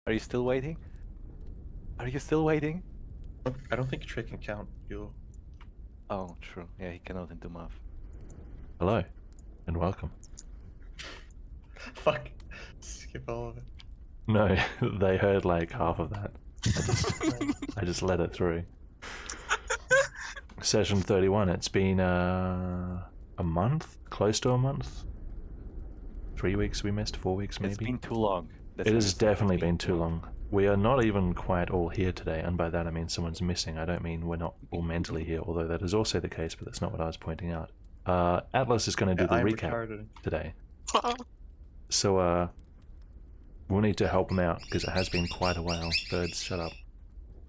Are you still waiting? Are you still waiting? I don't think Trey can count you. Oh, true. Yeah, he cannot into math. Hello, and welcome. Fuck. Skip all of it. No, they heard like half of that. I just let it through. Session 31. It's been a month, close to a month. 3 weeks we missed, 4 weeks maybe. It's been too long. It has definitely been too long. We are not even quite all here today, and by that I mean someone's missing. I don't mean we're not all mentally here, although that is also the case, but that's not what I was pointing out. Atlas is going to do the recap today. So we'll need to help him out, because it has been quite a while. Birds, shut up.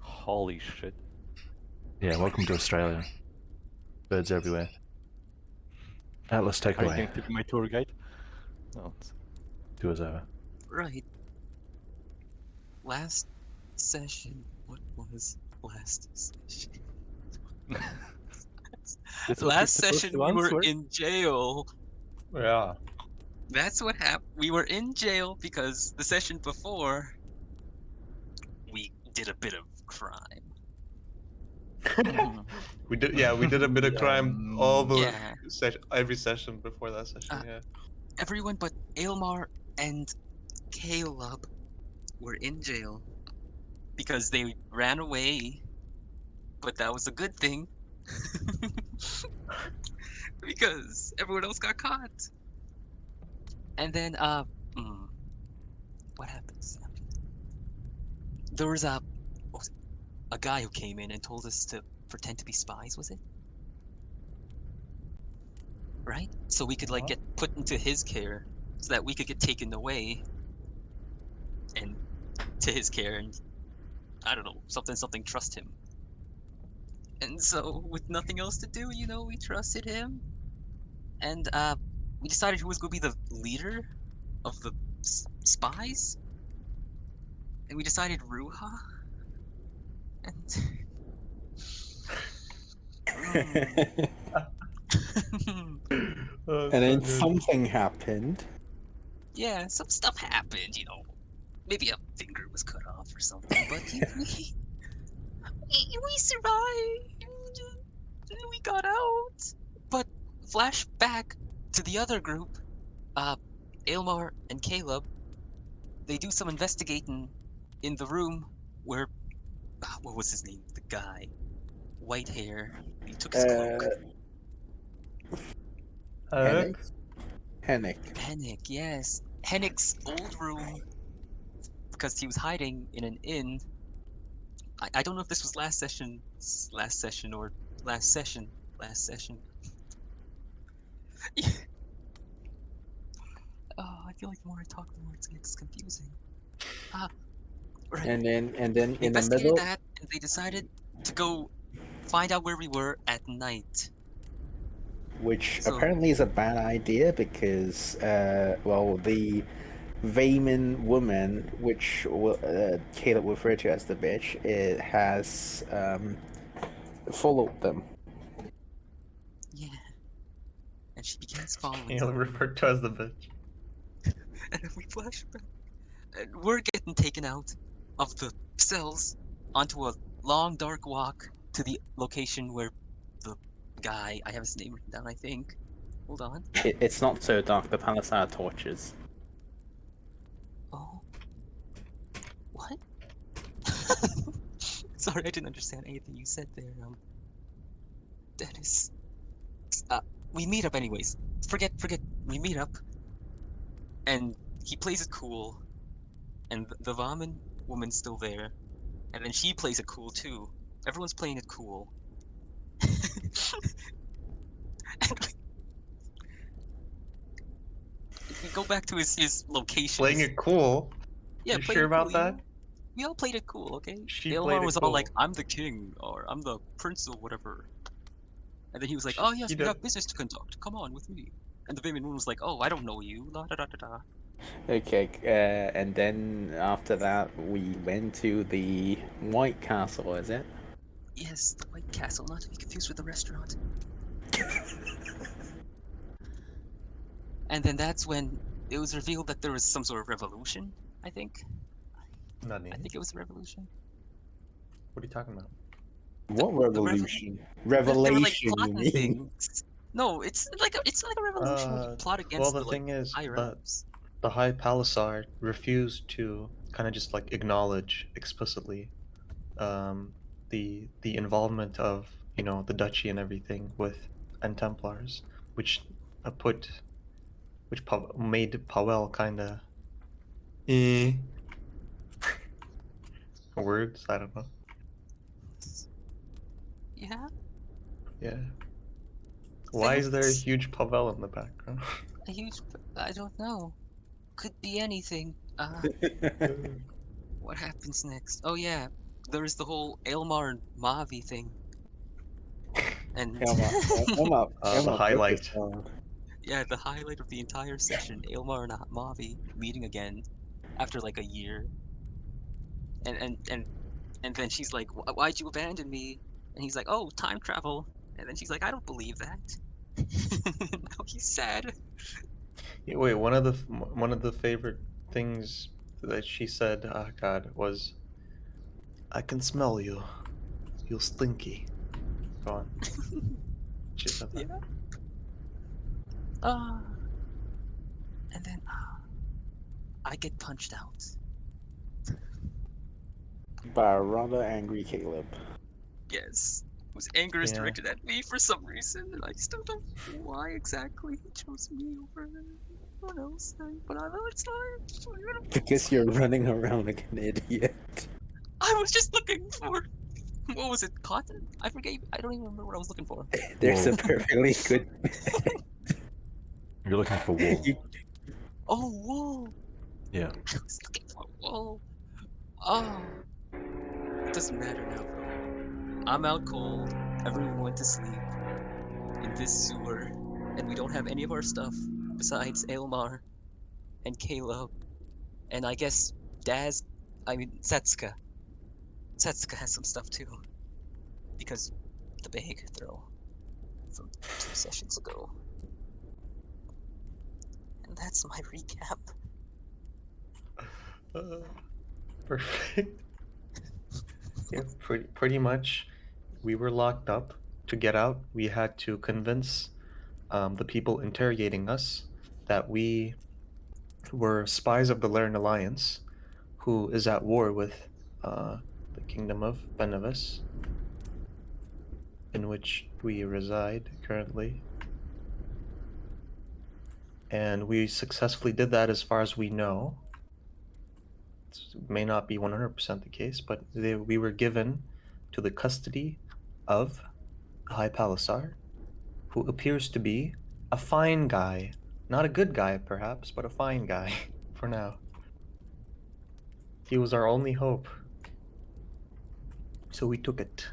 Holy shit. Yeah, welcome to Australia. Birds everywhere. Atlas, take it Are you away. going to be my tour guide? No. Tour's over. Right. Last session. What was last session? Last session we were in jail. Yeah. That's what happened. We were in jail because the session before we did a bit of crime. We did a bit of crime all the Yeah. every session before that session, yeah. Everyone but Aylmar and Caleb were in jail because they ran away, but that was a good thing because everyone else got caught. And then what happens after that? There was a guy who came in and told us to pretend to be spies, was it? Right? So we could like get put into his care so that we could get taken away. and to his care, and I don't know, something trust him. And so, with nothing else to do, we trusted him, and we decided who was going to be the leader of the spies, and we decided Ruha, and Oh, And then so good. something happened. yeah, some stuff happened, maybe a finger was cut off or something, but we survived. We got out. But flashback to the other group, Aylmar and Caleb, they do some investigating in the room where, what was his name? The guy, white hair. He took his cloak. Hennick? Hennick. Hennick, yes, Hennick's old room, because he was hiding in an inn. I don't know if this was last session or last session. Oh, I feel like the more I talk, the more it gets confusing. Right. And then They in the investigated middle, that, and they decided to go find out where we were at night. which So- apparently is a bad idea because, well, the Vayman woman, which Caleb referred to as the bitch, it has followed them. Yeah. And she begins following He'll them, refer to as the bitch. and then we flash back. And we're getting taken out of the cells onto a long, dark walk to the location where the guy, I have his name written down, I think. Hold on. It's not so dark. The palace are torches. Oh. What? Sorry, I didn't understand anything you said there. Dennis. We meet up anyways. Forget. We meet up, and he plays it cool, and the Vahman woman's still there, and then she plays it cool too. Everyone's playing it cool. And we go back to his location. Playing it cool. Yeah, You playing sure it about cool, that? We all played it cool, okay? She Aylmar played it was all like, cool. I'm the king, or I'm the prince, or whatever. And then he was like, She- oh yes, he we did- have business to conduct. Come on with me. And the Vayman woman was like, oh, I don't know you. La da da da da. Okay, and then after that, we went to the White Castle, is it? Yes, the White Castle, not to be confused with the restaurant. And then that's when it was revealed that there was some sort of revolution, I think. Not me. I think it was a revolution. What are you talking about? What the revo- revolution? They were like Revelation, you plotting mean? things. No, it's like a revolution where you plot against Well, the the thing is, higher ups. the High Palisade refused to kind of just like acknowledge explicitly the involvement of the duchy and everything with and Templars, which made Powell kind of words. I don't know. Yeah, Yeah. Why is there a Thanks. huge Powell in the background? a huge. I don't know. Could be anything. What happens next? Oh yeah, there's the whole Aylmar and Mavi thing. And The highlight. yeah, the highlight of the entire session, Aylmar and Mavi meeting again after like a year. And then she's like, "Why'd you abandon me?" And he's like, "Oh, time travel." And then she's like, "I don't believe that." Now he's sad. Yeah, wait, one of the favorite things that she said, oh God, was, "I can smell you. You're stinky." Go on. She said that. Yeah. And then I get punched out. By a rather angry Caleb. Yes. Whose anger is Yeah. directed at me for some reason, and I still don't know why exactly he chose me over everyone else. But I know it's not. Because you're running around like an idiot. I was just looking for. What was it? Cotton? I forget. I don't even remember what I was looking for. There's a Wool. perfectly good. You're looking for wool. You- Oh, wool! Yeah. I was looking for wool. all. Oh, it doesn't matter now, bro. I'm out cold. Everyone went to sleep in this sewer, and we don't have any of our stuff besides Elmar and Caleb, and I guess Setsuka. Setsuka has some stuff too, because the bag throw from 2 sessions ago. And that's my recap. Perfect. Yeah, pretty much. We were locked up. To get out, we had to convince the people interrogating us that we were spies of the Laren Alliance, who is at war with the Kingdom of Benevis, in which we reside currently. And we successfully did that as far as we know. It may not be 100% the case, but we were given to the custody of High Palisar, who appears to be a fine guy. Not a good guy, perhaps, but a fine guy for now. He was our only hope. So we took it.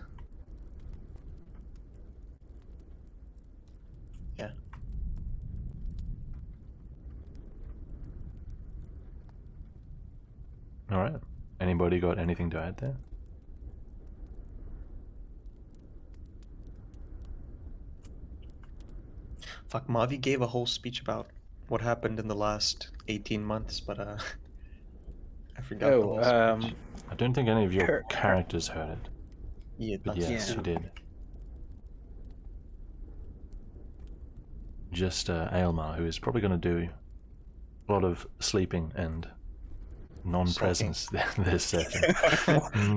Yeah. All right. Anybody got anything to add there? Fuck, Mavi gave a whole speech about what happened in the last 18 months, but I forgot the whole speech. I don't think any of your Her- characters heard it, Yeah, but that's yes, Yeah. you did. Just Aelmar, who is probably going to do a lot of sleeping and non-presence this session.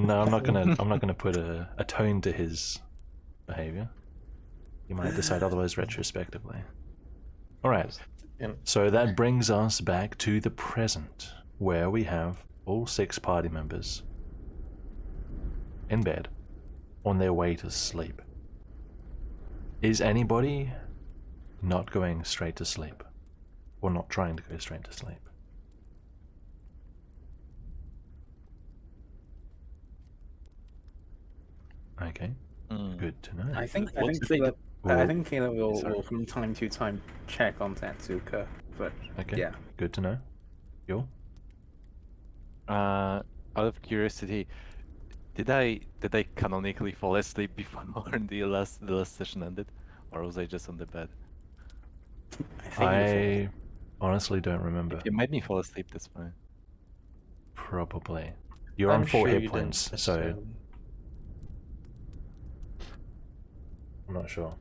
No, I'm not gonna put a tone to his behavior. You might decide otherwise retrospectively. All right. And So that brings us back to the present, where we have all 6 party members in bed, on their way to sleep. Is anybody not going straight to sleep? Or not trying to go straight to sleep? Okay, good to know. I think What did they do? Caleb Sorry. will from time to time check on Tatsuka, but Okay, yeah. good to know. Yo? Out of curiosity, did I canonically fall asleep before the last session ended, or was I just on the bed? I think you I honestly don't remember. If you made me fall asleep, that's fine. Probably. You're I'm on 4 sure hit you didn't points, so necessarily. I'm not sure.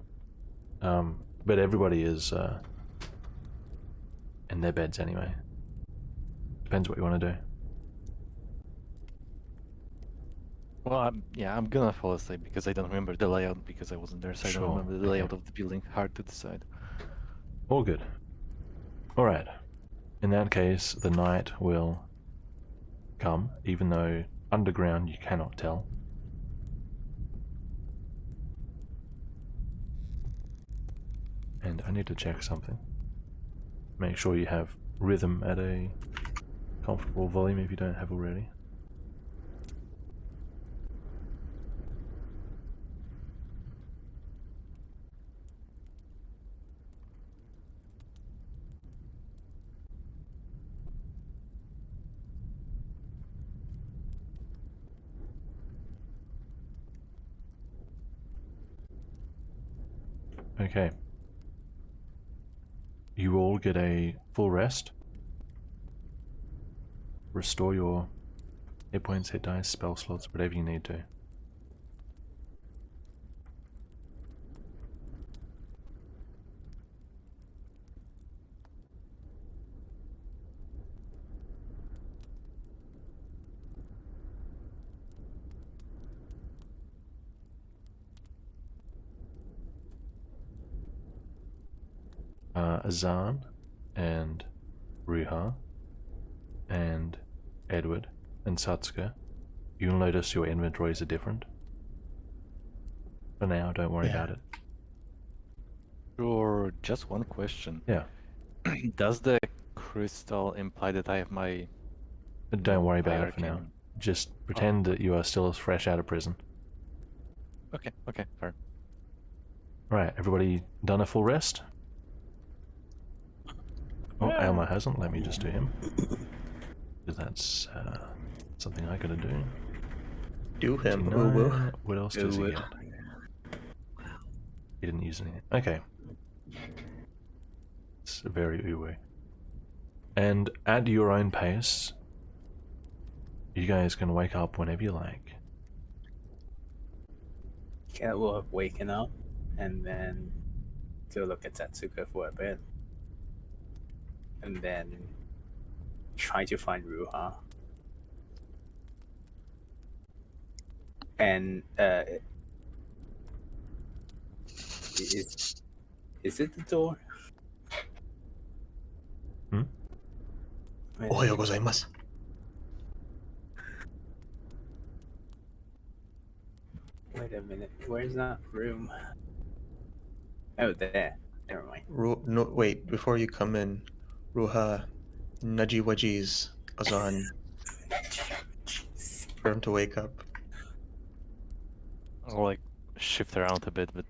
But everybody is in their beds anyway. Depends what you want to do. Well, I'm gonna fall asleep because I don't remember the layout because I wasn't there, so I Sure, don't remember the okay. layout of the building. Hard to decide. All good. Alright. In that case, the night will come, even though underground you cannot tell. And I need to check something. Make sure you have rhythm at a comfortable volume if you don't have already. Okay. You all get a full rest. Restore your hit points, hit dice, spell slots, whatever you need to. Azan and Ruha and Edward and Satsuka, you'll notice your inventories are different. For now, don't worry about it. Sure, just one question. Yeah. Does the crystal imply that I have my Don't worry about it for now. Arcane. Just pretend that you are still fresh out of prison. Okay, okay, fair. Right, everybody done a full rest? Oh, Alma hasn't. Let me just do him. Because that's something I gotta do. Do him, 29. Uwu. What else does he Uwu. get? He didn't use anything. Okay. It's very uwu. And at your own pace, you guys can wake up whenever you like. Cat will have waken up and then go look at Tatsuka for a bit. And then try to find Ruha. And is it the door? Hmm? Ohayo gozaimasu. Wait a minute, where's that room? Oh, there. Never mind. No, wait, before you come in, Ruha nudgy wudgies Azan for him to wake up. I'll like shift around a bit, but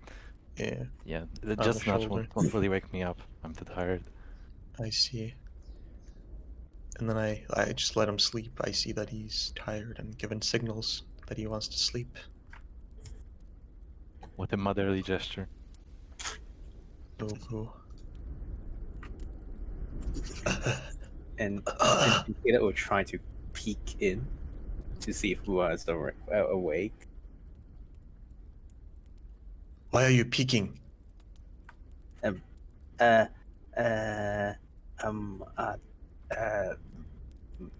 Yeah, yeah, the just not shoulder. won't really wake me up. I'm too tired. I see. And then I just let him sleep. I see that he's tired and given signals that he wants to sleep. What a motherly gesture. Uwu. And Kira will try to peek in to see if Ruha is awake. Why are you peeking?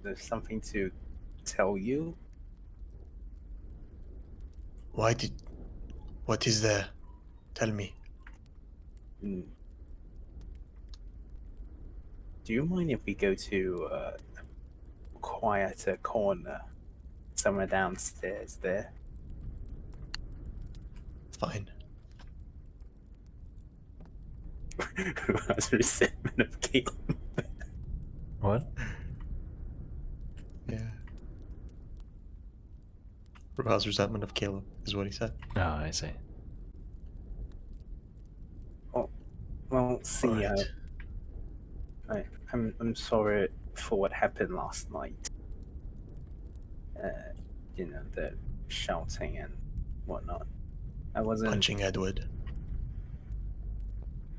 There's something to tell you. What is there? Tell me. Mm. Do you mind if we go to a quieter corner somewhere downstairs there? Fine. Who has resentment of Caleb? What? Yeah. Ruha's resentment of Caleb is what he said. Oh, I see. Well, see, Alright. I'm sorry for what happened last night. You know, the shouting and whatnot. I wasn't. Punching Edward.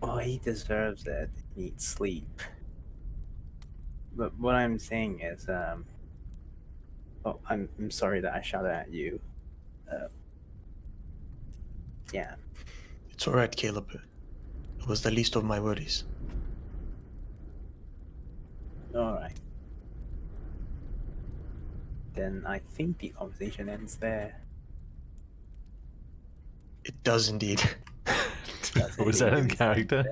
Well, he deserves it. He needs sleep. But what I'm saying is, well, I'm sorry that I shouted at you. Yeah. It's alright, Caleb. It was the least of my worries. All right. Then I think the conversation ends there. It does indeed. Was that in character?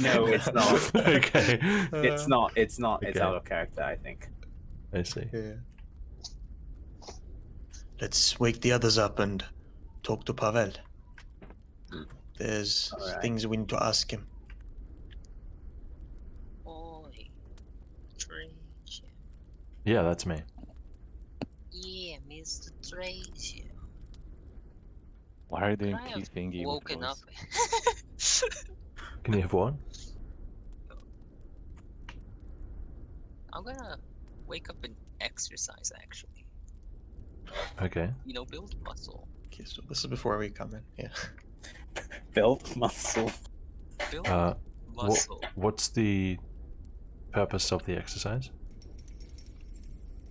No, it's not. Okay. It's not. It's not. It's Okay. out of character, I think. I see. Yeah. Let's wake the others up and talk to Pavel. There's Alright. things we need to ask him. Oi. Trajan. Yeah, that's me. Yeah, Mr. Trajan. Why are you doing Could I have key thingy with woken up. voice? Can you have one? I'm gonna wake up and exercise actually. Okay. You know, build muscle. Okay, so this is before we come in. Yeah. Build muscle. Build Uh, muscle. What's the purpose of the exercise?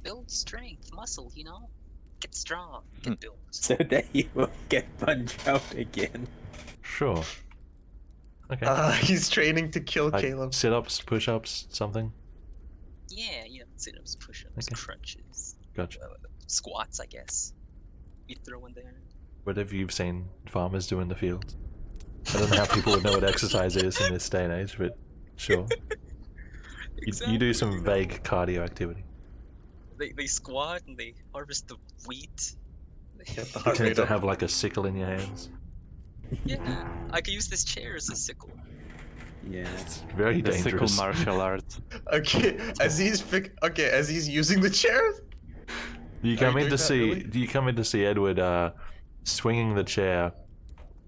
Build strength, muscle, you know? Get strong, get built. So that you will get punched out again. Sure. Okay. He's training to kill Like Caleb. sit-ups, push-ups, something. Yeah, you know, sit-ups, push-ups, Okay. crunches, Gotcha. squats, I guess. You throw in there. Whatever you've seen farmers do in the field. I don't know how people would know what exercise is in this day and age, but sure. You do some you know. vague cardio activity. They squat and they harvest the wheat. Get the You heart tend rate to up. have like a sickle in your hands. Yeah, I could use this chair as a sickle. Yeah. It's very The sickle dangerous. martial arts. Okay, as he's using the chair. You Are come you in to doing that, see. really? Do you come in to see Edward swinging the chair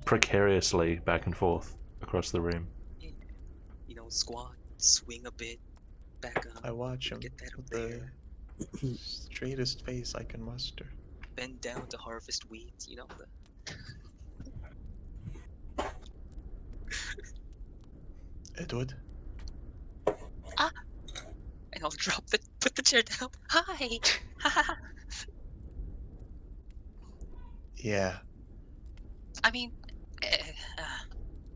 precariously back and forth across the room? You know, squat, swing a bit, back up, I watch him get that up with there, the straightest face I can muster. bend down to harvest wheat. You know, Edward, and I'll put the chair down. Hi. yeah, I mean,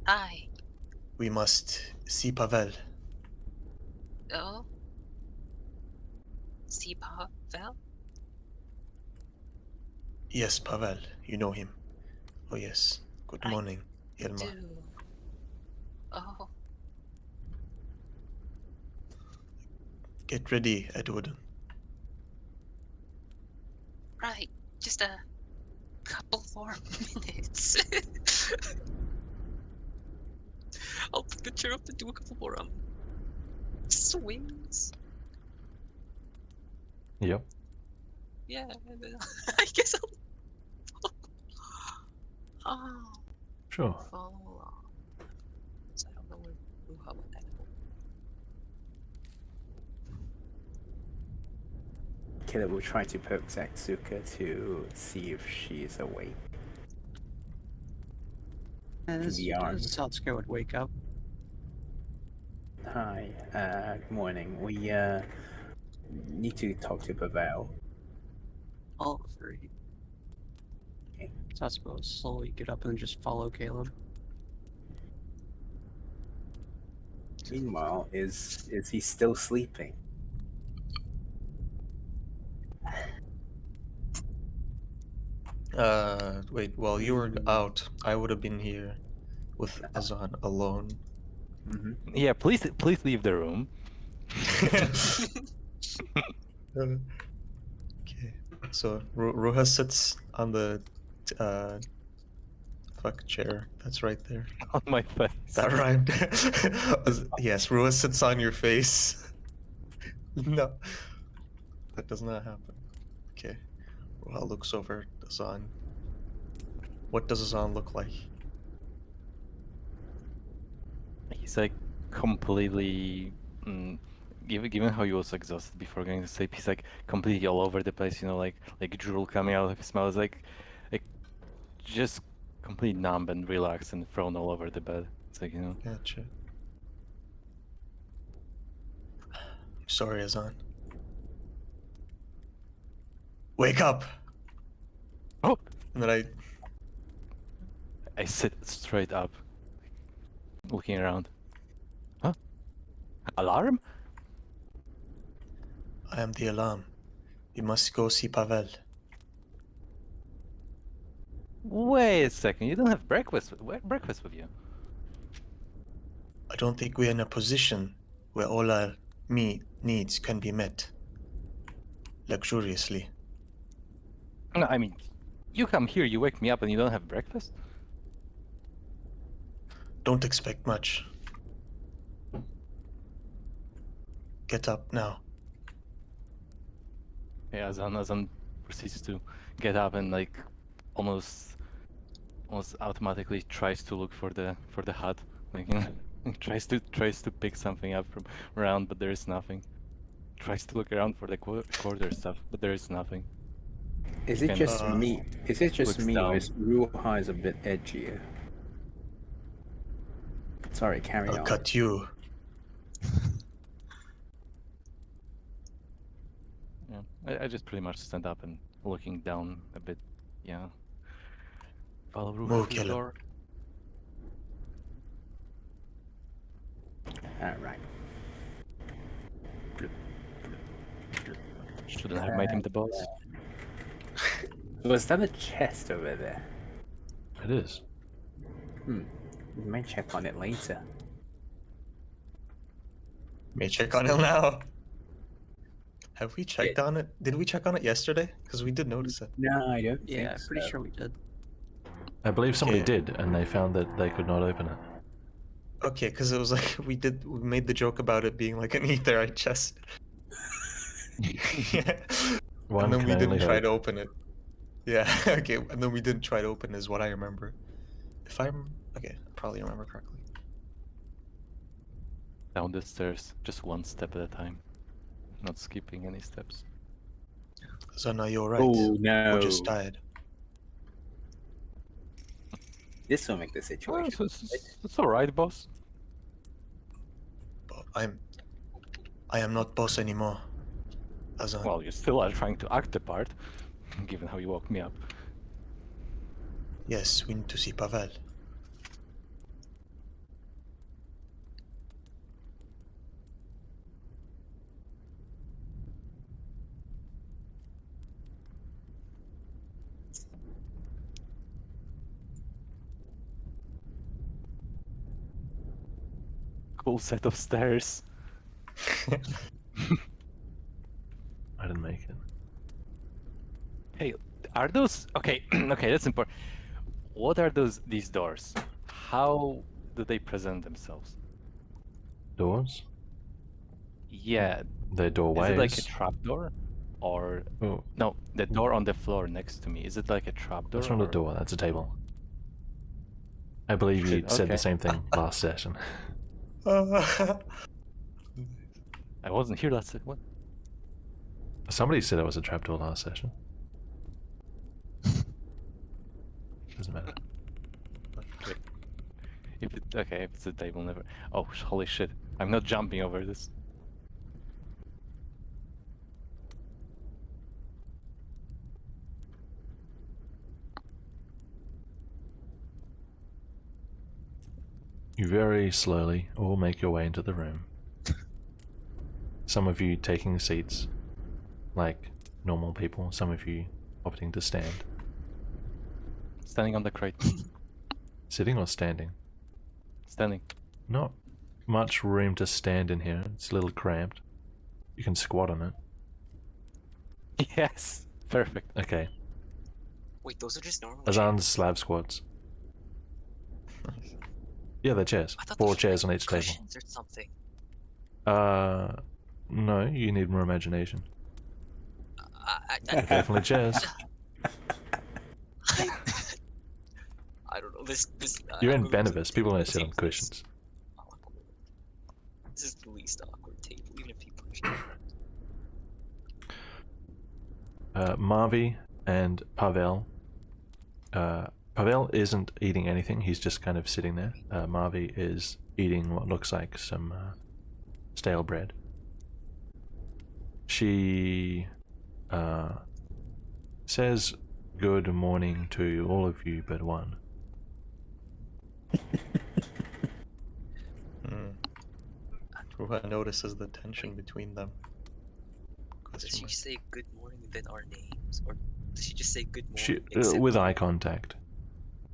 hi. we must see Pavel. Oh. See Pavel? Yes, Pavel, you know him. Oh yes. Good I morning, Irma. Do. Oh. Get ready, Edward. Right. Just a couple more minutes. I'll put the chair up and do a couple more swings. Yep. Yeah, and then I guess I'll. Oh, Sure. fall off. So I don't know where Ruha went. I know. Caleb will try to poke Zatsuka to see if she's awake. As Beyond. Satsuka would wake up. Hi, good morning. We need to talk to Pavel. All three. Okay. Satsuka will slowly get up and just follow Caleb. Meanwhile, is he still sleeping? Wait, while you were out, I would have been here with Azan alone. Mm-hmm. Yeah, please leave the room. Okay, so Ruha sits on the chair. That's right there. On my face. That rhymed. Yes, Ruha sits on your face. No, that does not happen. Okay, Ruha looks over at Azan. What does Azan look like? He's like completely. Given how he was exhausted before going to sleep, he's like completely all over the place. You know, like drool coming out of his mouth. Like just completely numb and relaxed and thrown all over the bed. It's like, you know. Gotcha. Sorry, Azan. Wake up! Oh! And then I sit straight up, looking around. Huh? Alarm? I am the alarm. You must go see Pavel. Wait a second, you don't have breakfast with you. I don't think we're in a position where all our needs can be met luxuriously. No, I mean, you come here, you wake me up and you don't have breakfast? Don't expect much. Get up now. Yeah, Azan proceeds to get up and like almost automatically tries to look for the hut. Like, you know, tries to pick something up from around, but there is nothing. Tries to look around for the quarter stuff, but there is nothing. Is it Can- just me? Is it just looks me, or down. is Ruha is a bit edgier? Sorry, carry I'll on. cut you. Yeah, I just pretty much stand up and looking down a bit. Yeah. Follow Ruha Move, to the Caleb. door. All right. Shouldn't have made him the boss. Was that a chest over there? It is. We might check on it later. May check on it now. Have we checked on it? Did we check on it yesterday? Because we did notice it. No, I don't Yeah, think pretty so. sure we did. I believe somebody Okay. did, and they found that they could not open it. Okay, because it was like we made the joke about it being like an etherite chest. Yeah. One And then can we only didn't try hope. to open it. Yeah, okay, and then we didn't try to open is what I remember. If I'm okay, I probably remember correctly. Down the stairs, just one step at a time. Not skipping any steps. So now you're right. Oh Who just no! died? This will make the Oh, situation. it's alright, boss. But I am not boss anymore. Azan. Well, you still are trying to act the part, given how you woke me up. Yes, we need to see Pavel. Cool set of stairs. I didn't make it. Hey, are those okay? Okay, that's important. What are these doors? How do they present themselves? Doors? Yeah, They're doorways. is it like a trap door, or Oh, no? The door on the floor next to me. Is it like a trap door? that's not a or- door, that's a table. I believe you Shit, said the okay. same thing last session. I wasn't here last. What? Somebody said it was a trapdoor last session. Doesn't matter. If it's a table, never. Oh, holy shit! I'm not jumping over this. You very slowly all make your way into the room. Some of you taking seats, like normal people, some of you opting to stand. Standing on the crate. Sitting or standing? Standing. Not much room to stand in here, it's a little cramped. You can squat on it. Yes. Perfect. Okay, Wait, those are just normal Azan's chairs? slab squats. Yeah, they're chairs. I thought 4 those were, chairs like, on each table. cushions or something. No, you need more imagination. I Definitely chairs. I don't know. This. You're I'm in going to Benevis, people don't the sit on same place. cushions. This is the least awkward table, even if you push it. Marvi and Pavel. Pavel isn't eating anything, he's just kind of sitting there. Marvi is eating what looks like some stale bread. She says good morning to all of you but one. Ruha notices the tension between them. Does Question she mark. say good morning and then our names, or does she just say good morning? She except with our- eye contact.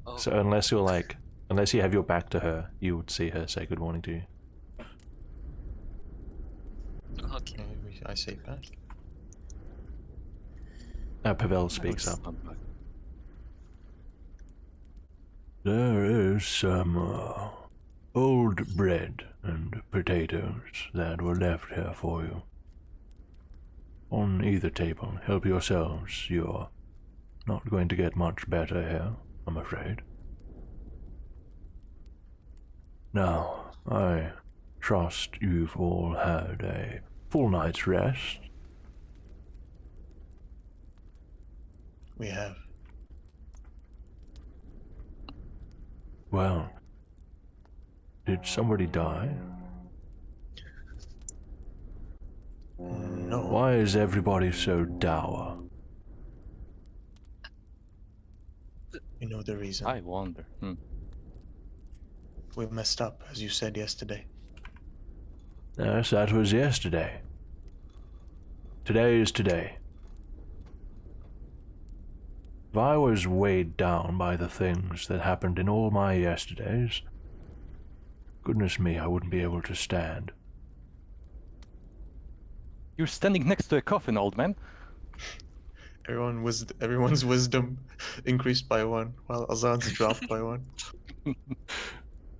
Oh, So unless you have your back to her, you would see her say good morning to you. okay. I say back. Pavel speaks It's up. not bad. There is some old bread and potatoes that were left here for you. On either table, help yourselves. You're not going to get much better here, I'm afraid. Now, I trust you've all had a full night's rest. We have. Well, did somebody die? No. Why is everybody so dour? You know the reason. I wonder. We messed up, as you said yesterday. Yes, that was yesterday. Today is today. If I was weighed down by the things that happened in all my yesterdays, goodness me, I wouldn't be able to stand. You're standing next to a coffin, old man. Everyone's wisdom increased by 1, while Azan's dropped by 1.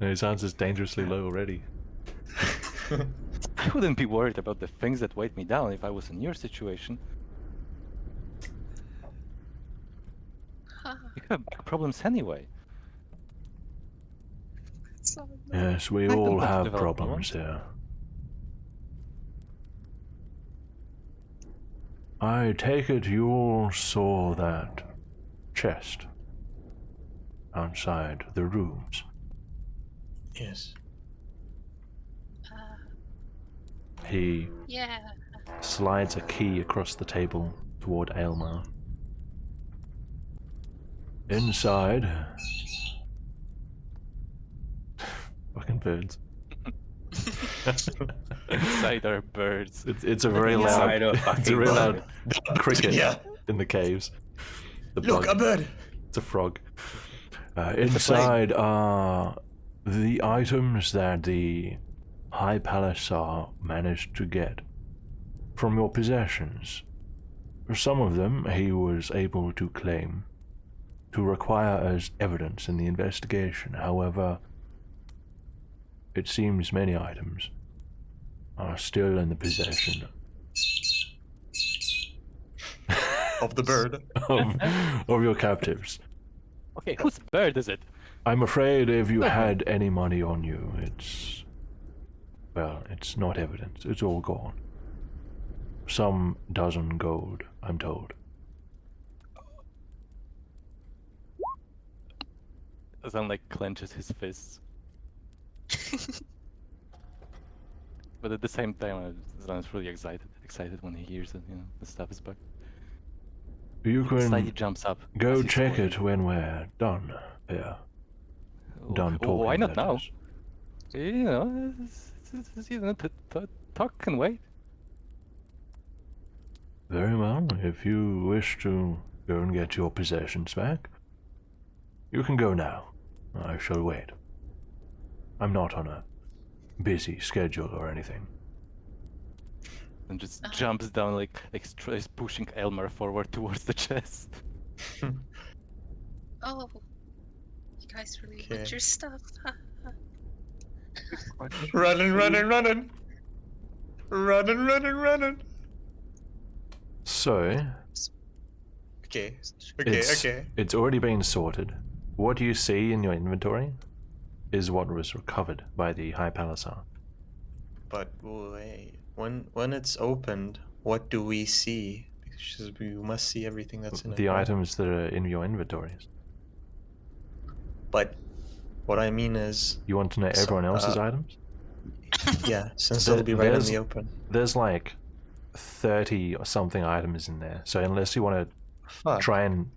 His answer's dangerously low already. I wouldn't be worried about the things that weighed me down if I was in your situation. You have big problems anyway. So Yes, we I don't all want to have develop problems here. I take it you all saw that chest outside the rooms. Yes. He yeah. slides a key across the table toward Aylmer. Inside... Fucking birds. Inside are birds. It's a very loud... Inside a It's a fucking very loud bird. cricket Yeah. in the caves. The Look, bug. a bird. It's a frog. It's a plane. Inside are the items that the High Palisar managed to get from your possessions. Some of them he was able to claim to require as evidence in the investigation. However, it seems many items are still in the possession Of the bird. of your captives. Okay, whose bird is it? I'm afraid if you had any money on you, it's... well, it's not evidence. It's all gone. Some dozen gold, I'm told. Azan like clenches his fists. But at the same time, Azan is really excited when he hears that, you know, the stuff is back. You He slightly can jump up. go as he's check holding it when we're done here. Done talking. why not that now? is. You know, you know, talk can wait. Very well. If you wish to go and get your possessions back, you can go now. I shall wait. I'm not on a busy schedule or anything. And just jumps down like tries pushing Elmer forward towards the chest. Oh, you guys really Okay. want your stuff? Running. Running. So, Okay. it's, Okay. it's already been sorted. What you see in your inventory is what was recovered by the High Palisar. But wait, when it's opened, what do we see? Because we must see everything that's in it. The right? items that are in your inventories. But what I mean is, You want to know everyone else's items? yeah, since There- it'll be right in there's- the open. There's like 30 or something items in there. So unless you want to Fuck. try and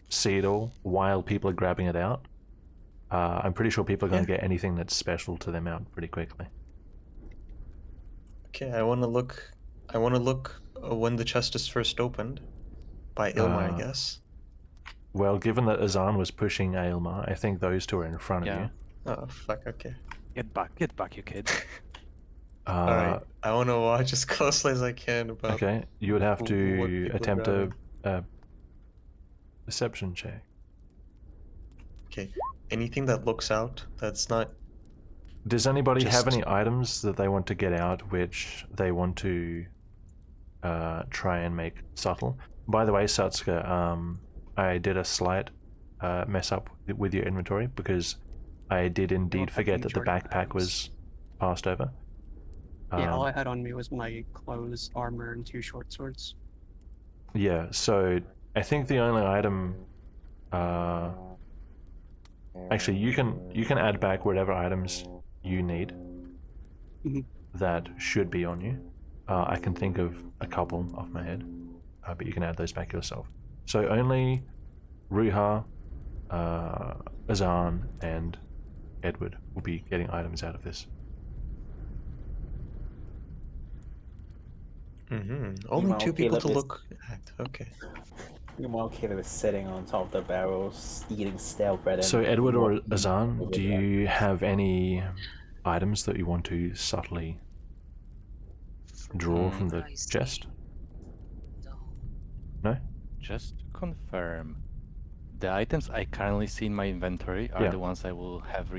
see it all while people are grabbing it out, I'm pretty sure people are going to get anything that's special to them out pretty quickly. Okay, I want to look. When the chest is first opened, by Ilmar, I guess. Well, given that Azan was pushing Aylmar, I think those two are in front of Yeah. you. Oh fuck. Okay. Get back, you kid. All right. I want to watch as closely as I can about. Okay, you would have what to people attempt grabbing. a deception check. Okay. Anything that looks out that's not. Does anybody have Just- any items that they want to get out which they want to try and make subtle? By the way, Satsuka, I did a slight mess up with your inventory because I did indeed have forget the that the majority of backpack items. was passed over. Yeah, all I had on me was my clothes, armor, and 2 short swords. Yeah, so I think the only item... actually, you can add back whatever items you need Mhm. that should be on you. I can think of a couple off my head, but you can add those back yourself. So only Ruha, Azan, and Edward will be getting items out of this. Only Meanwhile, 2 people to Caleb is- look at. Okay. Meanwhile, Caleb is sitting on top of the barrels, eating stale bread. And So Edward or walking Azan, over do there. you have any items that you want to subtly draw from the I see. chest? No. No? Just to confirm, the items I currently see in my inventory are Yeah. the ones I will have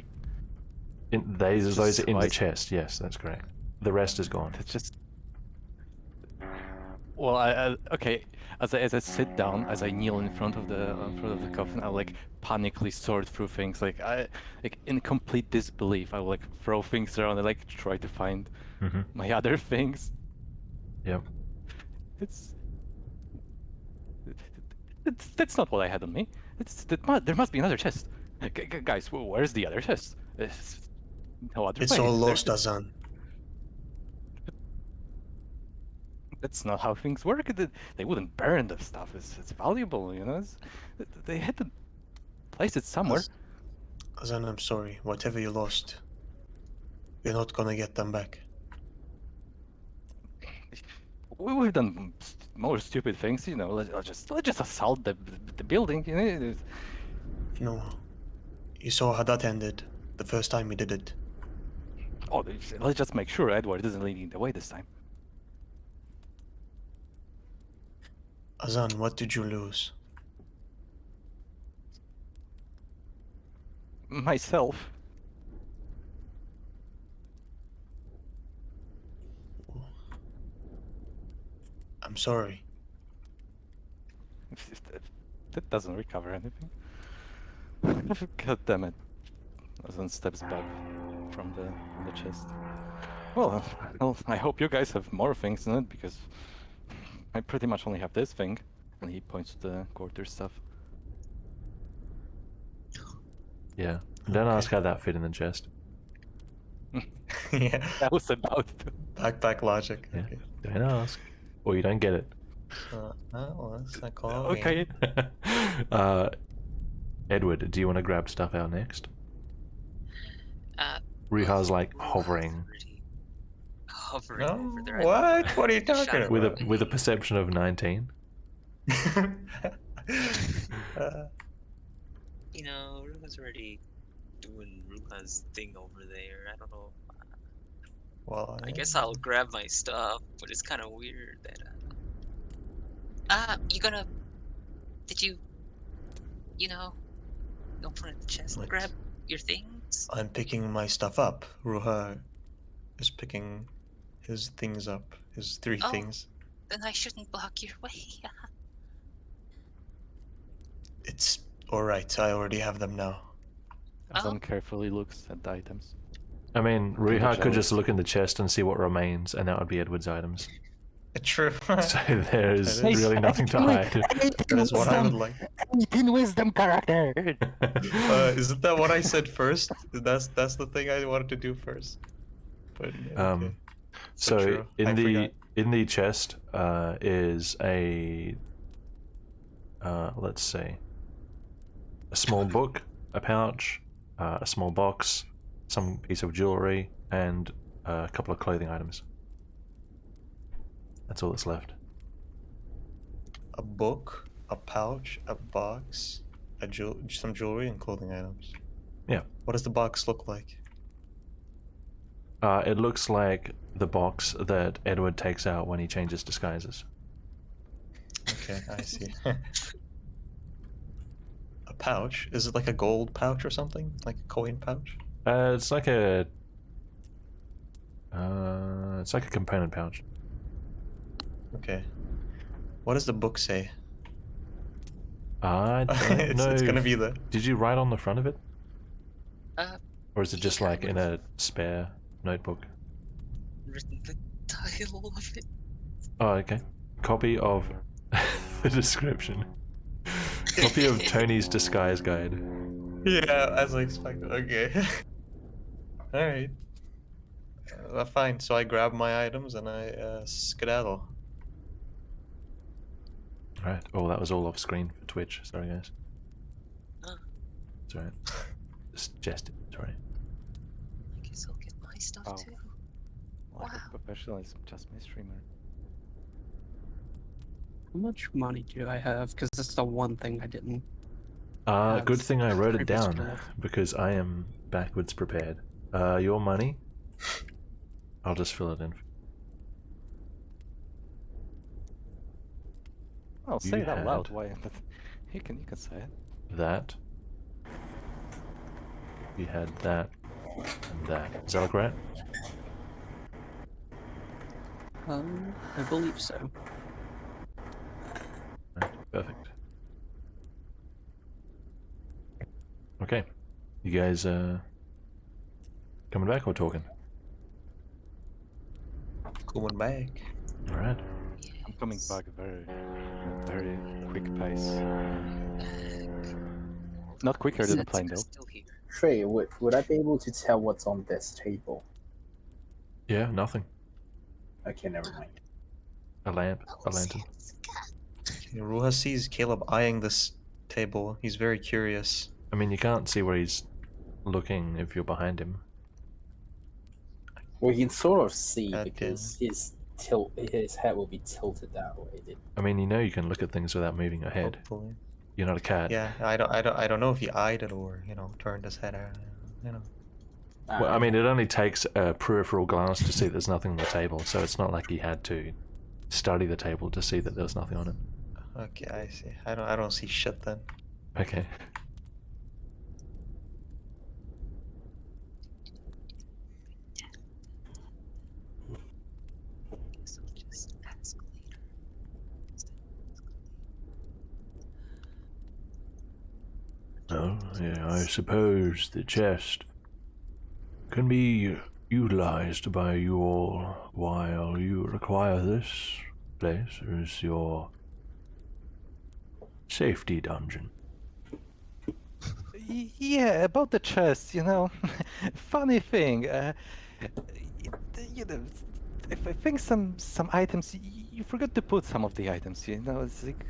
Those just are in the like- chest. Yes, that's correct. The rest is gone. It's just. Well, okay. As I sit down, as I kneel in front of the coffin, I like panically sort through things. Like in complete disbelief, I will like throw things around and like try to find Mm-hmm. my other things. Yep. It's that's not what I had on me. There must be another chest. Guys, where's the other chest? No other It's way. all There- lost, Azan. That's not how things work. They wouldn't burn the stuff. It's valuable, you know. They had to place it somewhere. Azan, I'm sorry. Whatever you lost, you're not gonna get them back. We've done more stupid things, you know. Let's just assault the building, you know. No. You saw how that ended the first time we did it. Oh, let's just make sure Edward isn't leading the way this time. Azan, what did you lose? Myself. I'm sorry. If that doesn't recover anything. God damn it. Azan steps back from the chest. Well, I hope you guys have more things in it, because I pretty much only have this thing. And he points to the quarter stuff. Yeah. Don't Okay. ask how that fit in the chest. Yeah. I was about to. Backpack logic. Yeah. Okay. Don't ask, or you don't get it. Well, that's a call. Okay. Edward, do you want to grab stuff out next? Riha's like hovering Hovering No. over there. What? What are you talking Shadow. about? with a perception of 19. You know, Ruha's already doing Ruha's thing over there. I don't know. Well, I guess I'll grab my stuff, but it's kind of weird that. You gonna? Did you? You know, open the chest and What? grab your things? I'm picking my stuff up. Ruha is picking his things up. His three Oh. things. Then I shouldn't block your way. It's alright. I already have them now. Azan carefully looks at the items. I mean, Kinda Riha could just jealous. look in the chest and see what remains, and that would be Edward's items. True. So there's That is- really nothing to hide. That is what I would like. 18 wisdom character! Isn't that what I said first? That's the thing I wanted to do first. But yeah, okay. So true. I in the forgot. in the chest is a let's see, a small book, a pouch, a small box, some piece of jewelry, and a couple of clothing items. That's all that's left. A book, a pouch, a box, some jewelry, and clothing items. Yeah. What does the box look like? It looks like the box that Edward takes out when he changes disguises. Okay, I see. A pouch? Is it like a gold pouch or something? Like a coin pouch? It's like a component pouch. Okay. What does the book say? I don't know. It's gonna be the. Did you write on the front of it? Or is it just Yeah, like in a spare notebook? Written the title of it. Oh, okay. Copy of the description. Copy of Tony's disguise guide. Yeah, as I expected. Okay. Alright. Fine, so I grab my items and I skedaddle. Alright. Oh, that was all off screen for Twitch. Sorry, guys. Oh. It's alright. Just jested. Sorry. I guess I'll get my stuff Oh. too. Like Wow. a professionalism, just my streamer. How much money do I have? Because this is the one thing I didn't. Good That's thing I wrote it previous down skill. because I am backwards prepared. Your money, I'll just fill it in. Oh, say You it out loud. had- Why? You can say it. That. You had that. And that. Is that look right? I believe so. Right, perfect. Okay. You guys coming back or talking? Coming back. Alright. I'm coming back very quick pace. Not quicker than a plane though. Still here. Trey, would I be able to tell what's on this table? Yeah, nothing. Okay, never mind. A lamp, a lantern. Ruha sees Caleb eyeing this table. He's very curious. I mean, you can't see where he's looking if you're behind him. Well, you can sort of see God because his head will be tilted that way. I mean, you know you can look at things without moving your head. Hopefully. You're not a cat. Yeah, I don't know if he eyed it or turned his head out. Well, I mean, it only takes a peripheral glance to see there's nothing on the table, so it's not like he had to study the table to see that there's nothing on it. Okay, I see. I don't see shit then. Okay. So just ask later. Oh, yeah, I suppose the chest can be utilized by you all while you require this place as your safety dungeon. Yeah, about the chest, you know. Funny thing, you know, I think some items you forgot to put some of the items. You know, it's like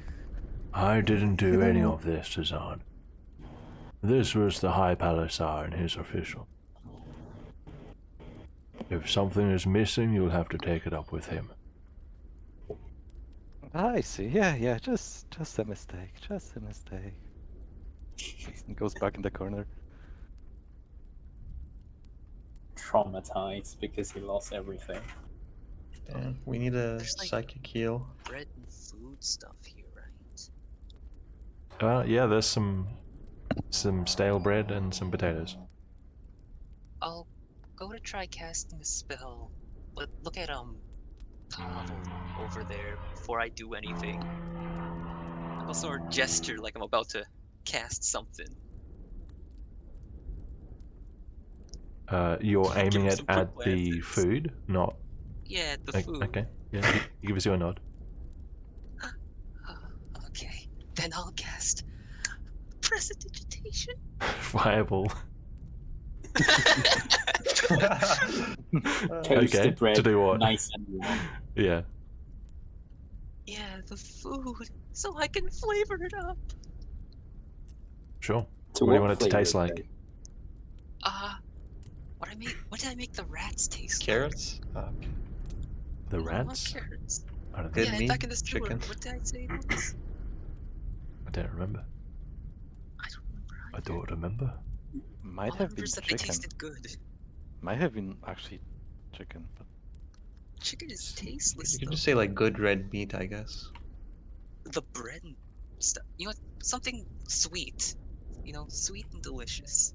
I didn't do You any know- of this, Tazan. This was the High Palisar and his official. If something is missing, you'll have to take it up with him. I see. Yeah, just a mistake. Just a mistake. And goes back in the corner. Traumatized because he lost everything. Yeah, we need a There's, like- psychic heal. Bread and food stuff here, right? Yeah, there's some stale bread and some potatoes. I'll go to try casting a spell. Look at Pavel over there before I do anything. I'll sort of gesture like I'm about to cast something. You're Give aiming him it some quick at the glances. food, not... Yeah, the food. Okay, yeah, he gives you a nod. Okay, then I'll cast Prestidigitation. Fireball. Toast Okay, the bread to do what? nice and warm. Yeah. Yeah, the food, so I can flavor it up. Sure. To What do you what want it to flavor taste like? then? What did I make the rats taste Carrots? Okay. The like? I want rats? carrots. I don't Good think. Yeah, meat, back in the store. chicken. What did I say it was? I don't remember. I don't remember. I either. don't remember. Might All I have remember been is that they chicken. tasted good. Might have been actually chicken. But Chicken is tasteless. You can though. just say like good red meat, I guess. The bread and stuff. You know, something sweet. You know, sweet and delicious.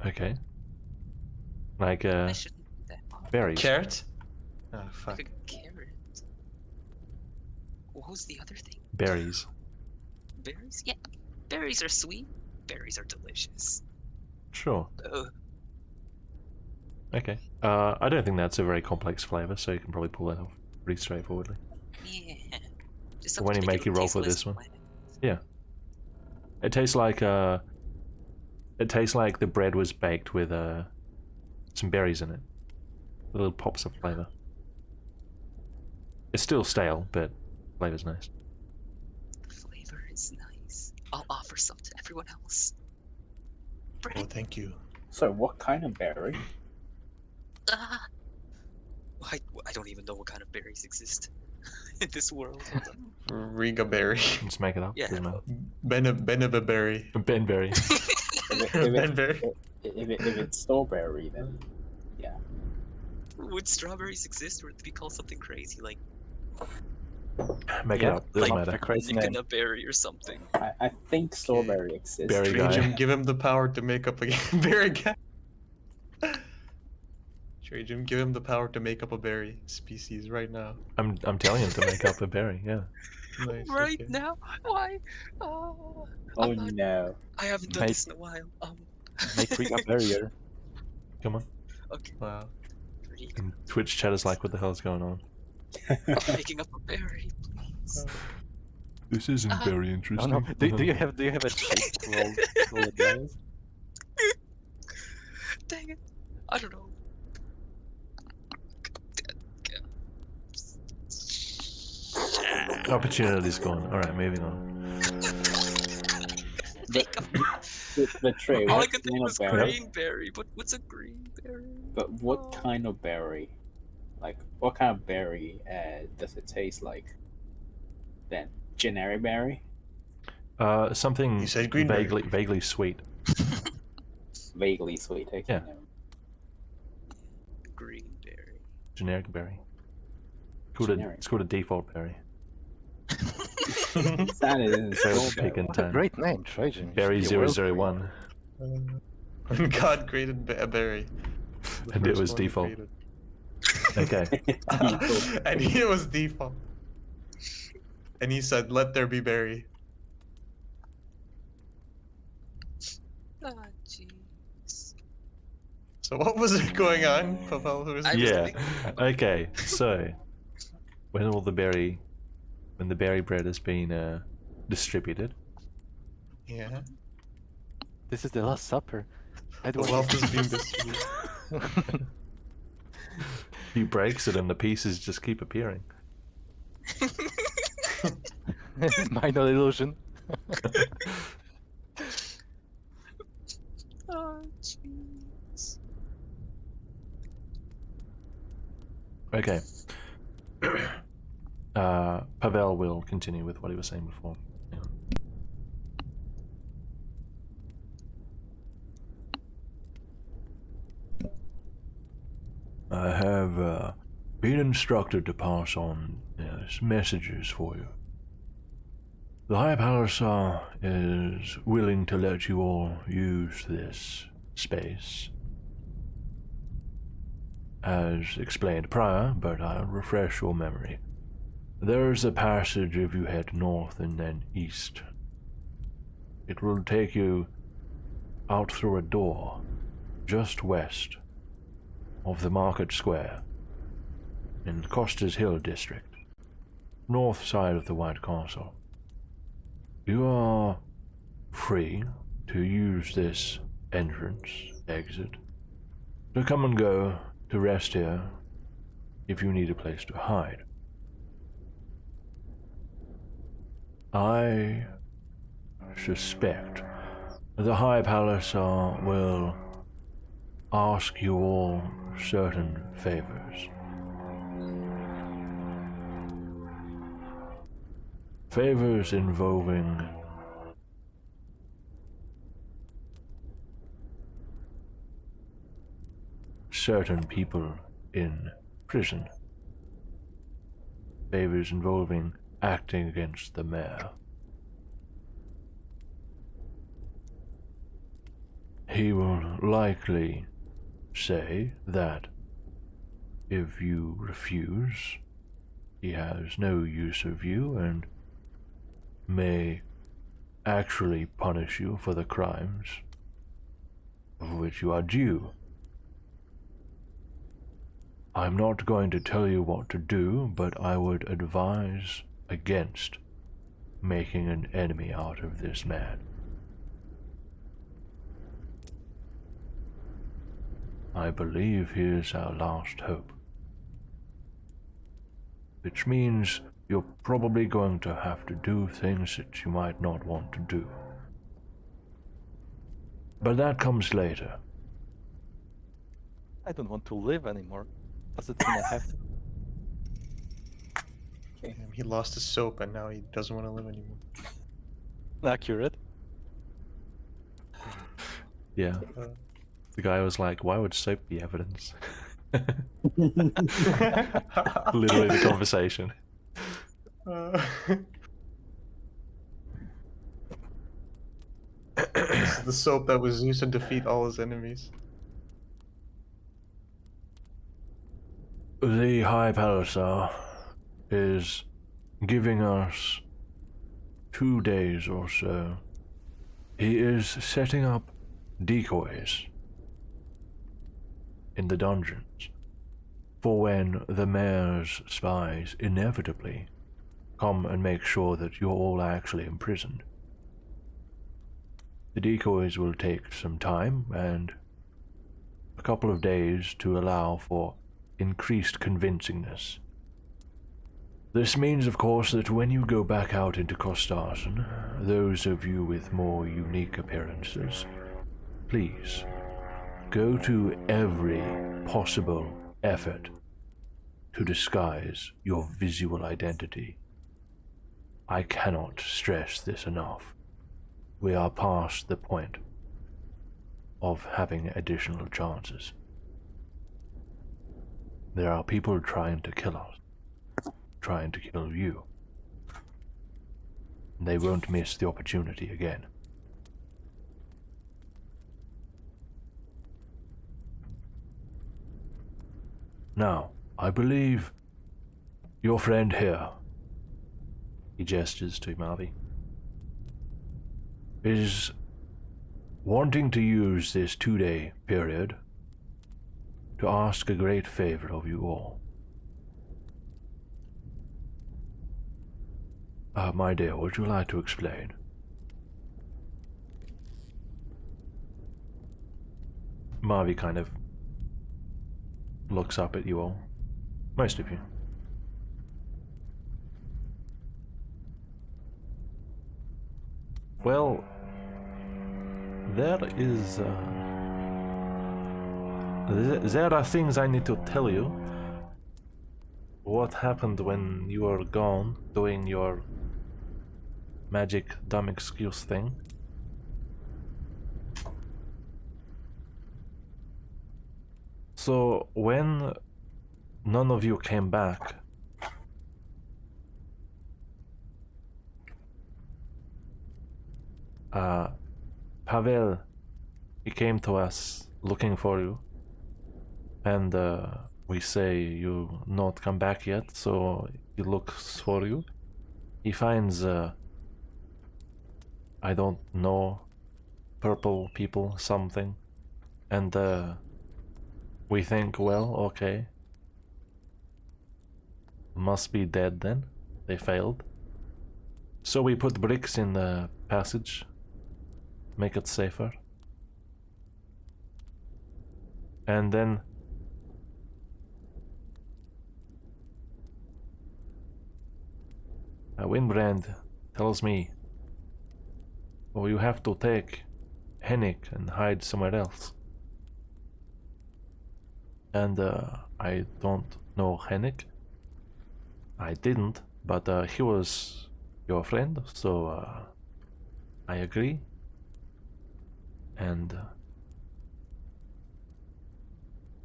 Okay. Like, I shouldn't do that. berries. Carrot? Oh fuck. Like a carrot. What was the other thing? Berries. Berries? Yeah, berries are sweet. Berries are delicious. Sure. Ugh. Okay. I don't think that's a very complex flavor, so you can probably pull that off pretty straightforwardly. Yeah. Just When something you to make it your roll taste for less this one. bland. It tastes like the bread was baked with some berries in it. Little pops of flavor. It's still stale, but flavor's nice. The flavor is nice. I'll offer some to everyone else. Bread. Oh, thank you. So, what kind of berry? Ah. I don't even know what kind of berries exist in this world. Hold on. Riga berry. Just make it up. Yeah. Doesn't matter. Beneva berry. Benberry. Benberry. If it's strawberry, then Would strawberries exist, or would it be called something crazy like Make it Yeah, up. Doesn't like matter. crazy name. Nickana berry or something? I think strawberry exists. Berry guy. Give him the power to make up a berry guy. Trajan, give him the power to make up a berry species right now. I'm telling him to make up a berry. Yeah. Nice. Right okay. now? Why? Oh, Oh I'm not, no. I haven't done Make- this in a while. Make Riiga barrier. Come on. Okay. Wow. Riiga, And Twitch chat is like, what the hell's going on? I'm making up a berry, please. This isn't Ah. very Oh interesting. no. Do you have a cheat to roll a dice? Dang it. I don't know. Opportunity's gone. All right, moving on. Make up. But Trey, All I what could think kind of was berry? green berry, but what's a green berry? But what Oh. kind of berry? Like, what kind of berry does it taste like? Then generic berry, Something You said green berry. vaguely sweet. vaguely sweet. Okay, Yeah. never- Green berry. Generic berry. Generic. It's called a default berry. Sounded in the Very strawberry. pick and What a time. great name, Trajan. You Berry should be a world 001. God created a berry. The And it first was one he default. created. Okay. And it was default. And he said, "Let there be berry." Ah, jeez. So what was going on, Pavel? Who was I was Yeah. living- Okay. So when the berry bread has been distributed, Yeah. This is the Last Supper. The wealth is being distributed. he breaks it and the pieces just keep appearing. Minor illusion. Oh, jeez. Okay. Pavel will continue with what he was saying before. Yeah. I have been instructed to pass on messages for you. The High Palace is willing to let you all use this space. As explained prior, but I'll refresh your memory. There's a passage if you head north and then east. It will take you out through a door just west of the Market Square in Costa's Hill district, north side of the White Castle. You are free to use this entrance, exit, to come and go, to rest here, if you need a place to hide. I suspect the High Palace will ask you all certain favors. Favors involving certain people in prison. Favors involving acting against the mayor. He will likely say that if you refuse, he has no use of you and may actually punish you for the crimes of which you are due. I'm not going to tell you what to do, but I would advise against making an enemy out of this man. I believe he is our last hope. Which means you're probably going to have to do things that you might not want to do. But that comes later. I don't want to live anymore. Does it mean I have to? Damn, he lost his soap and now he doesn't want to live anymore. Accurate. Yeah. Uh, The guy was like, why would soap be evidence? Literally the conversation. This is the soap that was used to defeat all his enemies. The High Palisar is giving us 2 days or so. He is setting up decoys in the dungeons for when the mayor's spies inevitably come and make sure that you're all actually imprisoned. The decoys will take some time and a couple of days to allow for increased convincingness. This means, of course, that when you go back out into Kostarsen, those of you with more unique appearances, please go to every possible effort to disguise your visual identity. I cannot stress this enough. We are past the point of having additional chances. There are people trying to kill us, trying to kill you. They won't miss the opportunity again. Now, I believe your friend here, he gestures to Mavi, is wanting to use this 2-day period to ask a great favor of you all. My dear, would you like to explain? Mavi kind of looks up at you all. Most of you. Well, there are things I need to tell you. What happened when you were gone doing your magic dumb excuse thing? So when none of you came back, Pavel, he came to us looking for you, and we say you not come back yet, so he looks for you. He finds, I don't know, purple people, something, and we think, well, okay, must be dead then. They failed. So we put bricks in the passage, make it safer. And then Windbrand tells me, oh, you have to take Hennig and hide somewhere else. And I don't know Hennig. I didn't, but he was your friend, so I agree. And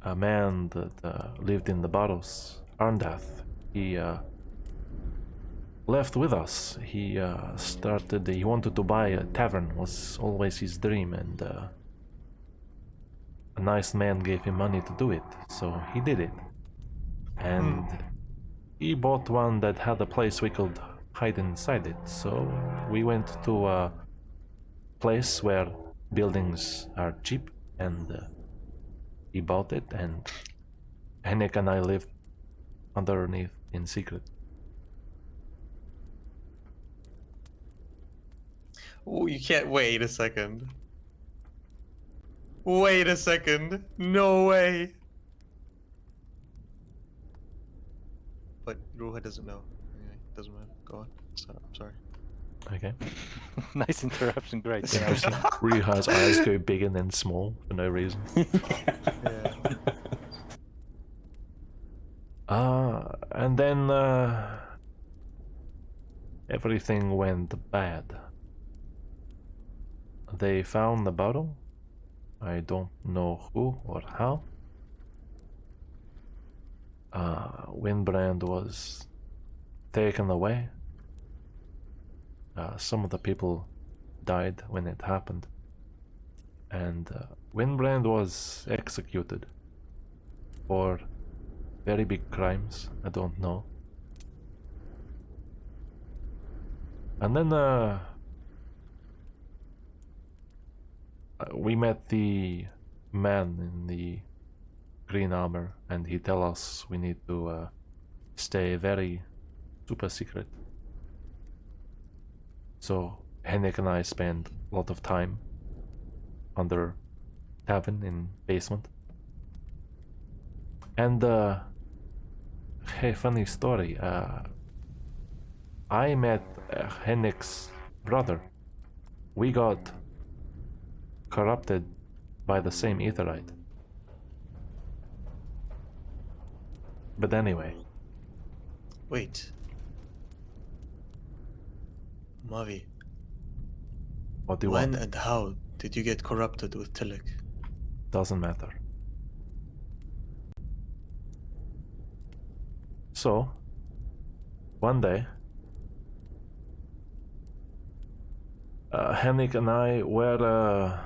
a man that lived in the Barros, Arndath, he left with us. He he wanted to buy a tavern, was always his dream, and a nice man gave him money to do it, so he did it. And he bought one that had a place we could hide inside it, so we went to a place where buildings are cheap, and he bought it, and Henrik and I lived underneath in secret. Oh, you can't wait a second. Wait a second. No way. But Ruha doesn't know. Anyway, doesn't matter. Go on. So, I'm sorry. Okay. Nice interruption, great. It's interesting. Ryuha's eyes go big and then small for no reason. Yeah. And then everything went bad. They found the bottle. I don't know who or how. Windbrand was taken away. Some of the people died when it happened. And Windbrand was executed for very big crimes. I don't know. And then we met the man in the green armor, and he tell us we need to stay very super secret. So Henrik and I spend a lot of time under tavern in basement. And hey, funny story. I met Henrik's brother. We got corrupted by the same etherite. But anyway, Wait. Mavi, what do you when want? and how did you get corrupted with Tillich? Doesn't matter. So, one day, Henrik and I were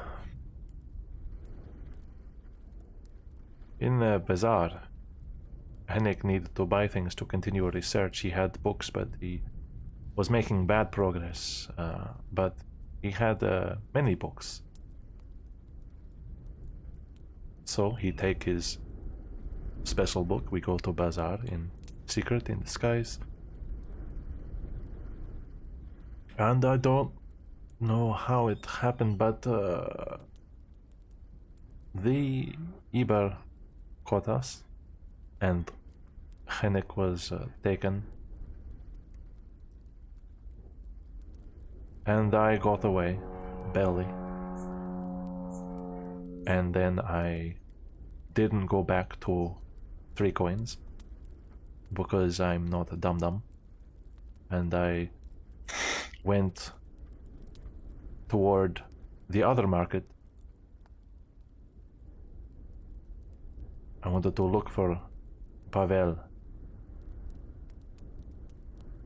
in a bazaar. Henrik needed to buy things to continue research. He had books, but he was making bad progress. But he had many books. So he take his special book. We go to bazaar in secret, in disguise. And I don't know how it happened, but the Iber caught us, and Henrik was taken, and I got away, barely. And then I didn't go back to 3 coins because I'm not a dum-dum, and I went toward the other market. I wanted to look for Pavel,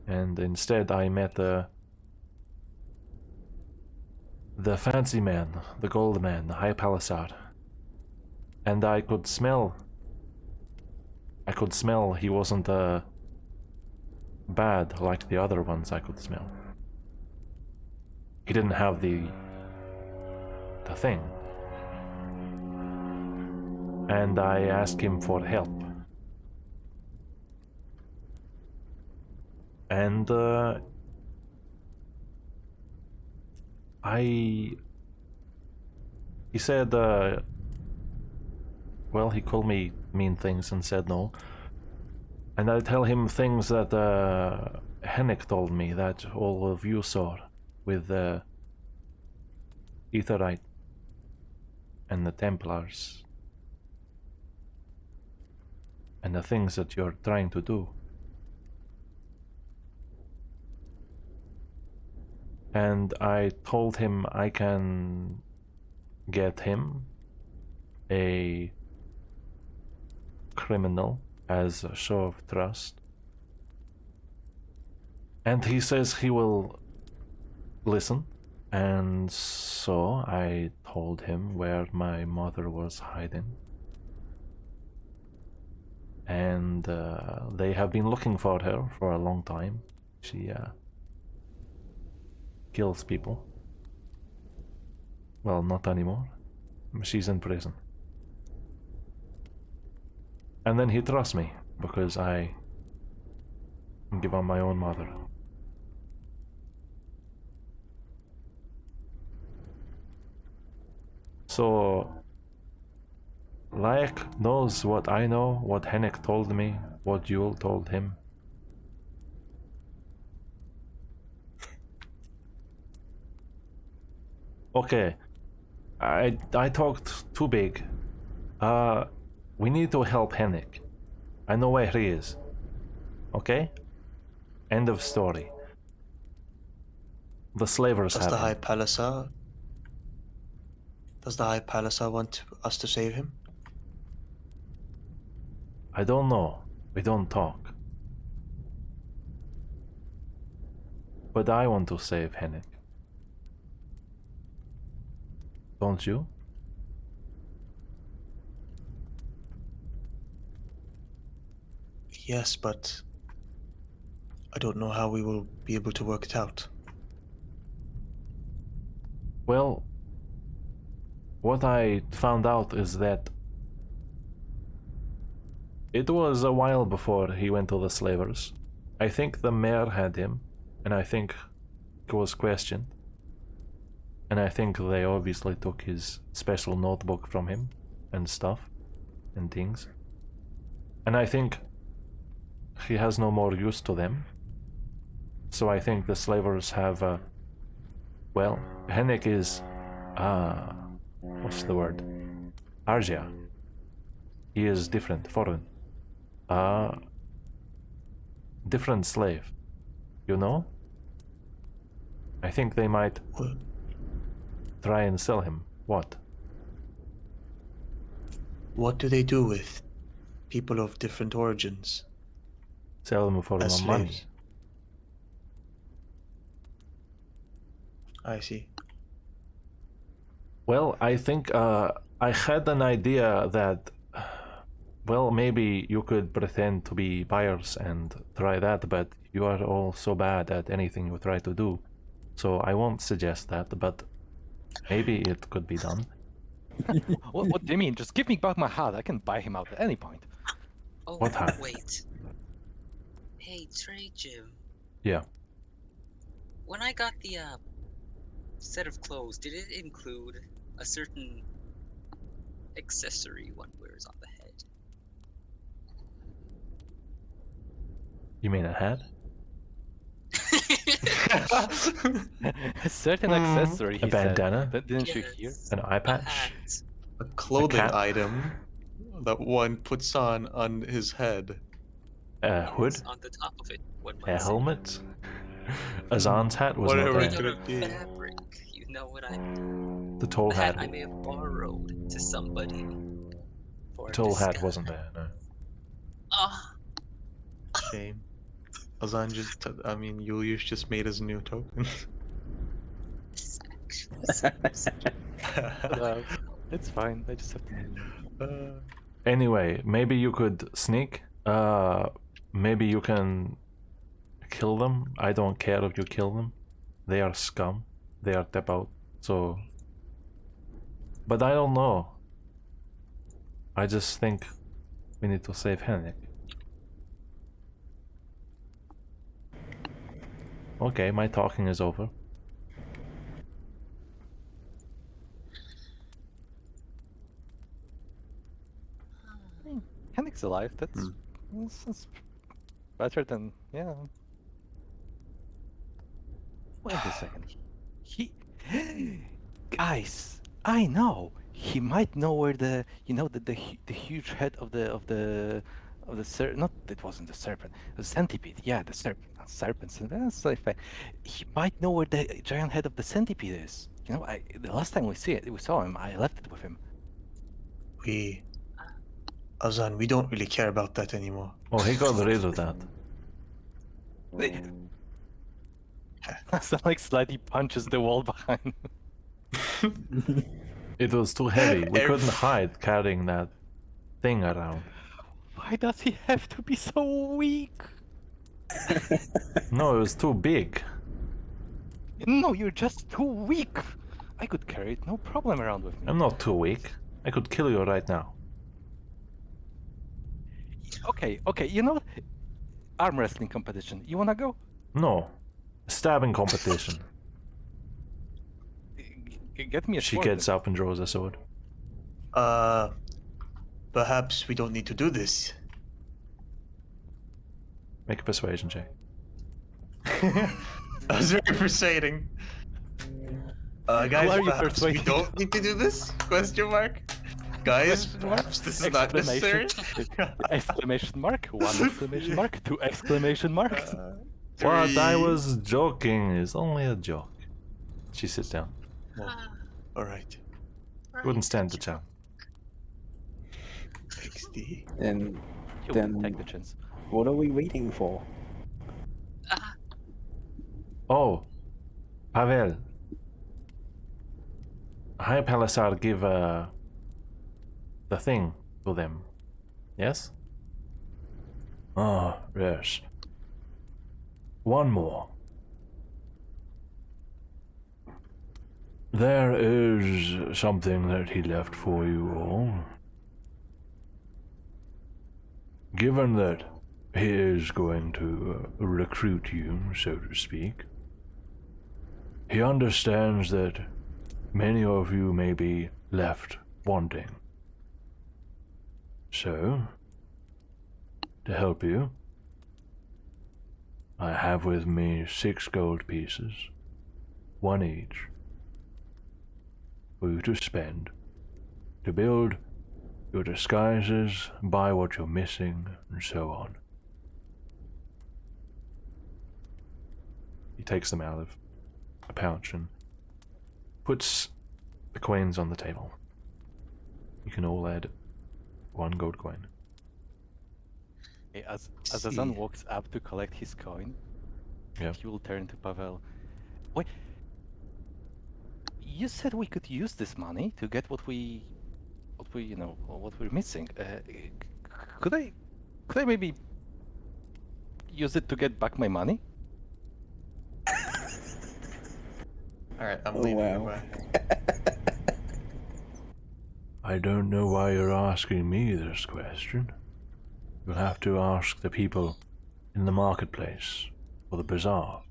and instead I met the fancy man, the gold man, the high palisade, and I could smell he wasn't bad like the other ones. I could smell he didn't have the thing. And I asked him for help. And he said, well, he called me mean things and said no. And I tell him things that Henrik told me, that all of you saw with the Etherite and the Templars and the things that you're trying to do. And I told him I can get him a criminal as a show of trust. And he says he will listen. And so I told him where my mother was hiding. And they have been looking for her for a long time. She kills people. Well, not anymore. She's in prison. And then he trusts me because I give on my own mother. So, Laik knows what I know, what Henrik told me, what Yule told him. Okay, I talked too big. We need to help Henrik. I know where he is. Okay? End of story. The slavers Does have the him. High Palisade want us to save him? I don't know. We don't talk. But I want to save Henrik. Don't you? Yes, but I don't know how we will be able to work it out. Well, what I found out is that it was a while before he went to the slavers. I think the mayor had him, and I think he was questioned. And I think they obviously took his special notebook from him and stuff and things. And I think he has no more use to them. So I think the slavers have well, Henrik is what's the word? Argia. He is different, foreign. Different slave. You know? I think they might What? try and sell him. What? What do they do with people of different origins Sell him for as more money. slaves? I see. Well, I think I had an idea that, well, maybe you could pretend to be buyers and try that, but you are all so bad at anything you try to do. So I won't suggest that, but maybe it could be done. What do you mean? Just give me back my hat. I can buy him out at any point. Oh, What happened? wait. Hey, Trey Jim. Yeah. When I got the set of clothes, did it include a certain accessory one wears on the head? You mean a hat? A certain accessory, he A bandana? said. Didn't you hear? Yes, An eye a patch? hat. A clothing cat? item that one puts on his head. A hood? Yes, on the top of it, one A might say. helmet? Azan's hat was Whatever not it there. could Made out be. of fabric, you know what I mean. The tall The hat hat. I may have borrowed to somebody for The tall hat disguise. wasn't there, no. Ah, Shame. Azan just, I mean, Julius just made his new token. this actually seems It's fine. I just have to name him. Anyway, maybe you could sneak. Maybe you can kill them. I don't care if you kill them. They are scum. They are tap out. So, but I don't know. I just think we need to save Henrik. Okay, my talking is over. Hennik's alive. That's better than, yeah. Wait a second. He guys, I know. He might know where the the huge head of the not, it wasn't the serpent, the centipede. Yeah, the serpent. Not serpents. That's like he might know where the giant head of the centipede is. You know, the last time we saw him, I left it with him. Azan, we don't really care about that anymore. Oh, he got rid of that. Sound like slightly punches the wall behind. It was too heavy. We Every- couldn't hide carrying that thing around. Why does he have to be so weak? No, it was too big. No, you're just too weak. I could carry it, no problem, around with me. I'm not too weak. I could kill you right now. Okay, you know what? Arm wrestling competition. You wanna go? No. Stabbing competition. Get me a She sword. gets up and draws a sword. Perhaps we don't need to do this. Make a persuasion check. That was very persuading. Guys, are you perhaps we persuading? don't need to do this? Question mark. Guys, Question mark? perhaps this is not necessary. Exclamation mark. 1 exclamation mark. 2 exclamation marks. What? I Three. was joking. It's only a joke. She sits down. All right. Wouldn't stand the chance. XD. And You Then- wouldn't take the chance. what are we waiting for? Oh, Pavel. Hi, Palisar, give the thing to them. Yes? Ah, yes. One more. There is something that he left for you all. Given that he is going to recruit you, so to speak, he understands that many of you may be left wanting. So, to help you, I have with me 6 gold pieces, 1 each, for you to spend, to build your disguises, buy what you're missing, and so on. He takes them out of a pouch and puts the coins on the table. You can all add 1 gold coin. Okay, as Azan See. walks up to collect his coin, Yeah. he will turn to Pavel. Wait, you said we could use this money to get what we're missing. Could I maybe use it to get back my money? Alright, I'm Oh, leaving. wow. Goodbye. I don't know why you're asking me this question. You'll have to ask the people in the marketplace or the bazaar,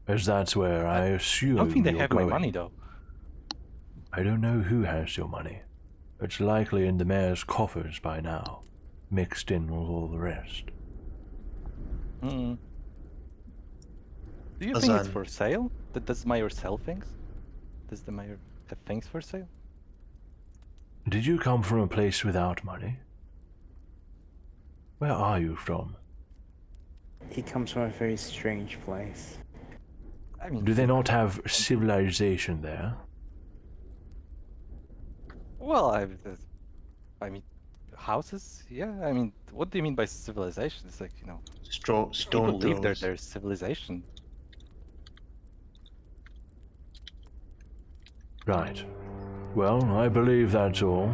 as that's where I assume I don't think they you're have going. my money though. I don't know who has your money. It's likely in the mayor's coffers by now, mixed in with all the rest. Hmm. Do you think it's Azan. for sale? Does Mayor sell things? Does the Mayor have things for sale? Did you come from a place without money? Where are you from? He comes from a very strange place. I mean, Do they not have civilization there? well, I mean, houses. Yeah. I mean, what do you mean by civilization? It's like Stone people live there. throws. There's civilization. Right. Well, I believe that's all.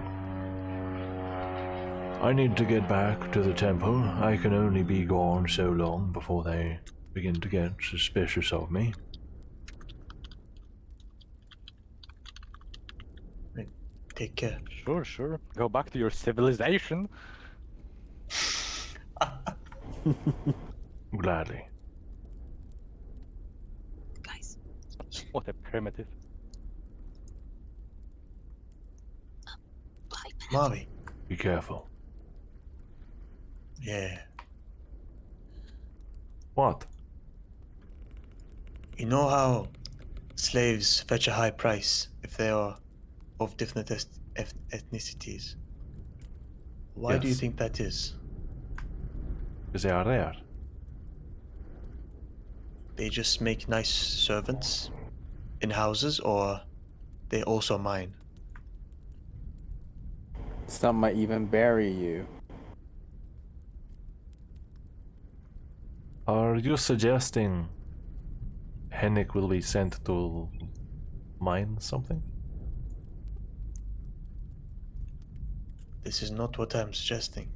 I need to get back to the temple. I can only be gone so long before they begin to get suspicious of me. Take care. Sure. Go back to your civilization. Gladly. Guys, What a primitive. bye. Mavi. Be careful. Yeah. What? You know how slaves fetch a high price if they are of different ethnicities? Why do you Yes. think that is? Because they are rare. They just make nice servants in houses, or they also mine? Some might even bury you. Are you suggesting Henrik will be sent to mine something? This is not what I'm suggesting.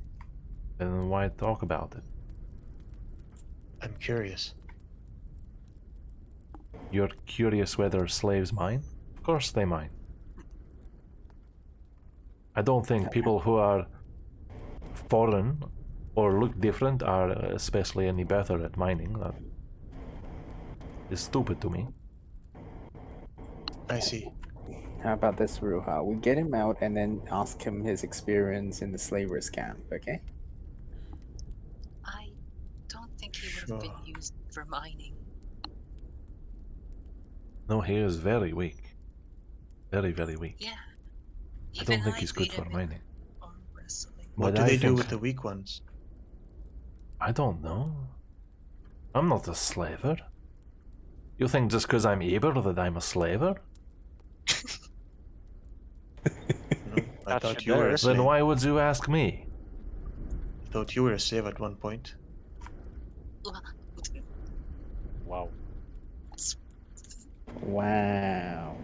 Then why talk about it? I'm curious. You're curious whether slaves mine? Of course they mine. I don't think people who are foreign or look different are especially any better at mining. That is stupid to me. I see. How about this, Ruha? We get him out and then ask him his experience in the slavers' camp, okay? I don't think he would have been Sure. used for mining. No, he is very weak. Very, very weak. Yeah. I don't Even think he's good beat for him in mining. arm wrestling. What But do I they do think- with the weak ones? I don't know. I'm not a slaver. You think just because I'm able that I'm a slaver? No, I That's thought your you were a bear. slave. Then why would you ask me? I thought you were a slave at one point. Wow. Wow.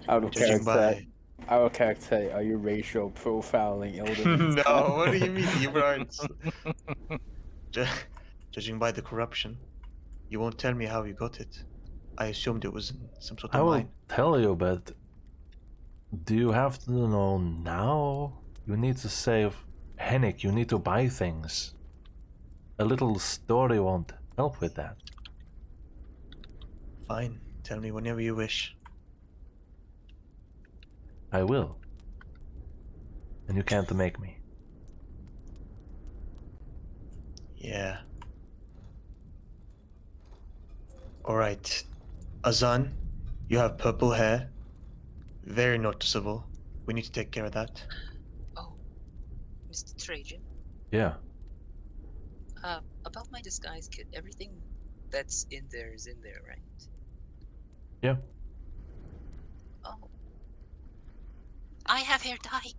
Out of Judging character, our character, are you racial profiling elderly? No, what do you mean? You aren't. Ju- Judging by the corruption, you won't tell me how you got it. I assumed it was in some sort I of will mine. tell you, but do you have to know now? You need to save Henrik, you need to buy things. A little story won't help with that. Fine, tell me whenever you wish. I will. And you can't make me. Yeah. Alright. Azan, you have purple hair. Very noticeable. We need to take care of that. Oh, Mr. Trajan. Yeah. About my disguise kit, everything that's in there is in there, right? Yeah. Oh. I have hair dye.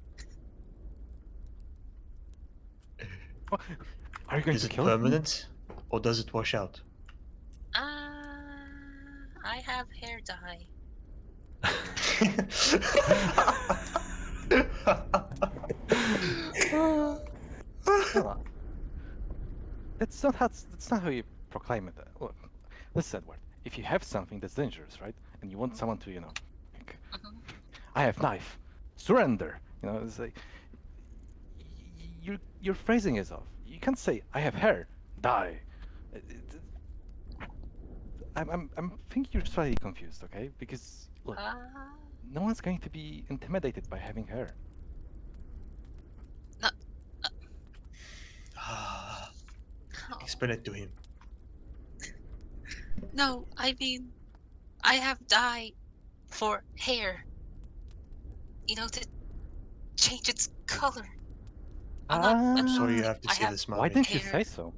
Are you going Is to it kill him? permanent? Or does it wash out? I have hair dye. No, that's not how you proclaim it. Look, listen, Edward. If you have something that's dangerous, right, and you want someone to, like, I have knife, surrender. It's like your phrasing is off. You can't say I have hair, die. I'm thinking you're slightly confused, okay? Because look, no one's going to be intimidated by having hair. Explain it to him. No, I mean, I have dye for hair. To change its color. I'm sorry you have to I say have this, Why mommy. didn't you hair. say so?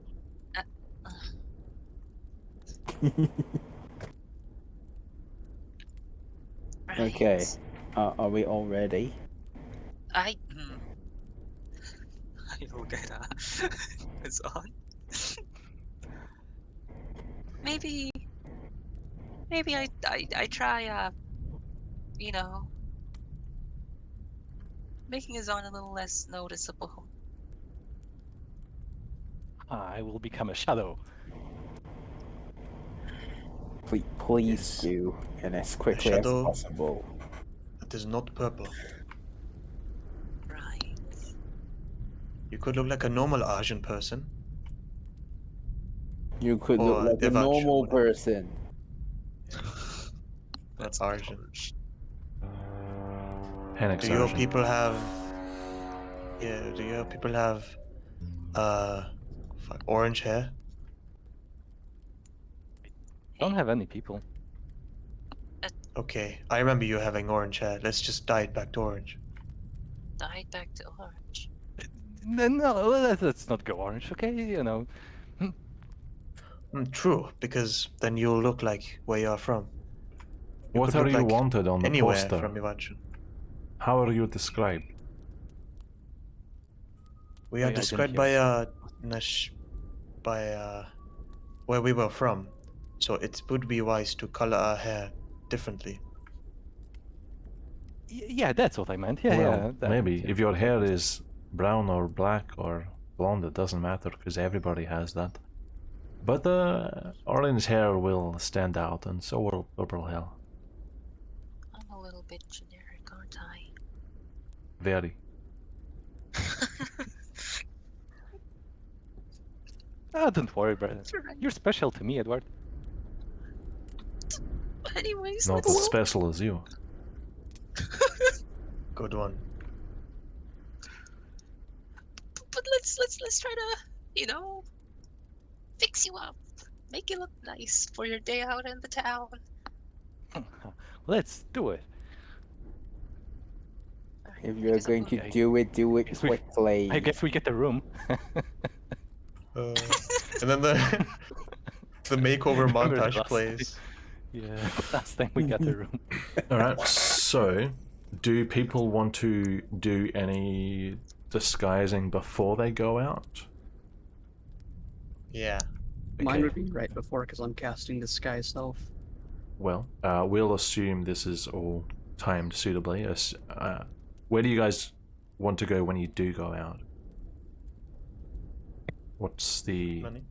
Right. Okay. Are we all ready? I look at it's on. Maybe I try making his on a little less noticeable. I will become a shadow. Please Yes. do, and as quickly as shadow. possible. That is not purple. Right. You could look like a normal Asian person. You could Or look like a Devanshu, normal whatever. person. That's Not Arjun. harsh. Henrik's Do your Arjun. people have... Yeah, do your people have... orange hair? Don't have any people. Okay, I remember you having orange hair. Let's just dye it back to orange. Dye back to orange. No, let's not go orange, okay? True, because then you'll look like where you are from. What could are look you like wanted on the Anywhere poster? from Ivanshu. How are you described? We Wait, are I didn't described hear. by where we were from, so it would be wise to color our hair differently. Yeah, that's what I meant. Yeah, Well, yeah. maybe. yeah. If your hair is brown or black or blonde, it doesn't matter because everybody has that. But orange hair will stand out, and so will purple hair. I'm a little bit generic, aren't I? Very. Don't worry, brother. Right. You're special to me, Edward. Anyways, Not as let's special as you. Good one. but let's try to fix you up, make you look nice for your day out in the town. Let's do it. If you're going to do it Guess we- quickly. I guess we get the room. And then the makeover Remember the montage last plays. Yeah, last time we got the room. Alright, so do people want to do any disguising before they go out? Yeah. Mine Okay. would be right before because I'm casting disguise self. Well, we'll assume this is all timed suitably. Where do you guys want to go when you do go out? What's the... Money?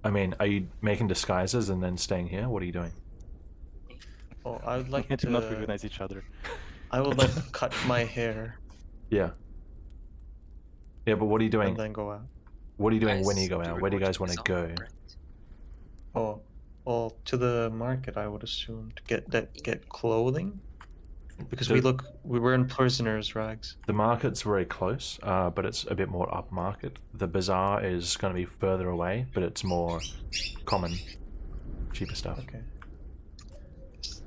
I mean, are you making disguises and then staying here? What are you doing? Oh, I would like We do not to. recognize each other. I would like to cut my hair Yeah. Yeah, but what are you doing? and then go out. What are you doing Guys, when you go we out? were Where do you going guys want to this go? all, right? Oh, well, to the market, I would assume to get clothing, because we were in prisoners' rags. The market's very close, but it's a bit more upmarket. The bazaar is going to be further away, but it's more common, cheaper stuff. Okay.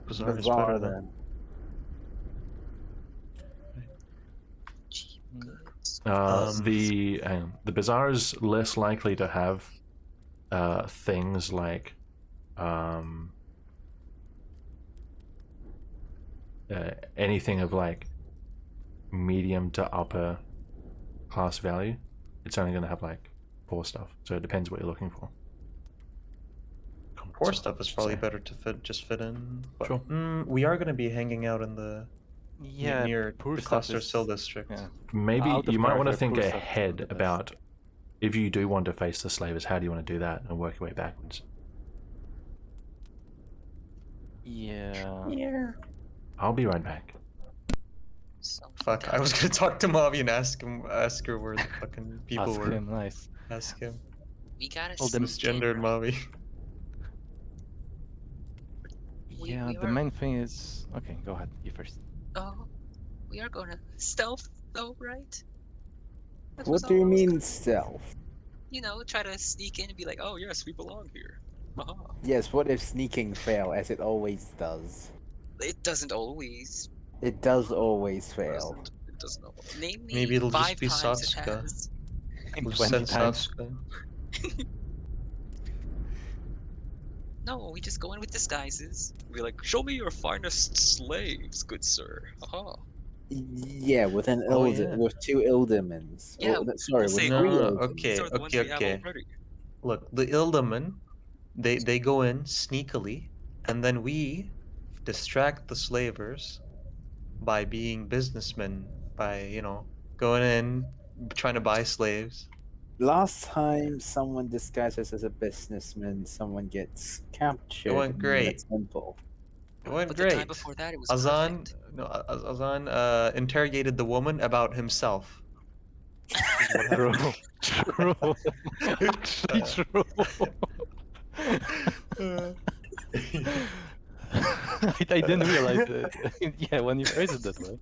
Bazaar is Bizarre better then. then. Cheap goods. The bazaar is less likely to have things like anything of like medium to upper class value. It's only going to have like poor stuff, so it depends what you're looking for. Poor stuff is probably better to fit in. But, Sure. We are going to be hanging out in the Yeah, near poor the stuff Cluster is- Sill district. Yeah. Maybe Out of you might want to character, think poor stuff is not ahead the best. about if you do want to face the slavers, how do you want to do that and work your way backwards. Yeah. Yeah. I'll be right back. So Fuck, I was gonna talk to Mavi and ask her where the fucking people Ask were. him, nice. Ask him. we gotta Well, them sneak in, Misgendered right? Mavi. Yeah, we the are- main thing is... Okay, go ahead, you first. Oh, we are gonna stealth though, right? That What was do you all. mean stealth? You know, try to sneak in and be like, oh yes, we belong here. Haha. Yes, what if sneaking fail, as it always does? It doesn't always. It does always fail. It doesn't always. Name me Maybe it'll just 5 be times it Satsuka. has. In We'll 20 send times. Satsuka. No, we just go in with disguises. Be like, show me your finest slaves, good sir. Haha. Yeah, with an Oh, Ilder, yeah. with 2 Ildermans. Yeah, Oh, sorry, we'll with say, 3 No, no, Ildermans. okay. These are the ones we have already. Look, the Ildaman, they go in sneakily, and then we distract the slavers by being businessmen, by, going in, trying to buy slaves. Last time someone disguises as a businessman, someone gets captured. went in great. the temple. It went But great. the time before that, it was Azan, perfect. no, Azan interrogated the woman about himself. Is what True. happened. True. Actually true. I didn't realize it. Yeah, when you phrase it that way.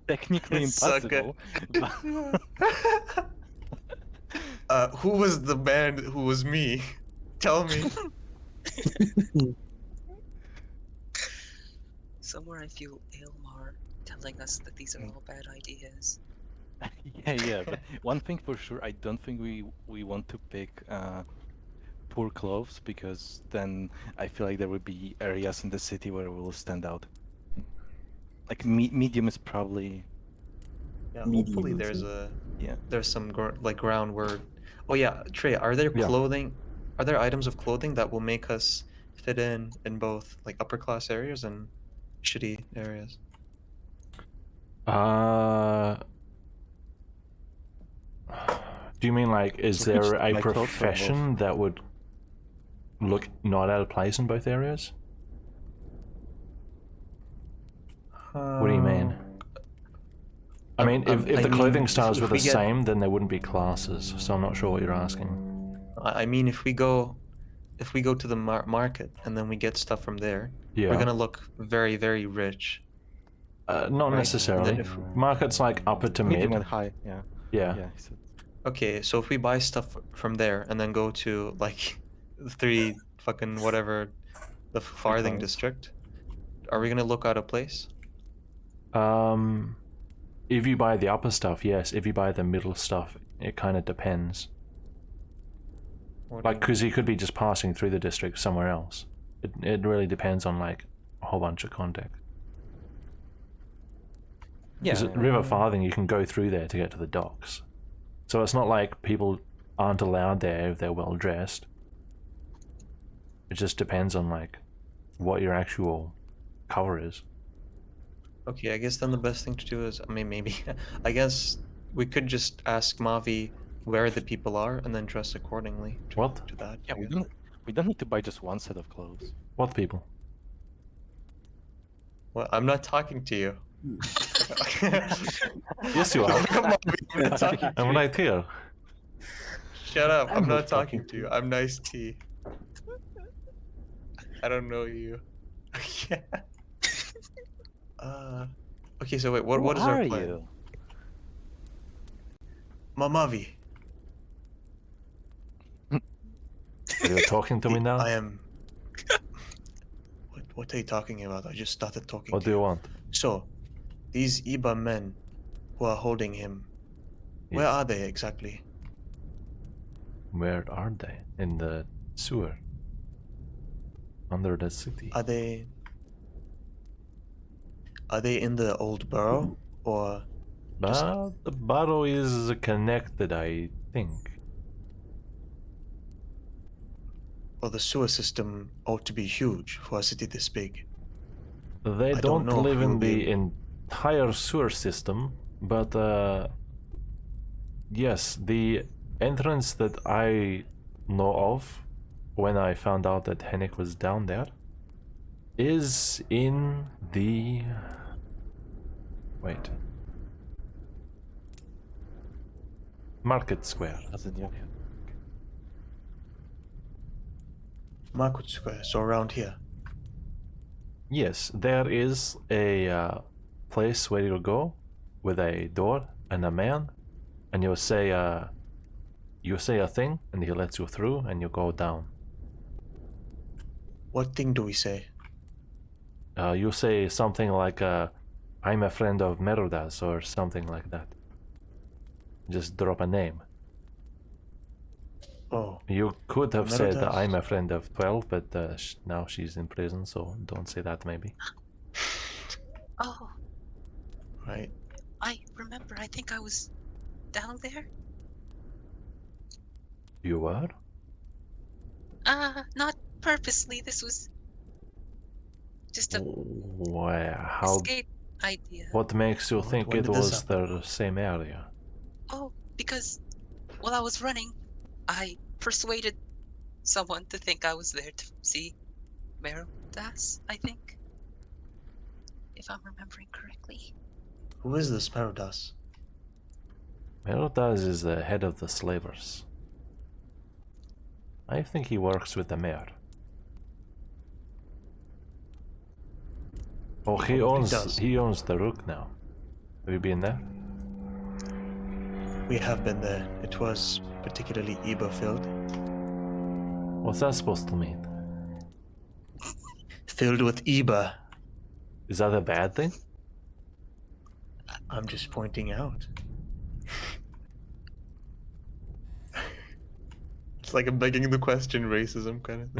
Technically It's so good. impossible. Who was the man who was me? Tell me. Somewhere I feel Ilmar telling us that these are all bad ideas. Yeah, but one thing for sure, I don't think we want to pick poor clothes, because then I feel like there would be areas in the city where we will stand out. Like medium is probably Yeah, hopefully Medium, there's some groundwork. Oh yeah, Trey, are there Yeah. are there items of clothing that will make us fit in both like upper class areas and shitty areas? Do you mean like, is So which there a like clothes or both? profession that would look not out of place in both areas? What do you mean? I mean, if the clothing styles were the same, then there wouldn't be classes. So I'm not sure what you're asking. I mean, if we go to the market and then we get stuff from there, Yeah. we're gonna look very, very rich. Not Right. necessarily. And then Markets like upper to medium mid. and high. Yeah. Yeah. Yeah. He said. Okay, so if we buy stuff from there and then go to like the 3 fucking whatever, the farthing coins. district, are we gonna look out of place? If you buy the upper stuff, yes. If you buy the middle stuff, it kind of depends. What do Like, you because you could be just passing through the district somewhere else. It really depends on like a whole bunch of context. Yeah. Because at River Farthing, you can go through there to get to the docks. So it's not like people aren't allowed there if they're well dressed. It just depends on like what your actual cover is. Okay, I guess then the best thing to do is, I mean, maybe, I guess we could just ask Mavi where the people are and then dress accordingly to, What? to that. Yeah, I we guess. don't need to buy just one set of clothes. What people? Well, I'm not talking to you. Yes, you are. Come on, I'm not talking to I'm you. right here. Shut up, I'm I'm not not talking talking to you. I'm nice T. I don't know you. Yeah. Okay, so wait, what is our Who are plan? you? Mamavi. Are you talking to me now? I am. What are you talking about? I just started talking What to do you want? So, these Iba men who are holding him, where Yes. are they exactly? Where are they? In the sewer. Under the city. Are they in the old borough or just But the bottle is connected, I think. or the sewer system ought to be huge for a city this big? They I don't don't know if live we will in be the entire sewer system, but yes, the entrance that I know of when I found out that Henrik was down there is in the... Wait. Market Square. Doesn't you? Market Square, so around here. Yes, there is a place where you go with a door and a man, and you say a thing, and he lets you through, and you go down. What thing do we say? You say something like, "I'm a friend of Merudas" or something like that. Just drop a name. Oh, You could have said, Merudas? "I'm a friend of 12," but now she's in prison, so don't say that maybe. Oh, right. I remember. I think I was down there. You were? Not purposely. This was just a Where? How? escape idea. What makes you think when it did this was the same area? Oh, because while I was running, I persuaded someone to think I was there to see Merudas, I think. If I'm remembering correctly. Who is this Merudas? Merudas is the head of the slavers. I think he works with the mayor. Oh, he does. owns the Rook now. Have you been there? We have been there. It was particularly Iba filled. What's that supposed to mean? Filled with Iba. Is that a bad thing? I'm just pointing out. It's like I'm begging the question, racism kind of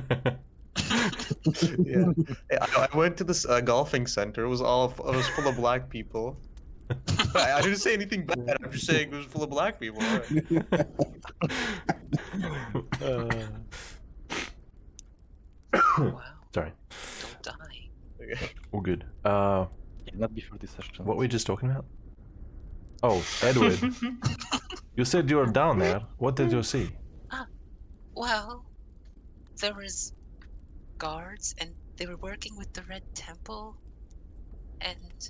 thing. Yeah, I went to this golfing center. It was full of black people. I didn't say anything bad. I'm just saying it was full of black people. All right. Wow. Sorry. Don't die. Okay. All good. Yeah, not before this session. What were we just talking about? Oh, Edward. You said you were down there. What did you see? Well, there was guards and they were working with the Red Temple and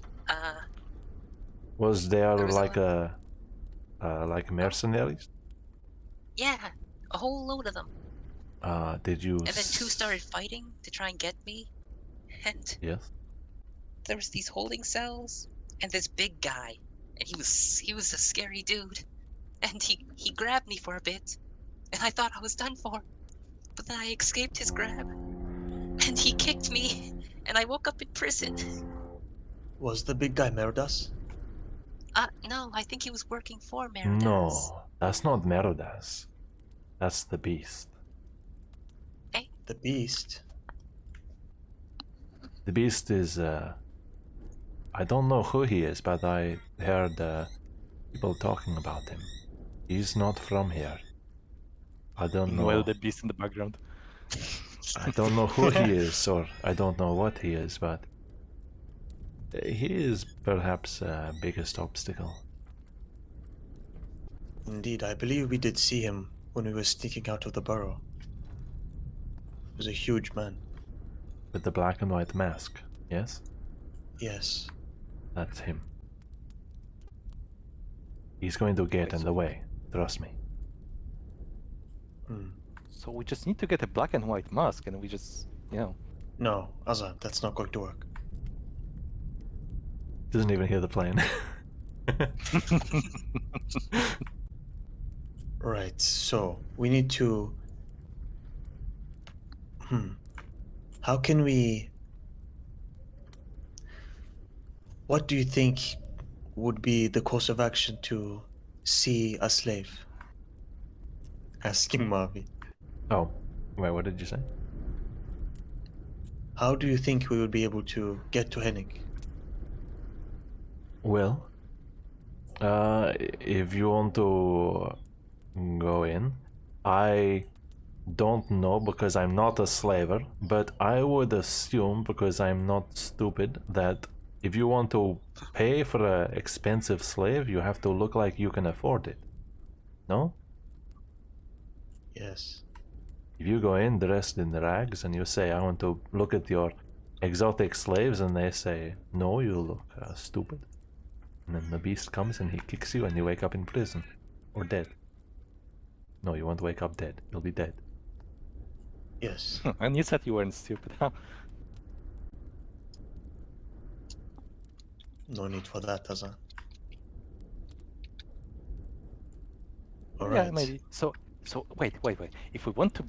Was there There was a like like mercenaries? yeah, a whole load of them. Did you? And then two started fighting to try and get me. And Yes. there was these holding cells and this big guy. And he was a scary dude. And he grabbed me for a bit. And I thought I was done for. But then I escaped his grab. And he kicked me. And I woke up in prison. Was the big guy Merudas? No, I think he was working for Merudas. No, that's not Merudas. That's the beast. The beast? The beast is I don't know who he is, but I heard people talking about him. He's not from here. I don't know. Noel the Beast in the background. I don't know who he is, or I don't know what he is, but he is perhaps biggest obstacle. Indeed, I believe we did see him when we were sneaking out of the burrow. He was a huge man. With the black and white mask, yes? Yes. That's him. He's going to get Wait, in so- the way, trust me. Hmm. So we just need to get a black and white mask, and we just, you know. No, Azan, that's not going to work. Doesn't even hear the plane. Right, so we need to. How can we. What do you think would be the course of action to see a slave? Asking Marvy. Oh, wait, what did you say? How do you think we would be able to get to Hennig? Well, if you want to go in, I don't know because I'm not a slaver, but I would assume, because I'm not stupid, that if you want to pay for an expensive slave, you have to look like you can afford it. No? Yes. If you go in dressed in rags and you say, I want to look at your exotic slaves, and they say, no, you look stupid. And then the beast comes and he kicks you and you wake up in prison. Or dead. No, you won't wake up dead. You'll be dead. Yes. And you said you weren't stupid, huh? No need for that, Azan. All Yeah, right. maybe. So wait. If we want to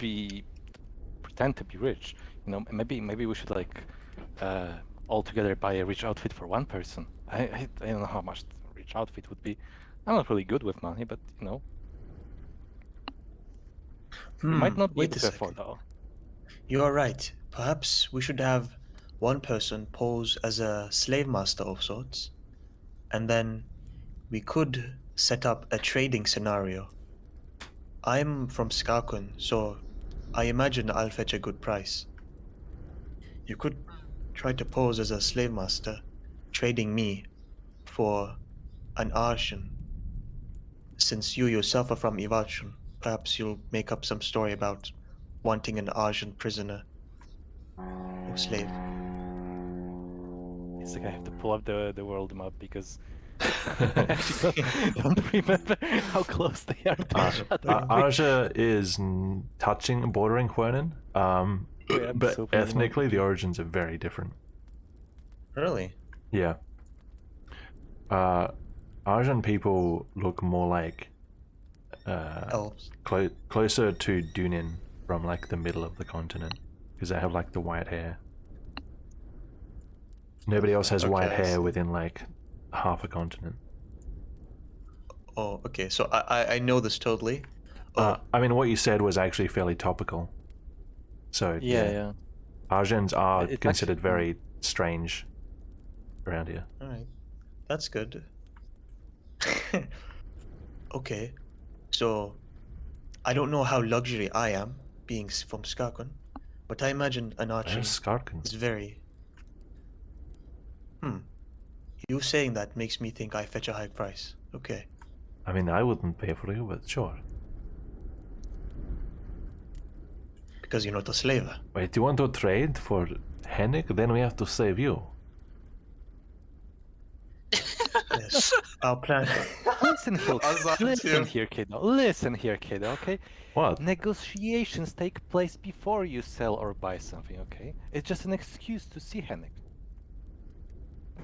pretend to be rich, you know, maybe we should like all together buy a rich outfit for one person. I don't know how much a rich outfit would be. I'm not really good with money, but you know, we might not be Wait able a to afford second. all. You are right. Perhaps we should have one person pose as a slave master of sorts, and then we could set up a trading scenario. I'm from Skakun, so I imagine I'll fetch a good price. You could try to pose as a slave master, trading me for an Artian. Since you yourself are from Ivachun, perhaps you'll make up some story about wanting an Artian prisoner or slave. It's like I have to pull up the world map because I actually don't remember how close they are to each other. Arja is bordering Huanan, Wait, I'm but so pleased. ethnically the origins are very different. Really? Yeah. Arjan people look more like Elves. closer to Dunin from like the middle of the continent, because they have like the white hair. Nobody else has Okay, white I hair see. within like half a continent. Oh, okay. So I know this totally. Oh, I mean, what you said was actually fairly topical. So Yeah. Arjans are It's considered actually- very strange around here. all right. That's good. Okay. So I don't know how luxury I am, being from Skakun, but I imagine an Archie Where's Skarkin? is very. You saying that makes me think I fetch a high price. Okay. I mean, I wouldn't pay for you, but sure. Because you're not a slave. Wait, you want to trade for Hennig? Then we have to save you. Yes. Our plan. Listen here, Azan's listen here, kiddo, okay? What? Negotiations take place before you sell or buy something, okay? It's just an excuse to see Hennig.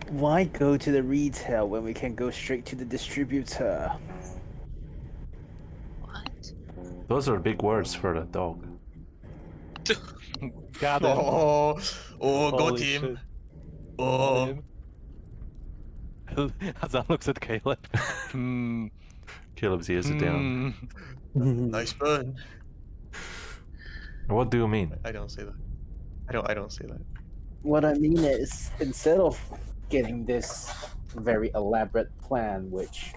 Why go to the retail when we can go straight to the distributor? What? Those are big words for a dog. Got him. Oh, got Holy him. shit. Oh, Azan looks at Caleb. Caleb's ears are down. nice burn. What do you mean? I don't say that. I don't say that. What I mean is, instead of getting this very elaborate plan, which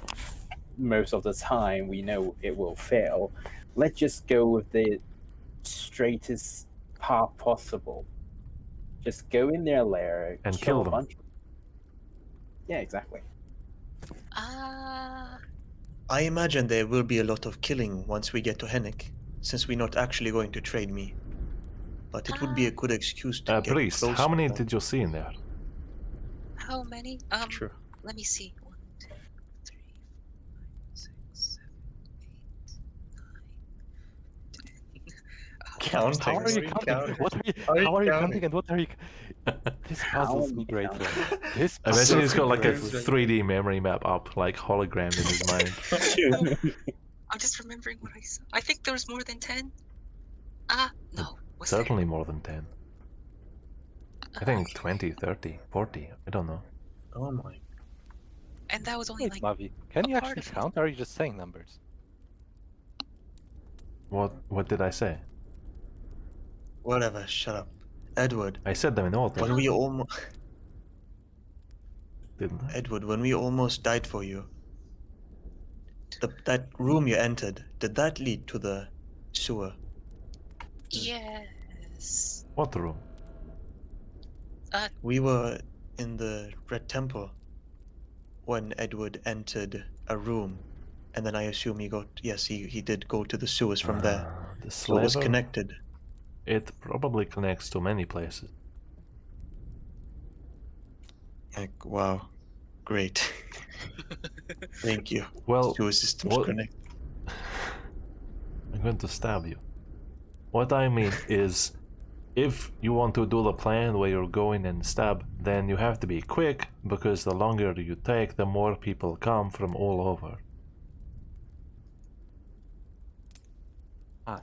most of the time we know it will fail, let's just go with the straightest path possible. Just go in their lair And kill a them. bunch. Yeah, exactly. Ah. I imagine there will be a lot of killing once we get to Hennick, since we're not actually going to trade me. But it would be a good excuse to get Priest, close. how many to them. did you see in there? How many? True. Let me see. 1, 2, 3, 4, 5, 6, 7, 8, 9, 10. Counting. How are you counting? What are you? How are you counting? And what are you? This puzzles me greatly. This Imagine he's got like a Perfect. 3D memory map up, like hologrammed in his mind. I'm just remembering what I saw. I think there was more than 10. No. Was Certainly more than 10. I think 20, 30, 40. I don't know. Oh my. And that was only Wait, like Mavi, can you a part actually of it. count? Or are you just saying numbers? What did I say? Whatever. Shut up, Edward. I said them in order, When we almost didn't I? Edward, when we almost died for you, that room you entered, did that lead to the sewer? Yes. What room? We were in the Red Temple when Edward entered a room, and then I assume he he did go to the sewers from there. The So it was slaver? connected. It probably connects to many places. Like, wow, great. Thank you. Well, Sewer systems what- connect. I'm going to stab you. What I mean is, if you want to do the plan where you're going and stab, then you have to be quick, because the longer you take, the more people come from all over.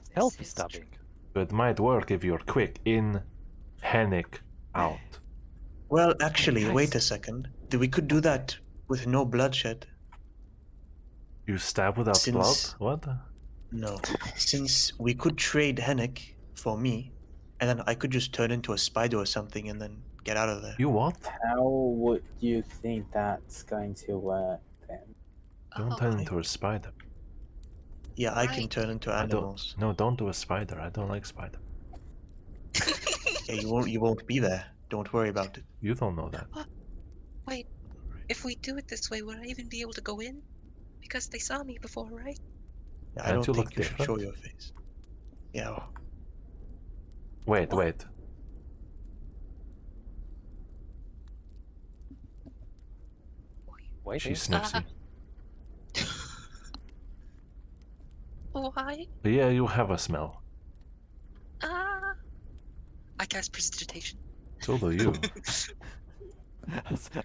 Stealthy is stabbing. So it might work if you're quick in, Hennick out. Well, actually, Guys. wait a second. We could do that with no bloodshed. You stab without Since- blood? What? No, since we could trade Hennick for me, and then I could just turn into a spider or something and then get out of there. You what? How would you think that's going to work then? Don't turn into a spider. Yeah, I can Right. turn into I don't. animals. No, don't do a spider. I don't like spider. Yeah, you won't be there. Don't worry about it. You don't know that. Wait, if we do it this way, would I even be able to go in? Because they saw me before, right? Yeah, I Don't don't you think look you should show different? your face. Yeah. Wait, What? wait. Wait, She sniffs you. Why? Yeah, you have a smell. I cast prestidigitation. So do you.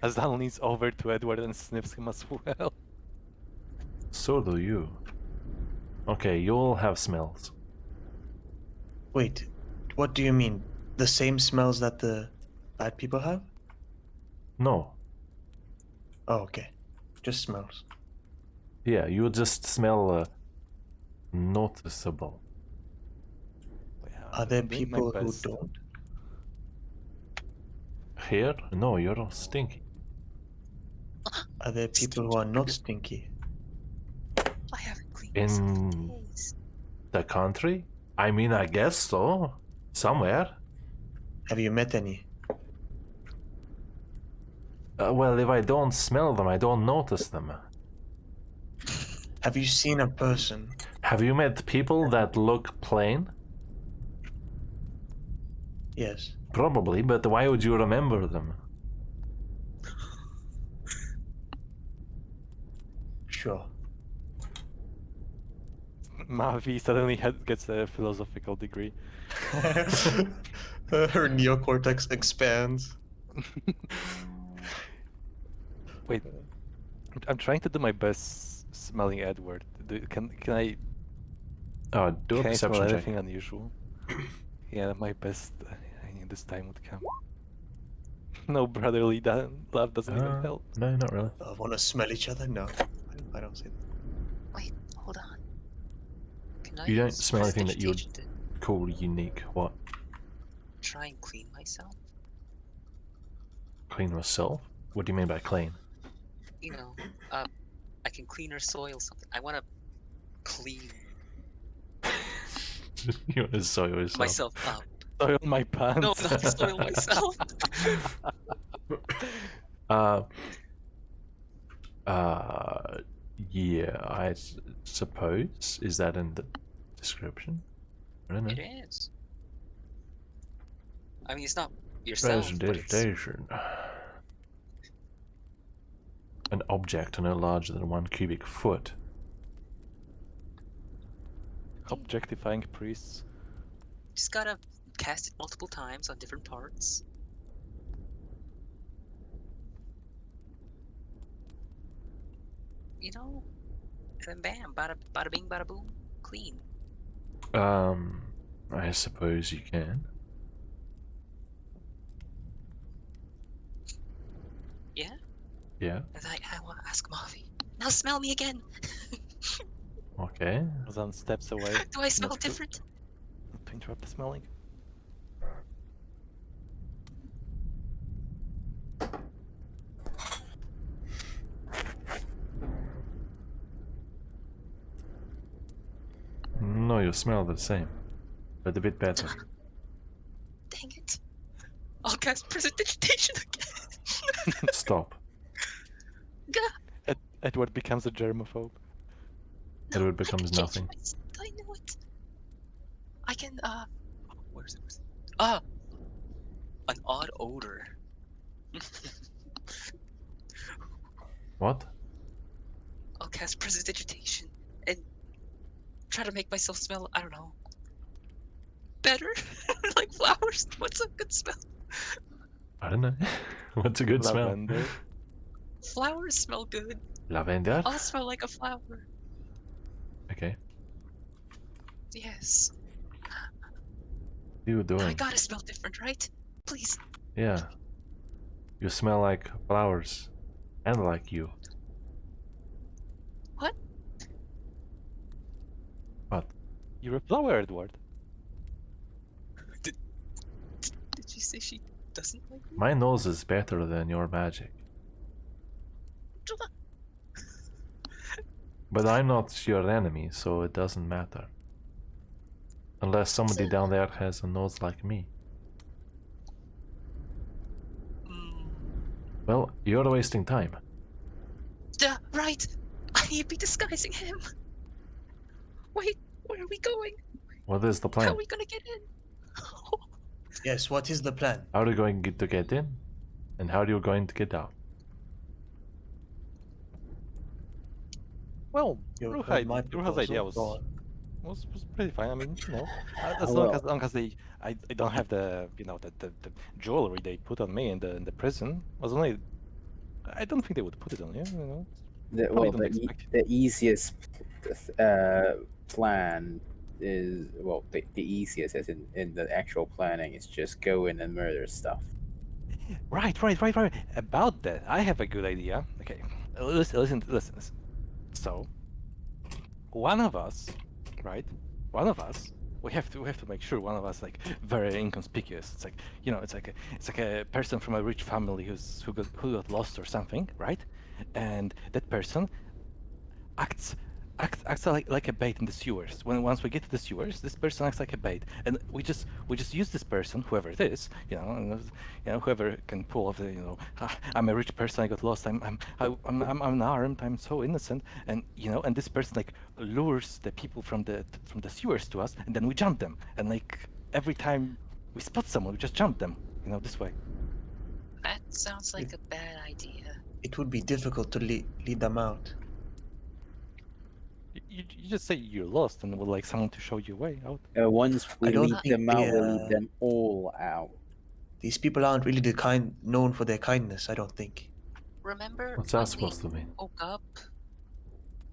as Alan leans over to Edward and sniffs him as well. So do you. Okay, you all have smells. Wait, what do you mean? The same smells that the bad people have? No. Oh, okay. Just smells. Yeah, you just smell noticeable. Are there I'm doing my people who best. don't? Here? No, you're all stinky. Are there people who are not stinky? I haven't cleaned In- myself in days. The country? I mean, I guess so. Somewhere. Have you met any? Well, if I don't smell them, I don't notice them. Have you seen a person? Have you met people that look plain? Yes. Probably, but why would you remember them? Sure. Mavi suddenly gets a philosophical degree. Her neocortex expands. Wait, I'm trying to do my best smelling Edward. Can I Oh, do a can I smell perception check. anything unusual? Yeah, my best. I knew this time would come. No brotherly love doesn't even help. No, not really. Want to smell each other? No, I don't see that. Wait, hold on. Can I You don't use smell anything that you would- prestidigitation to Cool, unique. What? try and clean myself? Clean yourself? What do you mean by clean? You know, I can clean or soil something. I want to clean You want to soil yourself. myself up. Soil my pants. No, not soil myself. Yeah, I suppose. Is that in the description? I don't know. It is. I mean, it's not yourself, but it's... Prestidigitation. An object no larger than 1 cubic foot. Objectifying priests. Just gotta cast it multiple times on different parts. You know, and then bam, bada bing, bada boom, clean. I suppose you can. Yeah? Yeah. And I want to ask Mavi. Now smell me again! Okay. Ozan steps away. Do I smell not to- different? Not to interrupt the smelling. No, you smell the same, but a bit better. Dang it. I'll cast Prestidigitation again. Stop. Gah. Edward becomes a germaphobe. Edward becomes I can nothing. change my... I know it. I can, where's it? Ah! An odd odor. What? I'll cast Prestidigitation and try to make myself smell, I don't know, better? Like flowers? What's a good smell? I don't know. What's a good Lavender. Flowers smell good. smell? Lavender? I'll smell like a flower. Okay. Yes. What are you I doing? gotta smell different, right? Please. Yeah. You smell like flowers. And like you. What? What? You're a flower, Edward. Did she say she doesn't like me? My nose is better than your magic. But I'm not your enemy, so it doesn't matter. Unless somebody down there has a nose like me. Well, you're wasting time. Right! I need to be disguising him! Wait, where are we going? What is the How plan? are we gonna get in? Yes, what is the plan? How are you going to get in? And how are you going to get out? Well, You Ruha's heard my idea proposal. was pretty fine. I mean, you know, as Well- long as I don't have the the jewelry they put on me in the prison. Was only I don't think they would put it on you. You know. Probably don't expect it. The easiest plan is, well, the easiest as in the actual planning is just go in and murder stuff. Right. About that, I have a good idea. Okay, listen. So, one of us, right? One of us. We have to make sure one of us like very inconspicuous. It's like it's like a person from a rich family who got lost or something, right? And that person acts like a bait in the sewers. Once we get to the sewers, this person acts like a bait, and we just use this person, whoever it is, whoever can pull off the, I'm a rich person, I got lost, I'm unarmed, I'm so innocent, and and this person like lures the people from the sewers to us, and then we jump them, and like every time we spot someone, we just jump them, this way. That sounds like a bad idea. It would be difficult to lead them out. You just say you're lost, and would like someone to show you a way out. Once we I don't lead think them out, we'll they, lead them all out. These people aren't really known for their kindness, I don't think. Remember What's when that supposed to mean? we woke up?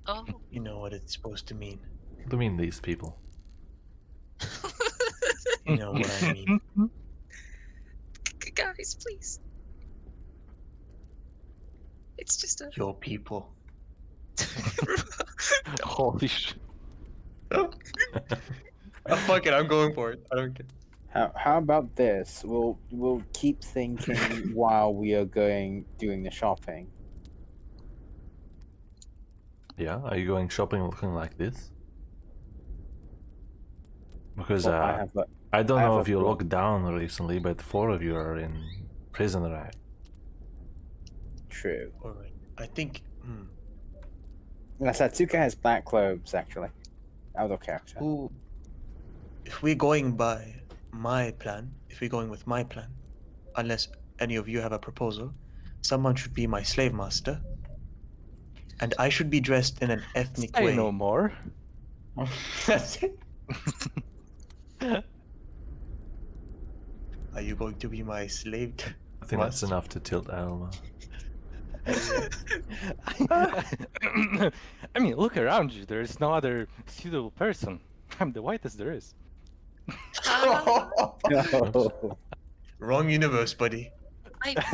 Oh. You know what it's supposed to mean. What do you mean, these people? You know what I mean. Guys, please. It's just a... Your people. Holy shit. Fuck it, I'm going for it. I don't care. How about this? We'll keep thinking while we are doing the shopping. Yeah, are you going shopping looking like this? Because Well, I don't I have know a if you problem. looked down recently, but 4 of you are in prison, right? True. All right. I think. Satsuka has black clothes, actually. Out of character. Who? If we're going by my plan, if we're going with my plan, unless any of you have a proposal, someone should be my slave master, and I should be dressed in an ethnic Say way. no more. That's it. Are you going to be my slave? I think that's master? enough to tilt Alma. I mean, look around you. There is no other suitable person. I'm the whitest there is. No. Wrong universe, buddy.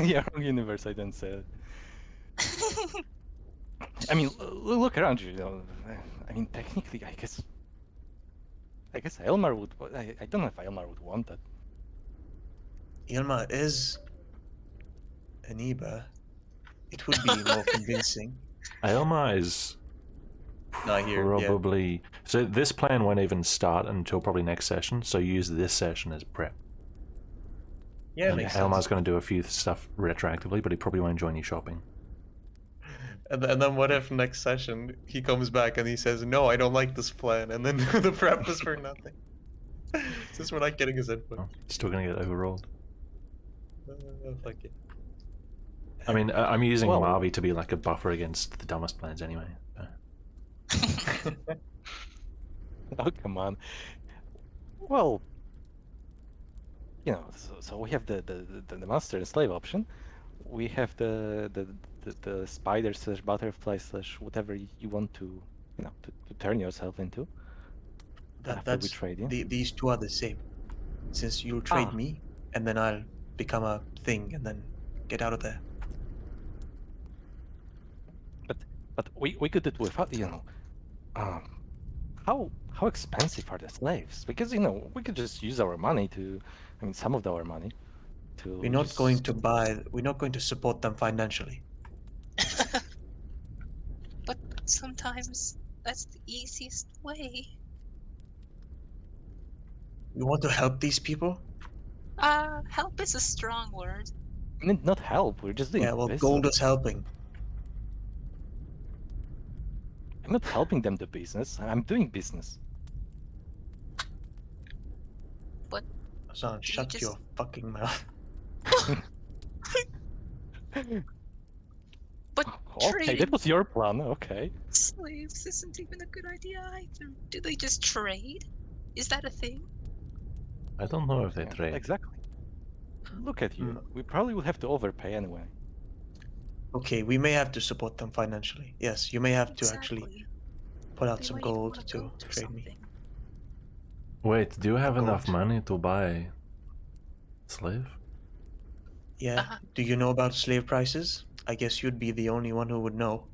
Yeah, wrong universe. I didn't say it. I mean, look around you. I mean, technically, I guess Elmar would. I don't know if Elmar would want that. Ilma is an Eba. It would be more convincing. Alma is Not here, yeah. probably... So this plan won't even start until probably next session, so use this session as prep. Yeah, And makes Alma's sense. going to do a few stuff retroactively, but he probably won't join you shopping. And then what if next session he comes back and he says, "No, I don't like this plan," and then the prep is for nothing. Since we're not getting his input. Oh, still going to get overruled. Fuck it. I mean, I'm using Well- Marvy to be like a buffer against the dumbest plans anyway. So. Oh, come on. Well, you know, so we have the master and slave option. We have the spider slash butterfly slash whatever you want to, you know, to turn yourself into. After we That's trade you. these two are the same. Since you'll trade Ah. me, and then I'll become a thing, and then get out of there. But we could do it without, you know, how expensive are the slaves? Because, you know, we could just use our money to, I mean, some of our money to. We're not just- going to buy. We're not going to support them financially. But sometimes that's the easiest way. We want to help these people. Help is a strong word. Not help. We're just doing. Yeah, well, business. gold is helping. I'm not helping them do business. I'm doing business. Son, shut just- your fucking mouth. But Okay, trading that was your plan. Okay. slaves isn't even a good idea either. Do they just trade? Is that a thing? I don't know if they Yeah, trade. Exactly. Look at you. Mm. We probably would have to overpay anyway. Okay, we may have to support them financially. Yes, you may have to actually Exactly. put out They some might even gold wanna to gold or trade me. something. Wait, do you have enough gold. money to buy slave? Yeah. Uh-huh. Do you know about slave prices? I guess you'd be the only one who would know,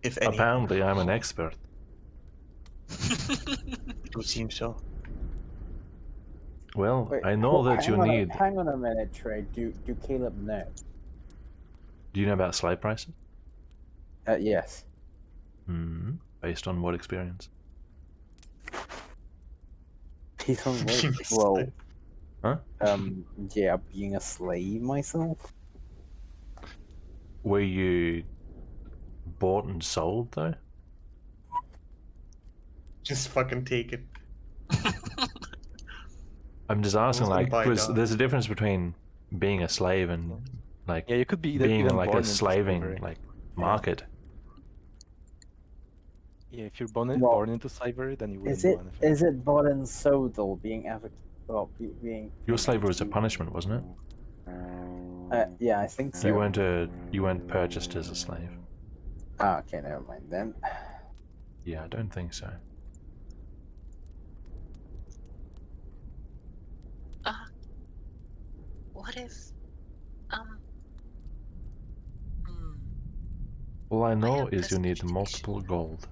if any. Apparently, I'm an expert. It would seem so. Well, Wait, I know that hang you on need... Hang on a minute, Trey. Do Caleb know? Do you know about slave prices? Yes. Hmm. Based on what experience? He's on Being a well, slave. Huh? yeah, being a slave myself. Were you bought and sold, though? Just fucking take it. I'm just asking, gonna like, buy because dogs. there's a difference between being a slave and, like, Yeah, you could be being even in, like, born a into slaving, slavery. like, market. Yeah, if you're born, Well, born into slavery, then you wouldn't Is know it anything. is it bought and sold or being being? Your slavery was a punishment, wasn't it? Yeah, I think so. You weren't purchased as a slave. Ah, okay, never mind then. Yeah, I don't think so. What if, hmm, All I know have is you need prestidigitation. multiple gold.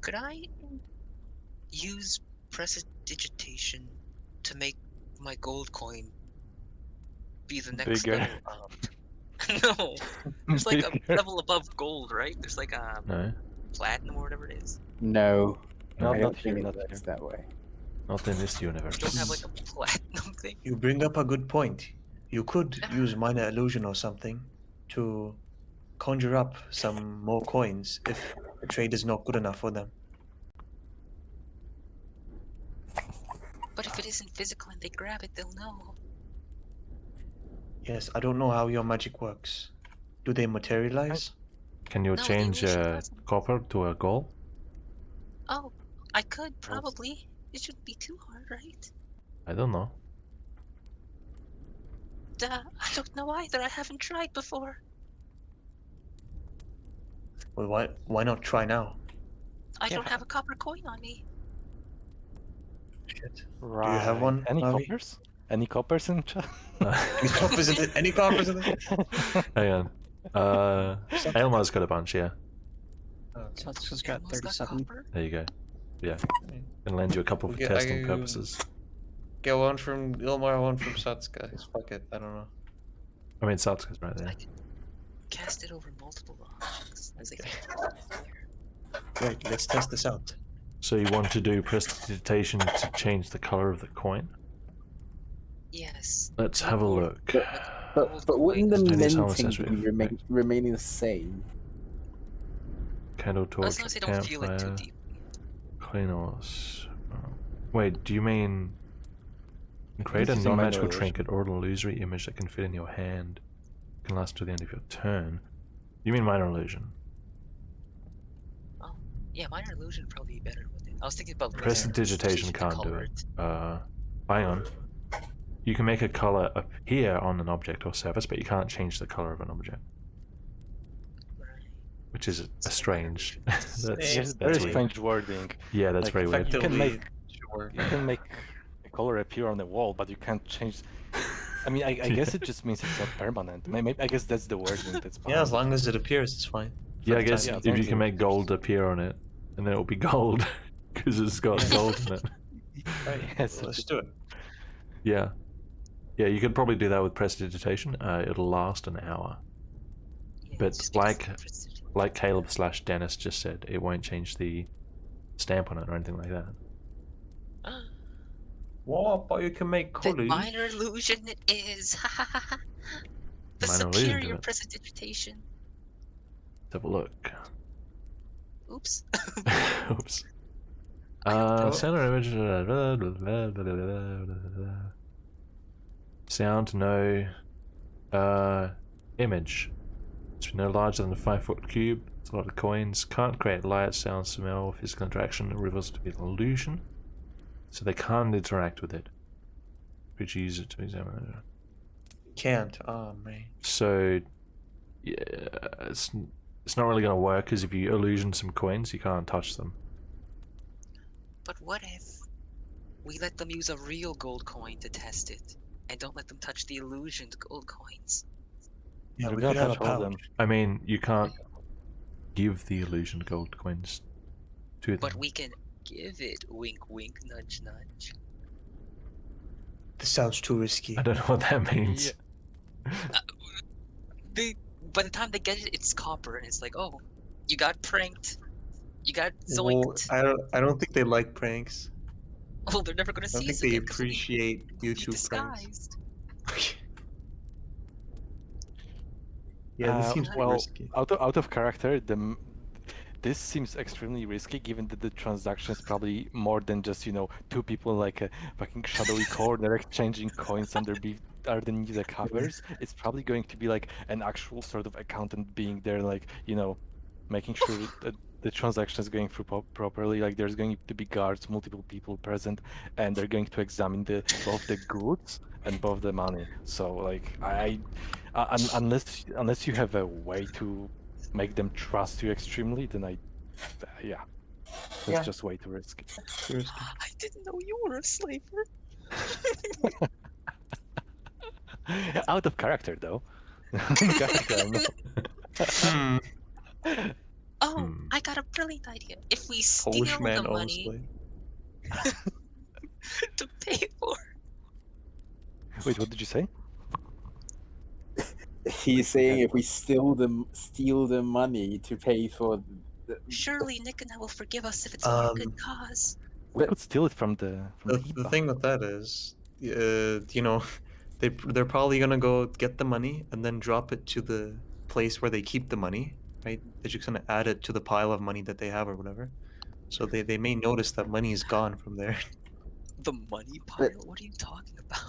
could I use prestidigitation to make my gold coin be the next Bigger. level up? No, there's like a Bigger. level above gold, right? There's like a No? platinum or whatever it is. No. Not, I not don't here, think it not works here. that way. Not in this You don't have universe. like a platinum thing. You bring up a good point. You could use minor illusion or something to conjure up some more coins if the trade is not good enough for them. But if it isn't physical and they grab it, they'll know. Yes, I don't know how your magic works. Do they materialize? Can you No, the change illusion doesn't. copper to a gold? Oh, I could probably. It shouldn't be too hard, right? I don't know. I don't know either. I haven't tried before. Well, why not try now? I Yeah. don't have a copper coin on me. Shit. Right. Do you have one, Any Navi? coppers? Any coppers in chat? Any coppers in it? Any coppers in it? Hang on. Elmar's got a bunch, yeah. So it's just got Elmo's 37. copper? There you go. Yeah. Can lend you a couple for Okay, testing purposes. Get one from Ilmar, one from Satsuka. Fuck it, I don't know. I mean, Satsuka's right I there. can cast it over multiple objects. As I Great, let's test this out. So you want to do prestidigitation to change the color of the coin? Yes. Let's have a look. But wouldn't the Don't use harness minting as be we- remaining the same? Candle As torch, long as they don't feel it too campfire, deep. cleaners. Wait, do you mean create a He's using minor non-magical illusion. trinket or an illusory image that can fit in your hand? Can last to the end of your turn. You mean minor illusion? Yeah, minor illusion would probably be better with it. I was thinking about Prestidigitation changing the can't do color. it. Hang on. You can make a color appear on an object or surface, but you can't change the color of an object, Right. which is a So strange. minor that's illusion. Very weird. strange wording. Yeah, that's Like, very weird. You can Effectively, make sure. you can make a color appear on the wall, but you can't change. I mean, I guess it just means it's not permanent. Maybe I guess that's the wording that's. Yeah, as behind long as it appears, it's fine. Yeah, I For the guess time yeah, if as long you as can it make appears. gold appear on it, and then it'll be gold because it's got gold in it. Right, Yes, let's do it. Yeah, yeah, you could probably do that with prestidigitation. It'll last an hour, Yeah, but just because like of precision. like Caleb/Dennis just said, it won't change the stamp on it or anything like that. What? But you can make The colors. minor illusion it is. The Minor illusion, superior do it. prestidigitation. Let's have a look. Oops. Oops. Oh. Center image. Sound no. Image. It's no larger than a 5-foot cube. It's a lot of coins. Can't create light, sound, smell, physical interaction. It reveals to be an illusion. So they can't interact with it. Could you use it to examine it? Can't. Oh man. So, yeah, it's not really going to work because if you illusion some coins, you can't touch them. But what if we let them use a real gold coin to test it, and don't let them touch the illusioned gold coins? Yeah, You're we gonna could have a touch all of pouch. them. I mean, you can't give the illusion gold coins to them. But we can give it wink wink nudge nudge. This sounds too risky. I don't know what that means. By the time they get it, it's copper, and it's like, oh, you got pranked. You got Well, zoinked. I don't think they like pranks. Oh, they're never gonna I don't see think us they again 'cause we'll be appreciate YouTube pranks. disguised. Yeah, this seems pretty well, risky. out of character, this seems extremely risky, given that the transaction is probably more than just two people like a fucking shadowy corner exchanging coins underneath the covers. It's probably going to be like an actual sort of accountant being there, like making sure that the transaction is going through properly. Like there's going to be guards, multiple people present, and they're going to examine both the goods and both the money. So like unless you have a way to make them trust you extremely, then that's just way too risky. Too risky. I didn't know you were a slaver. Out of character though. In character, I know. Oh, Hmm. I got a brilliant idea. If we steal Polish the man money honestly. to pay for, Wait, what did you say? He's saying if we steal the money to pay for Surely Nick and I will forgive us if it's for a good cause. We could steal it from the The Iba. thing with that is, you know, they're probably gonna go get the money and then drop it to the place where they keep the money, right? They're just gonna add it to the pile of money that they have or whatever. So they may notice that money is gone from there, The money pile? What are you talking about?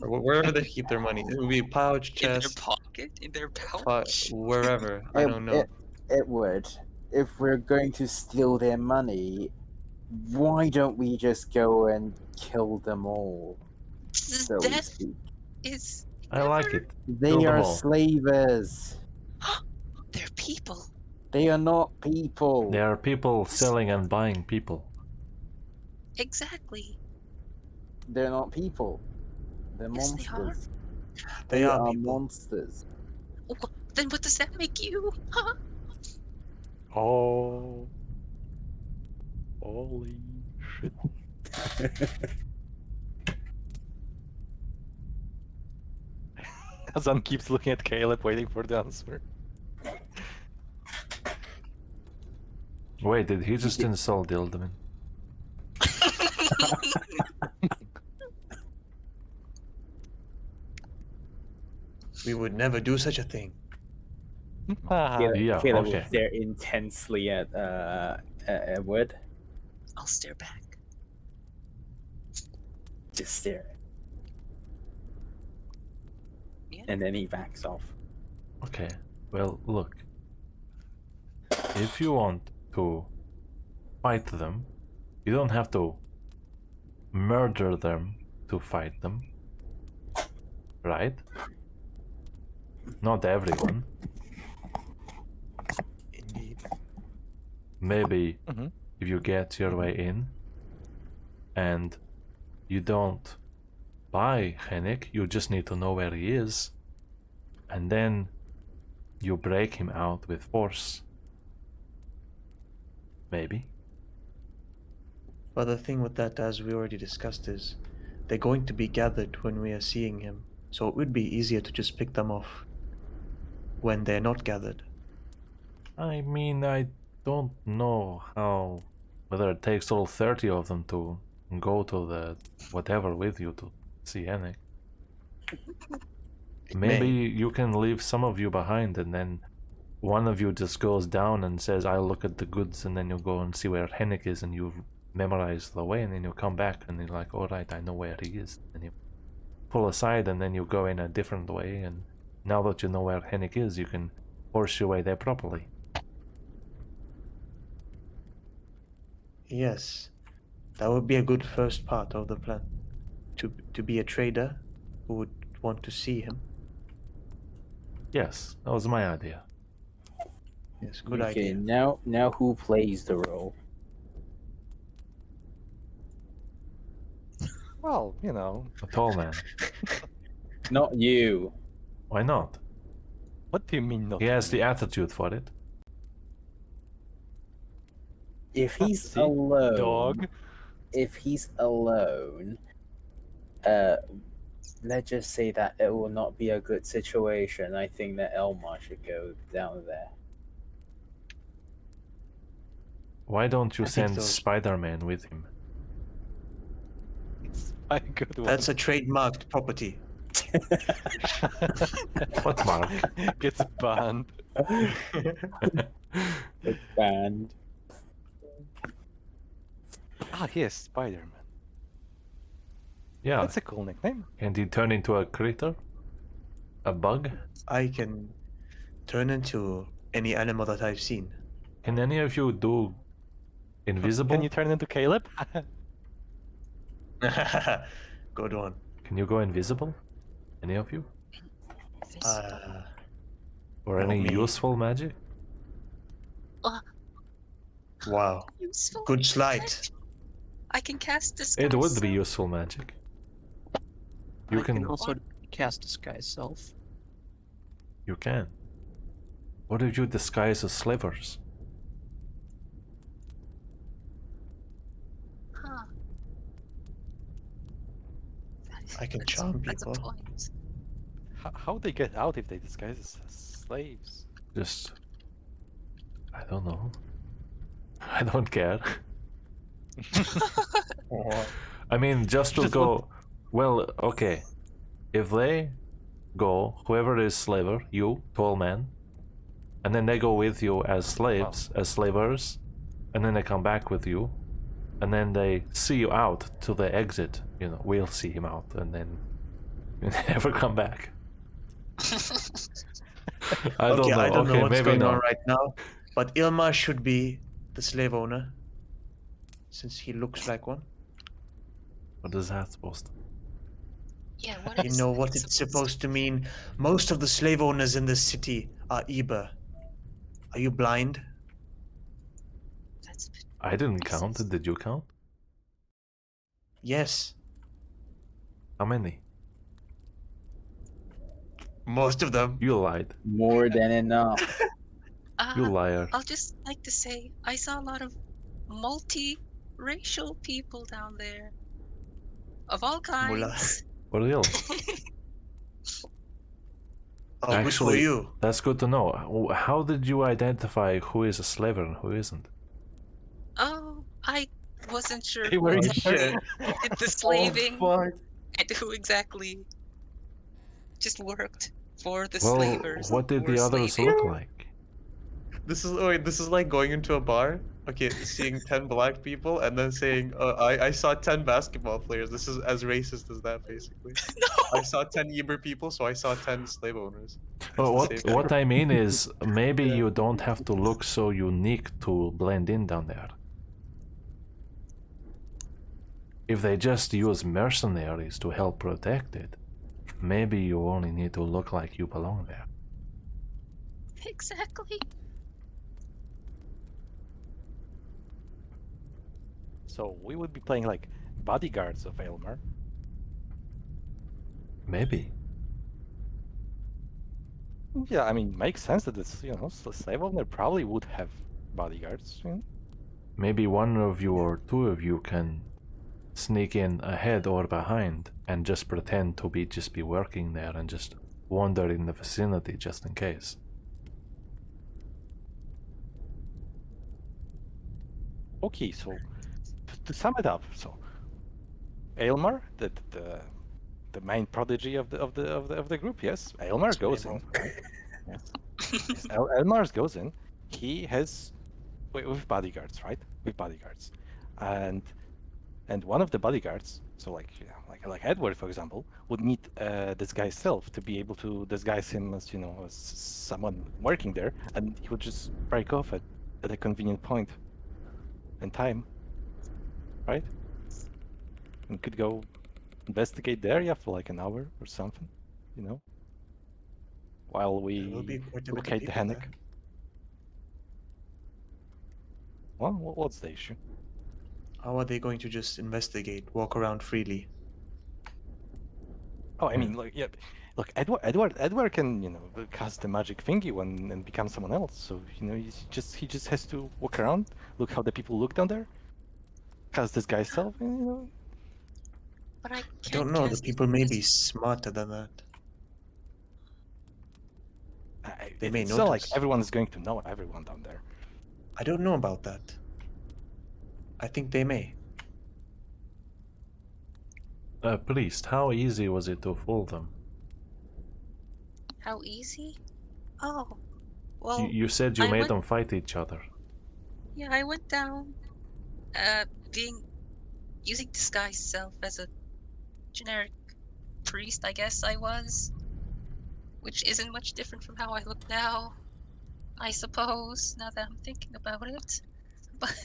or wherever they keep their money. It would be pouch, In their chest, pocket? In their pouch? wherever. I don't know. It would. If we're going to steal their money, why don't we just go and kill them all? So we Death speak. is I like never- it. They Kill them are all. slavers. They're people. They are not people. There are people selling and buying people. Exactly. They're not people. They're Yes, they are. monsters. They are people. Monsters. Then what does that make you? Huh? Oh. Holy shit. Hazan keeps looking at Caleb, waiting for the answer. Wait, did he just insult Dildaman? We would never do such a thing. Yeah, Caleb okay. will stare intensely at Edward. I'll stare back. Just stare. Yeah. And then he backs off. Okay, well, look. If you want to fight them, you don't have to murder them to fight them. Right? Not everyone. Indeed. Maybe Mhm. if you get your way in and you don't buy Henrik, you just need to know where he is, and then you break him out with force. Maybe. But the thing with that, as we already discussed, is they're going to be gathered when we are seeing him. So it would be easier to just pick them off when they're not gathered. I mean, I don't know whether it takes all 30 of them to go to the whatever with you to see Henrik. Maybe you can leave some of you behind, and then one of you just goes down and says, I'll look at the goods, and then you go and see where Henrik is, and you memorize the way, and then you come back and you're like, alright, I know where he is. And you pull aside, and then you go in a different way, and now that you know where Henrik is, you can force your way there properly. Yes, that would be a good first part of the plan. To be a trader who would want to see him. Yes, that was my idea. Yes, good Okay, idea. now who plays the role? Well, you know. A tall man. Not you. Why not? What do you mean not? He has the attitude for it. If he's See? alone, Dog. if he's alone, let's just say that it will not be a good situation. I think that Elmar should go down there. Why don't you I think send those- Spider-Man with him? It's a good one. That's a trademarked property. What mark? Gets banned. It's banned. Ah, yes, Spider-Man. Yeah, That's a cool nickname. and he turned into a critter? A bug? I can turn into any animal that I've seen. Can any of you do invisible? Can you turn into Caleb? Good one. Can you go invisible? Any of you? Or not any me. useful magic? Wow. Useful. Good sleight. I can cast disguise. It would be self. useful magic. You I can can. also cast disguise self. You can. What if you disguise as slivers? Huh. I can That's- charm That's a people. point. How they get out if they disguise as slaves? Just. I don't know. I don't care. What? I mean, just to Just go. Well, okay. If they go, whoever is slaver, you, tall man, and then they go with you as slaves, as slavers, and then they come back with you, and then they see you out to the exit. You know, we'll see him out, and then never come back. I don't know. I don't know Okay, what's maybe going on not. right now, but Ilma should be the slave owner, since he looks like one. What is that supposed to? Yeah, what You is know that what it's supposed to mean? Most of the slave owners in this city are Iber. Are you blind? That's a bit I didn't makes count. sense. Did you count? Yes, How many? most of them. You lied. More than enough. You Uh, liar. I'll just like to say I saw a lot of multi-racial people down there. Of all Mullah. kinds. For real. Oh, good for Actually, you. that's good to know. How did you identify who is a slaver and who isn't? Oh, I wasn't sure They who were Oh exactly shit. did the Oh slaving fuck. and who exactly just worked for the Well, slavers what who did were the others slaving. look like? This is like going into a bar. Okay, seeing 10 black people and then saying, I saw 10 basketball players. This is as racist as that, basically. I saw 10 Iber people, so I saw 10 slave owners. It's the same What thing. I mean is, maybe Yeah. you don't have to look so unique to blend in down there. If they just use mercenaries to help protect it, maybe you only need to look like you belong there. Exactly. So we would be playing like bodyguards of Aylmer. Maybe. Yeah, I mean, makes sense that it's, you know, slave owner probably would have bodyguards. You know? Maybe one of you or two of you can sneak in ahead or behind and just pretend to just be working there and just wander in the vicinity just in case. Okay, so to sum it up, so Aylmer, the main prodigy of the group, yes, Aylmer goes in, right? Yes, yes, Aylmer goes in. He has with bodyguards, right? With bodyguards, and one of the bodyguards, so like like Edward, for example, would need this guy's self to be able to disguise him as, you know, as someone working there, and he would just break off at a convenient point in time, right? And could go investigate the area for like an hour or something, you know, while There will be we quite a bit of locate the people Hennick. there. Well, what's the issue? How are they going to just investigate, walk around freely? Oh, I mean, like, yeah, look, Edward can, you know, cast the magic thingy and become someone else. So, you know, he just has to walk around, look how the people look down there, cast this guy's self, and, you know. But I I can't don't know, the cast people may be this- smarter than that. They may It's not like notice. everyone is going to know everyone down there. I don't know about that. I think they may. Priest, how easy was it to fool them? How easy? Oh, well, You said you I made went- them fight each other. yeah, I went down, using disguise self as a generic priest, I guess I was, which isn't much different from how I look now, I suppose, now that I'm thinking about it. But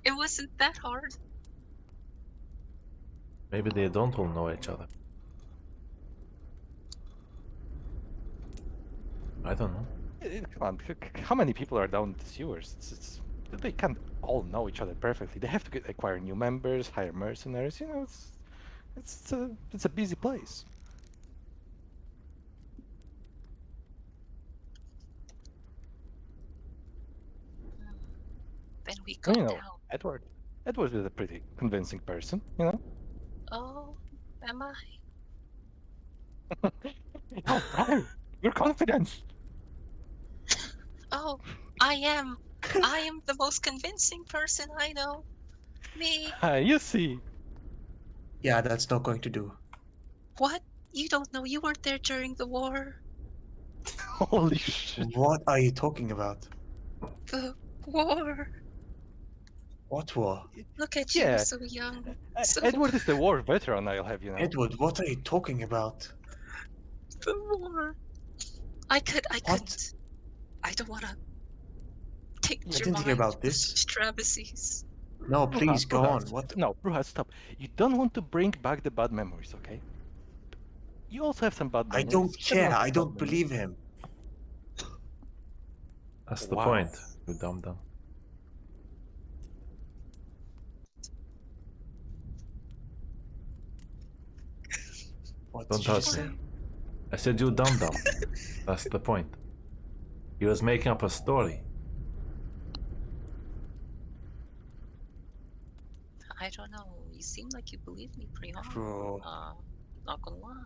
it wasn't that hard. Maybe they don't all know each other. I don't know. Come on, how many people are down the sewers? They can't all know each other perfectly. They have to acquire new members, hire mercenaries. You know, it's a busy place. Then we go You know, down. Edward is a pretty convincing person. You know. Oh, am I? Oh, brother, your confidence. Oh, I am I am the most convincing person I know. Me. You see. Yeah, that's not going to do. What? You don't know. You weren't there during the war. Holy shit. What are you talking about? The war. What war? Look at you, Yeah. so young. So Edward is the war veteran, I'll have you know. Edward, what are you talking about? the war. I What? couldn't. I don't wanna take Yeah, your didn't hear mind about with this. such travesties. No, Bruja, please go Bruja, on. What? No, Bruja, stop. You don't want to bring back the bad memories, okay? You also have some bad I memories. don't care. Everyone has I bad don't memories. believe him. That's the Wow. point, you dum dum. What Don't did you touch just me. say? I said you dum dum. That's the point. He was making up a story. I don't know. You seem like you believe me pretty hard. Bro. Not gonna lie.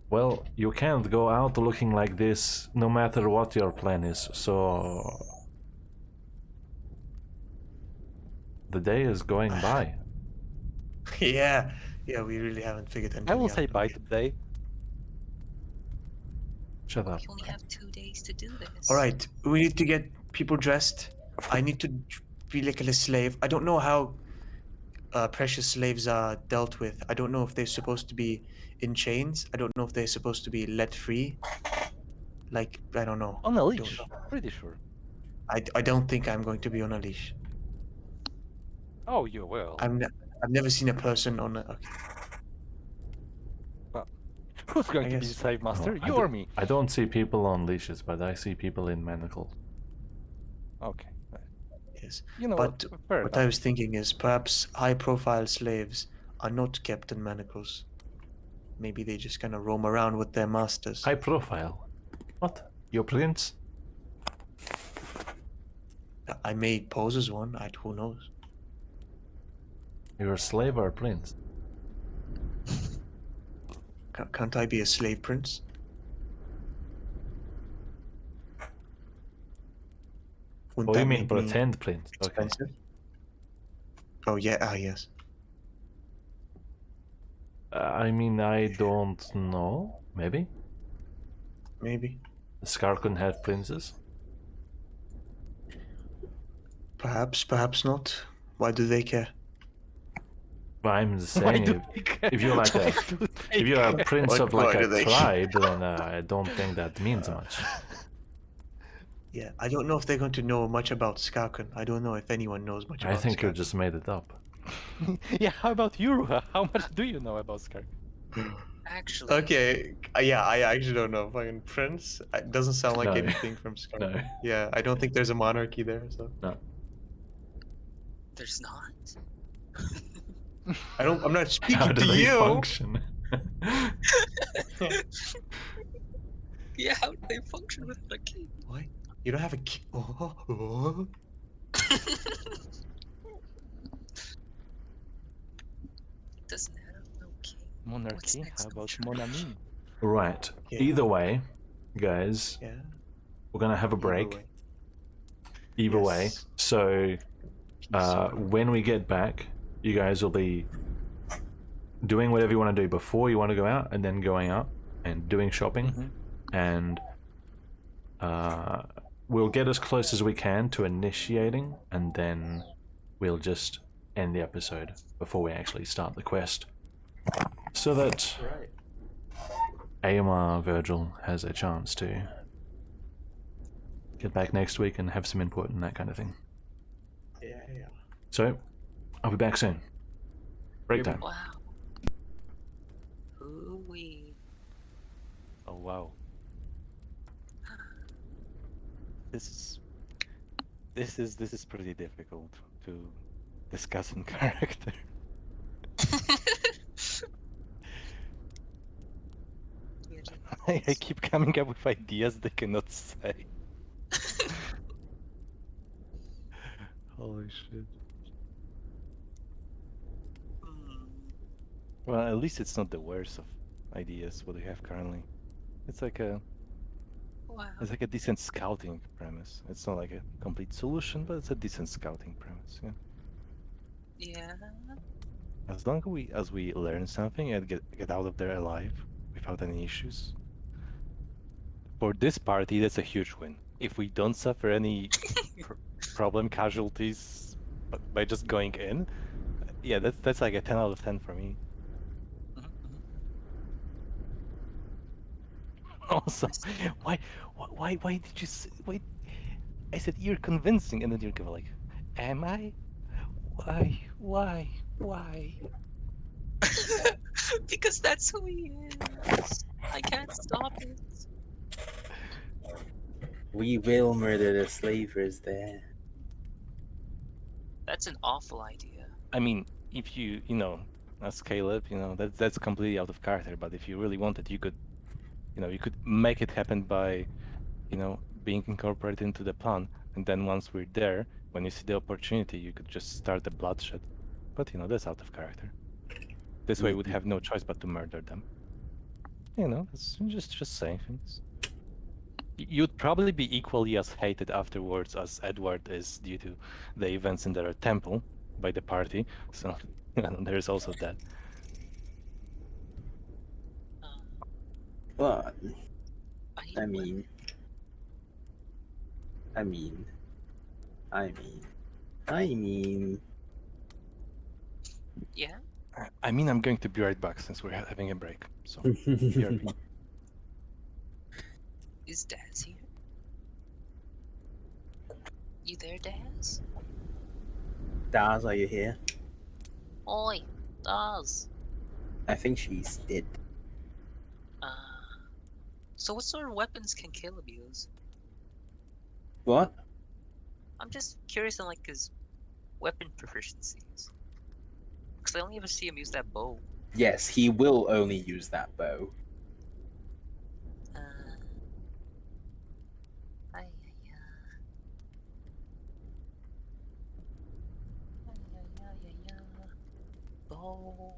Well, you can't go out looking like this no matter what your plan is, so... The day is going by. Yeah, we really haven't figured anything I will out. say bye Okay. today. Shut up. We only have 2 days to do this. All right, we need to get people dressed. I need to be like a slave. I don't know how precious slaves are dealt with. I don't know if they're supposed to be in chains. I don't know if they're supposed to be let free. Like, I don't know. On a I leash, don't know. pretty sure. I don't think I'm going to be on a leash. Oh, you will. I've never seen a person on a. Okay. Who's going I to be the guess- slave master? I You do- or me? I don't see people on leashes, but I see people in manacles. Okay. Yes. You know But what? Fair what enough. I was thinking is perhaps high-profile slaves are not kept in manacles. Maybe they just kind of roam around with their masters. High profile. What? Your prince? I may pose as one. Who knows? You're a slave or a prince? Can't I be a slave prince? Wouldn't Oh, you that mean make me pretend prince? Okay. expensive? Oh yeah. Ah yes. I mean, I don't know. Maybe? Maybe. The Scar can have princes? Perhaps. Perhaps not. Why do they care? Well, I'm just Why saying, do they care? if you're like Why a do they if you're a care? prince of Why like do a they- tribe, then I don't think that means much. Yeah, I don't know if they're going to know much about Skaken. I don't know if anyone knows much I about think you Skaken. just made it up. Yeah, how about you, Ruha? How much do you know about Scar? Actually, Okay, yeah, I actually don't know. Fucking prince? It doesn't sound like No. anything from Skaken. No. Yeah, I don't think there's a monarchy there, so there's not. I'm not speaking How do to they you. function? Yeah, how do they function with a king? What? You don't have a king? Oh. Doesn't have no king. Monarchy? next How on about the Mon Ami? Right. Yeah. Either way, guys, Yeah. we're gonna have a Either break. way. Either way. Yes. So when we get back, you guys will be doing whatever you want to do before you want to go out, and then going out and doing shopping, and we'll get as close as we can to initiating, and then we'll just end the episode before we actually start the quest, so that Right. AMR Virgil has a chance to get back next week and have some input and that kind of thing. Yeah, yeah. So, I'll be back soon. Breakdown. Wow. Ooh-wee. Oh wow. This is pretty difficult to discuss in character. I keep coming up with ideas they cannot say. Holy shit. Hmm. Well, at least it's not the worst of ideas what we have currently. It's like a Wow. It's like a decent scouting premise. It's not like a complete solution, but it's a decent scouting premise. Yeah. Yeah. As long as we learn something and get out of there alive without any issues. For this party, that's a huge win. If we don't suffer any pr- problem casualties by just going in, yeah, that's like a 10 out of 10 for me. Mhm, mhm. Also, why did you wait? I said you're convincing, and then you're going like, am I? Why? Because that's who he is. I can't stop it. We will murder the slavers there. That's an awful idea. I mean, if you scale up, that's completely out of character. But if you really wanted, you could, you could make it happen by, being incorporated into the plan. And then once we're there, when you see the opportunity, you could just start the bloodshed. But that's out of character. This way, we'd have no choice but to murder them. That's just saying things. You'd probably be equally as hated afterwards as Edward is due to the events in their temple by the party. So there's also that. Um, Well, I I mean, I mean, I mean. yeah. I mean, I'm going to be right back since we're having a break. So, BRB. Is Daz here? You there, Daz? Daz, are you here? Oi, Daz. I think she's dead. Uh, so what sort of weapons can Caleb use? What? I'm just curious on like his weapon proficiencies. Because I only ever see him use that bow. Yes, he will only use that bow. Uh, ay, ay, ay. Bow.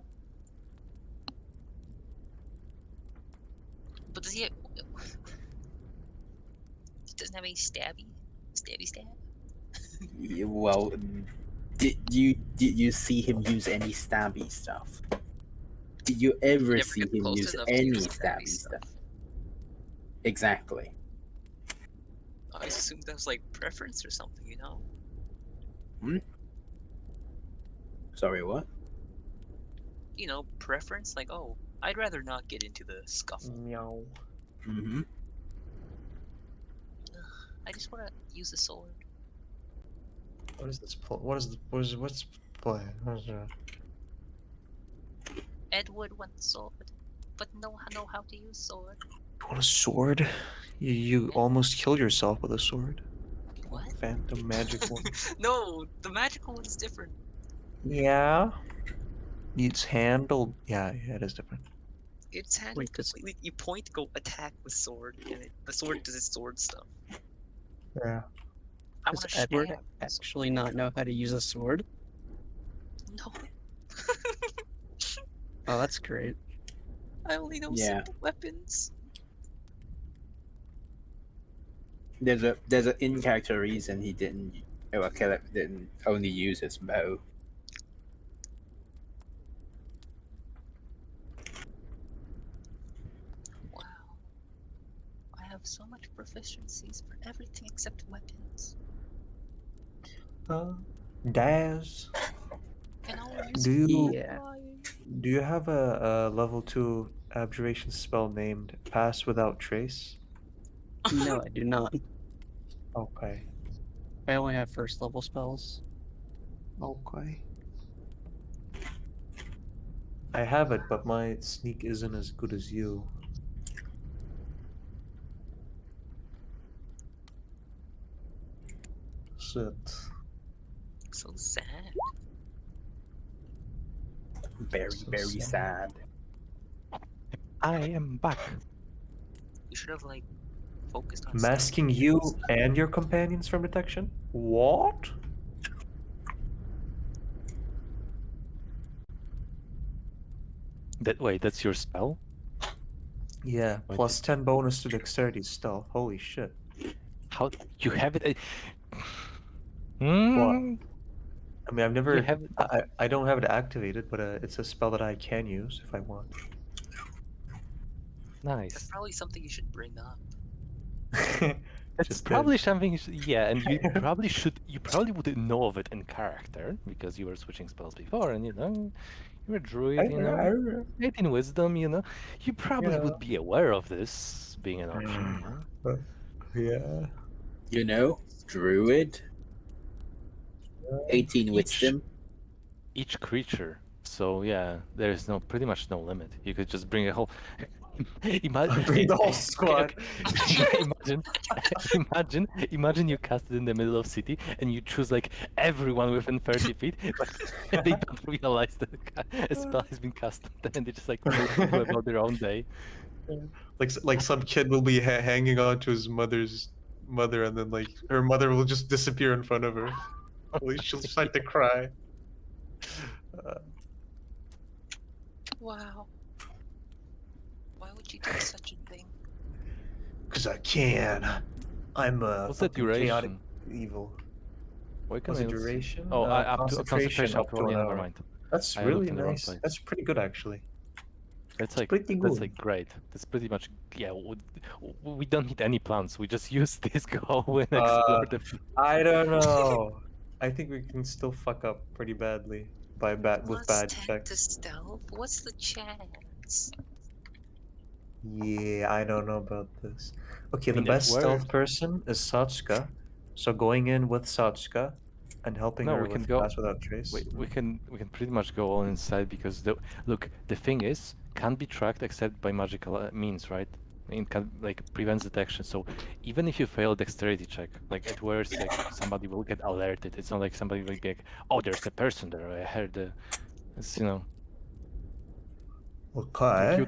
But does he? He doesn't have any stabby stab. Well, did you see him use any stabby stuff? Did you ever Never see get him close use enough to any use stabby stuff? Exactly. I assumed that was like preference or something, you know? Sorry, what? You know, preference. Like, oh, I'd rather not get into the scuffle. Meow. Mm-hmm. I just want to use a sword. What is this? What's play? What is that? Edward wants sword, but know how to use sword. You want a sword? You almost killed yourself with a sword. What? Phantom magic one. No, the magical one's different. Yeah. It's handled. Yeah, it is different. It's handled Wait, does- completely. You point, go attack with sword, and the sword does its sword stuff. Yeah. I Does want to Edward stab. actually not know how to use a sword? No, Oh, that's great. I only know Yeah. simple weapons. There's an in-character reason he didn't. Well, Caleb didn't only use his bow. Wow, I have so much proficiencies for everything except weapons. Daz, Can I use do you Yeah. flying? do you have a level 2 abjuration spell named Pass Without Trace? No, I do not. Okay. I only have first level spells. Okay. I have it, but my sneak isn't as good as you. Shit. So sad. Very, So very sad. I am back. You should have like focused on Masking you and your companions from detection? What? Wait, that's your spell? Yeah, What plus 10 bonus to dexterity stealth. Holy shit. How you have it? What? Hmm. I mean, I've You never. have it. I don't have it activated, but it's a spell that I can use if I want. That's Nice. probably something you should bring up. It's Just probably did. something. Yeah, and you probably should. You probably wouldn't know of it in character because you were switching spells before, and you're a druid. 18 wisdom. You probably would be aware of this being an option. Yeah. You know, druid, 18 wisdom. Each creature. So yeah, there is pretty much no limit. You could just bring a whole. Bring the whole squad. Imagine you cast it in the middle of city and you choose like everyone within 30 feet, but they don't realize that a spell has been cast on them and they just like go about their own day. Like some kid will be hanging on to his mother's mother, and then like her mother will just disappear in front of her. She'll start to cry. Wow. Why would you do such a thing? Cause I can. I'm a What's the fucking chaotic duration? evil. Why can What's I the not see? duration? Oh, up to Concentration up to yeah, 1 never hour. mind. That's I really looked in the wrong nice. place. That's pretty good actually. That's pretty good. great. That's pretty much we don't need any plans. We just use this go and explore the. I don't know. I think we can still fuck up pretty badly with Plus bad 10 to checks. stealth? What's the chance? Yeah, I don't know about this. Okay, the mean, if best we're- stealth person is Satsuka. So going in with Satsuka and helping No, her we can with go- Pass Without Trace. we can pretty much go all inside because the thing is can't be tracked except by magical means, right? It can like prevents detection. So even if you fail a dexterity check, like at worst, like somebody will get alerted. It's not like somebody will be like, oh, there's a person there. I heard it's like Okay. you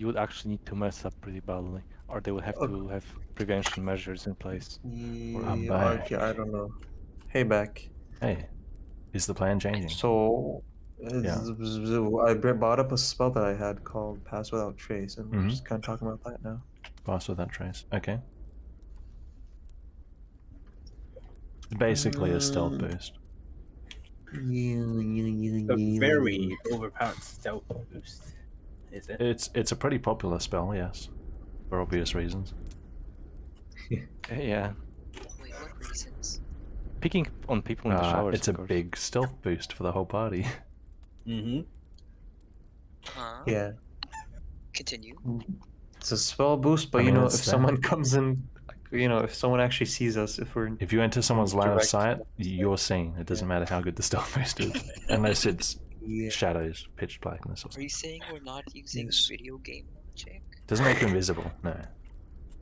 would actually need to mess up pretty badly, or they would have to have prevention measures in place. I'm Yeah, back. okay, I don't know. Hey, back. Hey, is the plan changing? So, Yeah. I brought up a spell that I had called Pass Without Trace, and we're Mhm. just kind of talking about that now. Pass Without Trace. Okay. Basically a stealth boost. A very overpowered stealth boost. Is it? It's a pretty popular spell, yes, for obvious reasons. Yeah, Wait, what reasons? picking on people in the showers. It's a of course. big stealth boost for the whole party. Mm-hmm. Huh? Yeah, Continue. it's a spell boost, but I mean, if it's someone comes in, if someone actually sees us, if we're If you enter someone's line of direct- sight, you're seen. It doesn't matter how good the stealth boost is, unless it's yeah. shadows, pitch blackness, or Are something. you saying we're not using Yes. video game logic? Doesn't make you invisible. No.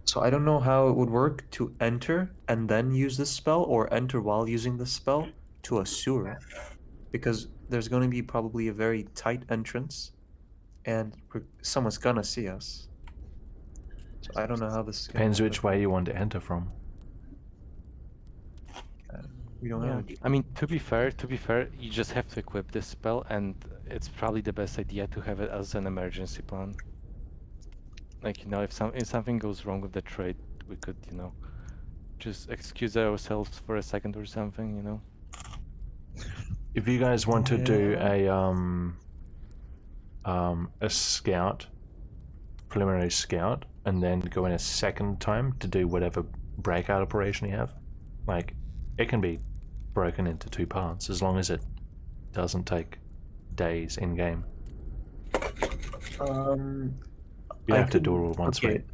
So I don't know how it would work to enter and then use this spell, or enter while using the spell to a sewer, because there's going to be probably a very tight entrance, and someone's gonna see us. So I don't know how this is gonna Depends happen. which way you want to enter from. We don't Yeah, have a I mean to be fair, you just have to equip this spell, and it's probably the best idea to have it as an emergency plan. Like if something goes wrong with the trade, we could just excuse ourselves for a second or something. If you guys want to do Yeah. a scout, preliminary scout, and then go in a second time to do whatever breakout operation you have, like it can be broken into 2 parts as long as it doesn't take days in game. You I have to do could- it all once, okay. right?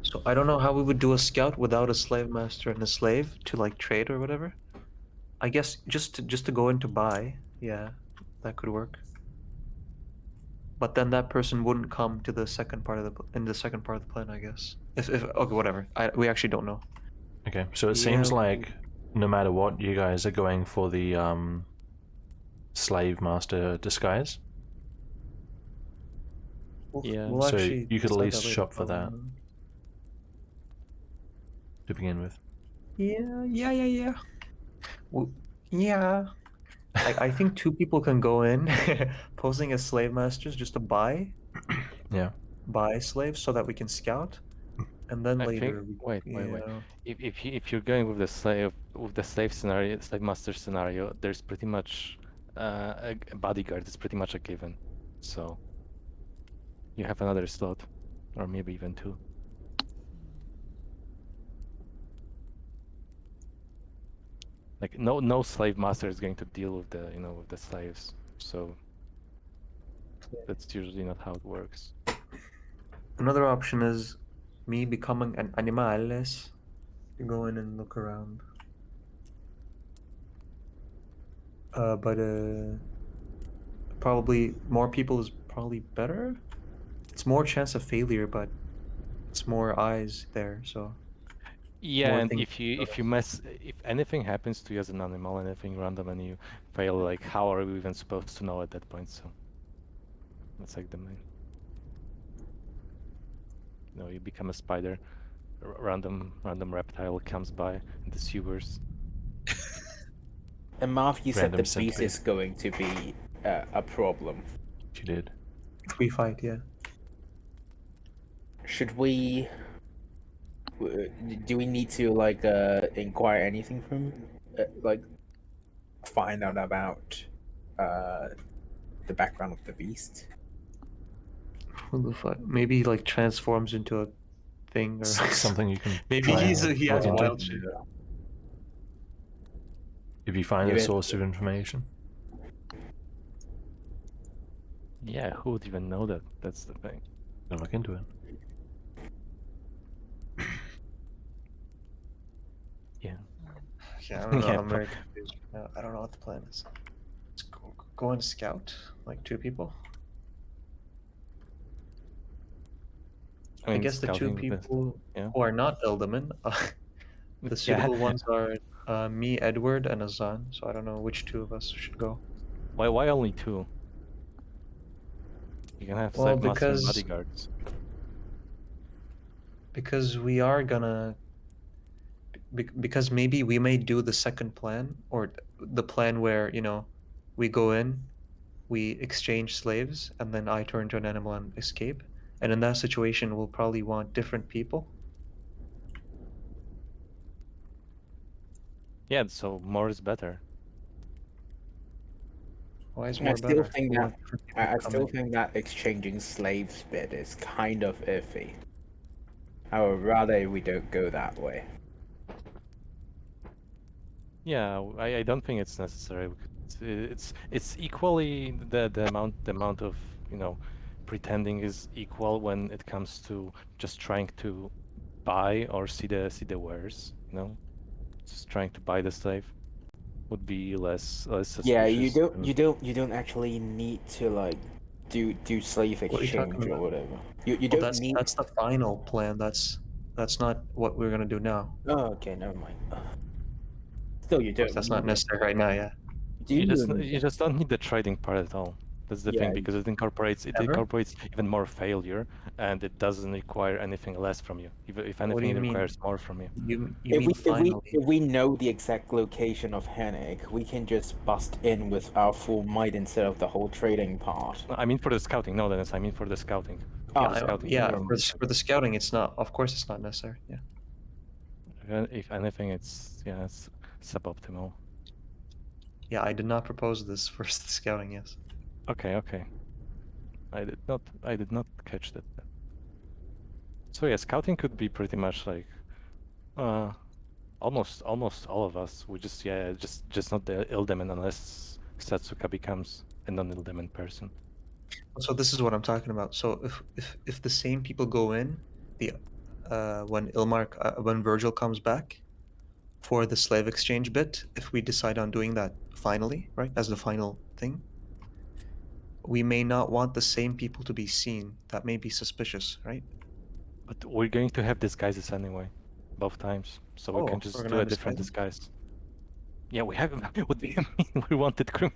So I don't know how we would do a scout without a slave master and a slave to like trade or whatever. I guess just to go in to buy, yeah, that could work. But then that person wouldn't come to the second part of the plan, I guess. If okay, whatever. We actually don't know. Okay, so it Yeah, seems we- like no matter what, you guys are going for the slave master disguise. Yeah. We'll So actually you could at decide least that later, shop for that. probably. To begin with. Yeah. Well, yeah. I think 2 people can go in, posing as slave masters just to buy. Yeah. buy slaves so that we can scout, and then I later think. we, Wait. If you're going with the slave scenario, slave master scenario, there's pretty much a bodyguard is pretty much a given. So you have another slot, or maybe even two. Like no slave master is going to deal with the with the slaves. So that's usually not how it works. Another option is me becoming an animales. Go in and look around. But probably more people is probably better. It's more chance of failure, but it's more eyes there. So Yeah, more and things if anything happens to you as an animal, anything random, and you fail, like how are we even supposed to know at that point? So that's like the main. You become a spider, random reptile comes by in the sewers. And Marv, you said Random the beast centipede. is going to be a problem. You did. if we fight. Yeah. Should we? Do we need to like inquire anything from, like, find out about the background of the beast? What the fuck? Maybe he, like transforms into a thing or Something you can. Maybe try and he look has into. wild shape. If you find You a guys- source of information. Yeah, who would even know that? That's the thing. Then look into it. Yeah. Yeah, I don't know. Yeah, I'm very confused. I don't know what the plan is. Let's go and scout like 2 people. I mean, guess the 2 scouting with this- people yeah. who are not Elderman, the suitable ones are me, Edward, and Azan. So I don't know which 2 of us should go. Why only 2? You can have Well, slave master and because- bodyguards. Because we are gonna. Because maybe we may do the second plan, or the plan where we go in, we exchange slaves, and then I turn to an animal and escape. And in that situation, we'll probably want different people. Yeah, so more is better. Why is I more still better? think We that want different people I to come still in. think that exchanging slaves bit is kind of iffy. I would rather we don't go that way. Yeah, I don't think it's necessary. It's equally the amount of pretending is equal when it comes to just trying to buy or see the wares. Just trying to buy the slave would be less suspicious. Yeah, you don't actually need to like do slave What are you talking exchange or about? whatever. You Well, don't need. that's the final plan. That's not what we're gonna do now. Oh, okay, never mind. Still, you Of course, don't. that's not necessary right now. Yeah. Do You just don't need the trading part at all. That's the Yeah, thing, because it incorporates Ever? even more failure, and it doesn't require anything less from you. If anything, you it mean? requires more from you. You If mean we, finally? if we know the exact location of Hennig, we can just bust in with our full might instead of the whole trading part. I mean for the scouting, no, Dennis. I mean for the scouting. Oh, the scouting. Yeah, for the scouting, it's not. Of course, it's not necessary. Yeah. If anything, it's suboptimal. Yeah, I did not propose this for the scouting. Yes. Okay. I did not catch that. So yeah, scouting could be pretty much like, almost all of us. We just not the Ildeman unless Satsuka becomes a non-Ildeman person. So this is what I'm talking about. So if the same people go in, when Virgil comes back for the slave exchange bit, if we decide on doing that finally, right, as the final thing, we may not want the same people to be seen. That may be suspicious, right? But we're going to have disguises anyway, both times, so we Oh, can we're just gonna do a have different disguises? disguise. Yeah, we have. What do you mean? We wanted we're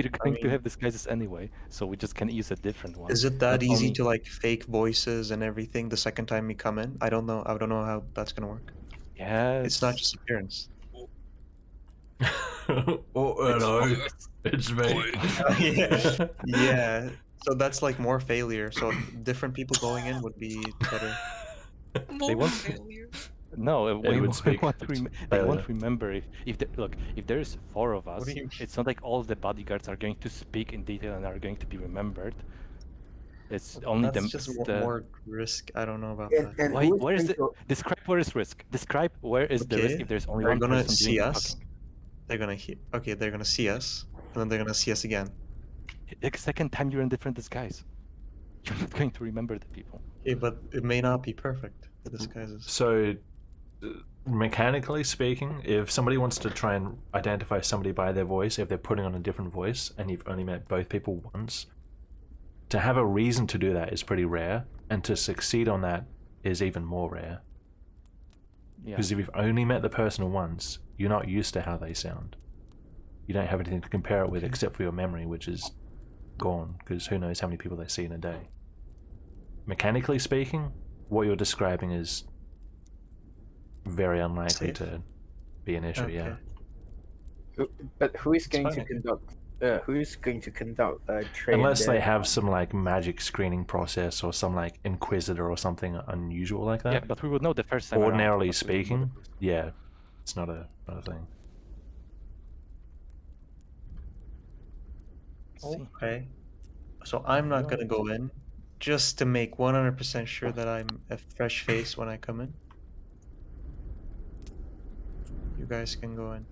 going to mean- have disguises anyway, so we just can use a different one. Is it that Not easy only- to like fake voices and everything the second time we come in? I don't know. I don't know how that's gonna work. Yeah, It's not just appearance. Oh, hello. It's me. Yeah. So that's like more failure. So different people going in would be better. More won't- failure. No, It would speak they failure. won't remember if look, if there's 4 of What us, do you mean? it's not like all of the bodyguards are going to speak in detail and are going to be remembered. It's only That's them. just it's more, the- more risk. I don't know about And, that. and Why? who is Where is going it? Describe where is risk. Describe where is the risk Okay, if there's only they're one gonna person doing see the us. talking. They're gonna okay, they're gonna see us, and then they're gonna see us again. The second time you're in different disguise, you're not going to remember the people. Okay, but it may not be perfect. The disguises. So, mechanically speaking, if somebody wants to try and identify somebody by their voice, if they're putting on a different voice and you've only met both people once, to have a reason to do that is pretty rare, and to succeed on that is even more rare. Yeah. Because if you've only met the person once, you're not used to how they sound. You don't have anything to compare it with except for your memory, which is gone, because who knows how many people they see in a day. Mechanically speaking, what you're describing is very unlikely Safe. to be an issue, yeah. But who is going to fine. conduct? Who is going to conduct trade? Unless they have some like magic screening process or some like inquisitor or something unusual like that. Yeah, but we would know the first time. Ordinarily around, but we wouldn't know the speaking, first time. yeah, it's not a thing. Let's see. Okay. So I'm not gonna go in, just to make 100% sure that I'm a fresh face when I come in. You guys can go in.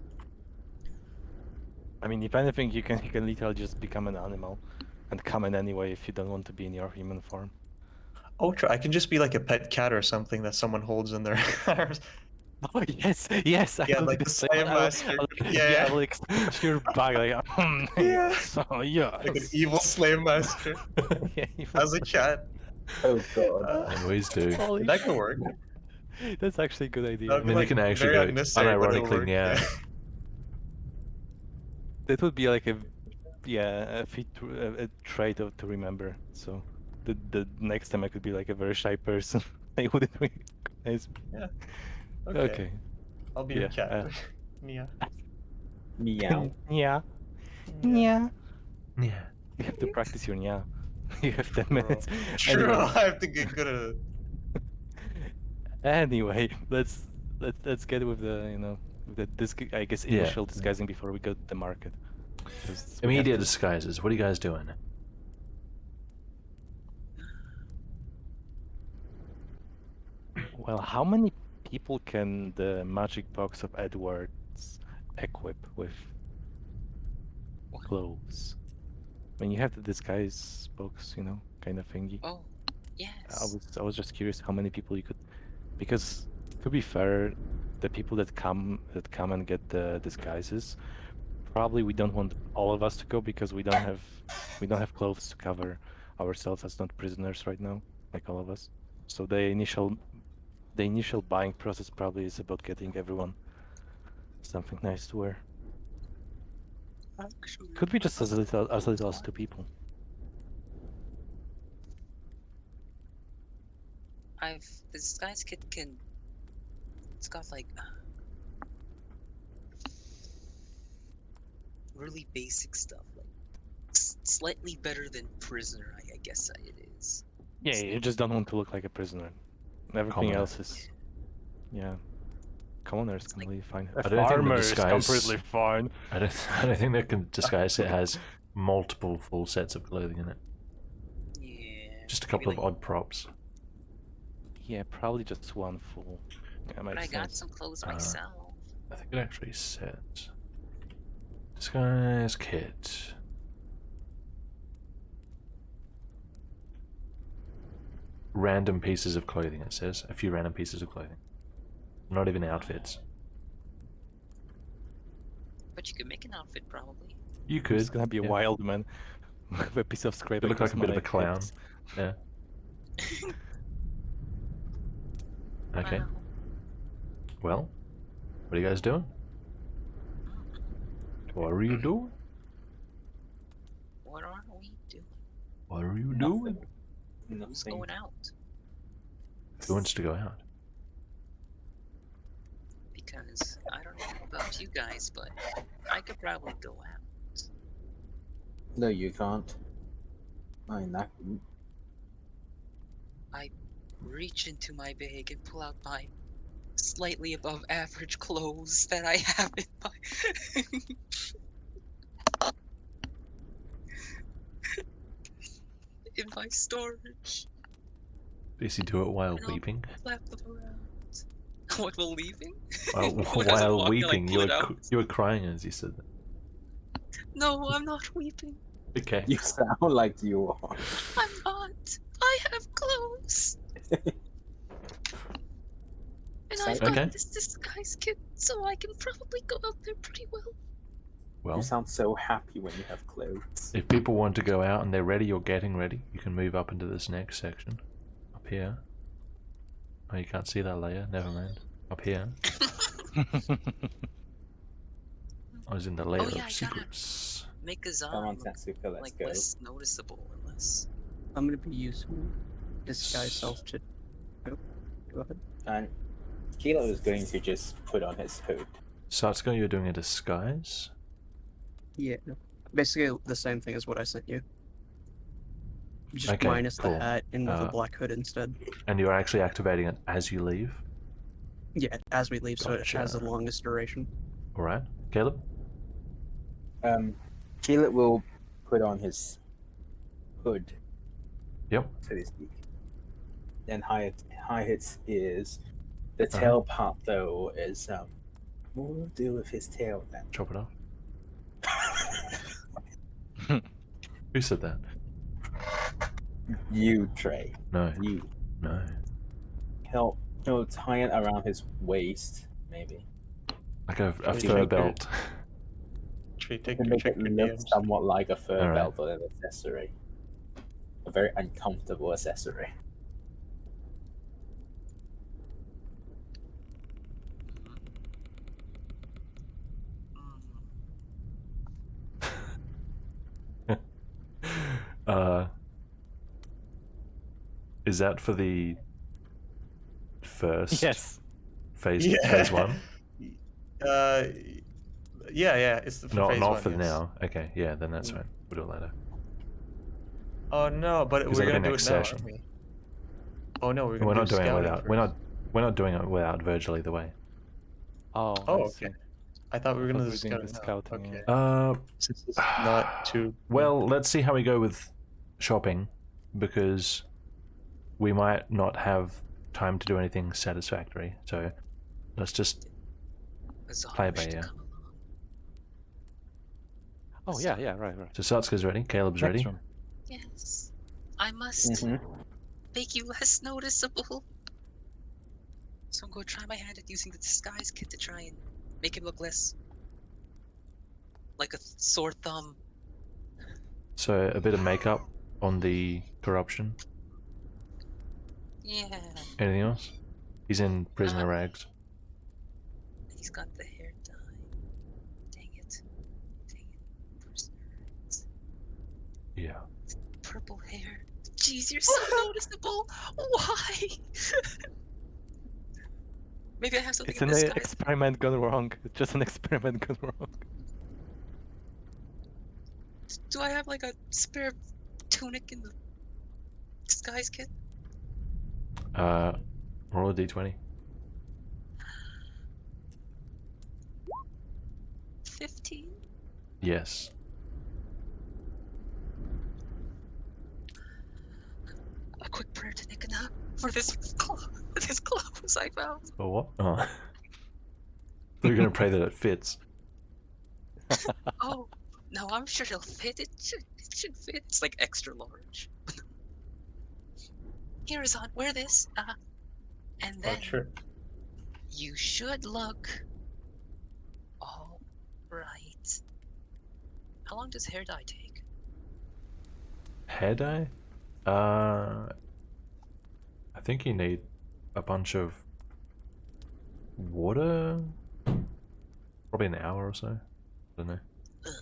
I mean, if anything, you can literally just become an animal, and come in anyway if you don't want to be in your human form. Ultra, I can just be like a pet cat or something that someone holds in their arms. Oh yes, yes. I Yeah, will like do the same. Slayer I will- Master. yeah, I will extinguish your bag like. Yeah. Yes, oh, yes. Like an evil slave master Yeah, as a cat. Oh god. I always do. Holy That could shit. work. That's actually a good idea. That'd I mean, be you can actually very go unnecessary, but it'll unironically, work. yeah. That would be like a feat, a trait to remember. So, the next time I could be like a very shy person. I wouldn't recognize me. Yeah. Okay. I'll be your Yeah, cat. Yeah. Meow. Yeah. Yeah. Yeah. You have to practice your nya. You have 10 Bro. minutes. True, Anyway. I have to get good at it. Anyway, let's get with the with the I guess Yeah. initial disguising before we go to the market. 'Cause we have Immediate to- disguises. What are you guys doing? Well, how many people can the magic box of Edwards equip with clothes? I mean, you have the disguise box, kind of thingy. Oh, yes. I was just curious how many people you could, because to be fair, the people that come and get the disguises, probably we don't want all of us to go because we don't have clothes to cover ourselves as not prisoners right now, like all of us. So the initial buying process probably is about getting everyone something nice to wear. Actually, Could be just as little as 2 people. the disguise kit can. It's got like really basic stuff, like slightly better than prisoner. I guess it is. Yeah, you just don't want to look like a prisoner. Everything Commoner. else is, yeah. Commoner is completely fine. A I don't think the farmer is disguise- completely fine. I don't think that disguise set has multiple full sets of clothing in it. Yeah. Just a couple maybe of odd props. Yeah, probably just one full. Yeah, But makes I got sense. some clothes Uh, myself. I think it actually says disguise kit. Random pieces of clothing, it says. A few random pieces of clothing. Not even outfits. But you could make an outfit probably. You It's could. gonna be a yeah. wild man with a piece of scrape. You look like a bit of a across my clown. hips. Yeah. Okay. Wow. Well, what are you guys doing? What are you doing? What are we doing? What are you doing? Who's going out? Who wants to go out? Because I don't know about you guys, but I could probably go out. No, you can't. I mean, that, Reach into my bag and pull out my slightly above average clothes that I have in my in my storage. Does he do it while And I'll weeping? flap them around. What, while leaving? While, As I'm while walking, I, like, weeping, pull it out. you were crying as you said that. No, I'm not weeping. Okay. you sound like you are. I'm not. I have clothes. And I've So- got Okay. this disguise kit, so I can probably go out there pretty well. Well, You sound so happy when you have clothes. if people want to go out and they're ready or getting ready, you can move up into this next section. Up here. Oh, you can't see that layer? Never mind. Up here. I was in the layer Oh, yeah, I of gotta- secrets. Make a Come on, Zon Tatsuka, let's like go. less noticeable or less. I'm gonna be using disguise self to. Oh, go ahead. And Kilo is going to just put on his hood. Satsuko, you're doing a disguise? Yeah, basically the same thing as what I sent you. Just Okay, minus cool. the hat and with a Uh, black hood instead. And you're actually activating it as you leave? Yeah, as we leave, so it has the Gotcha. longest duration. Alright. Caleb? Kilo will put on his hood, Yep. so to speak. Then Hyatt's is the Uh-huh. tail part though is what will we do with his tail then? Chop it off. Who said that? You, Trey. No. You. No. He'll tie it around his waist, maybe. Like a What do you fur think, belt. Trey, take To your make check it your look DMs. somewhat like a fur Alright. belt or an accessory. A very uncomfortable accessory. Is that for the first Yes. phase Yeah. phase one? Yeah, it's for No, phase not one, for yes. now. Okay, yeah, then that's Mm. fine. We'll do it later. Oh no, but Because we're that'll gonna be do it next now, session. aren't we? Oh no, we're gonna We're do not doing it scouting without. first. We're not doing it without Virgil either way. Oh, Oh, I okay. see. I thought we were I gonna thought do we were doing scouting the now. scouting, Okay. yeah. Since it's not too Well, let's see how we go with shopping, because we might not have time to do anything satisfactory. So let's just A Zon Play wish by to ear. come along. Oh, yeah, yeah, right. So Satsuka's ready, Caleb's Next ready. room. Yes. I must make you less noticeable. So I'm going to try my hand at using the disguise kit to try and make him look less like a sore thumb. So a bit of makeup on the corruption. Yeah. Anything else? He's in prisoner rags. He's got the hair dye. Dang it. Dang it. Prisoner. Yeah. Purple hair. Jeez, you're so noticeable. Why? Maybe I have something It's in an disguise. experiment gone wrong. It's just an experiment gone wrong. Do I have like a spare tunic in the disguise kit? Roll a d20. 15? Yes. A quick prayer to Nikanah for this clothes I found. Or what? Oh. We're gonna pray that it fits. Oh, no, I'm sure it'll fit. It should fit. It's like extra large. Here is on. Wear this. And then sure. you should look all right. How long does hair dye take? Hair dye? I think you need a bunch of water. Probably an hour or so. I don't know. Ugh.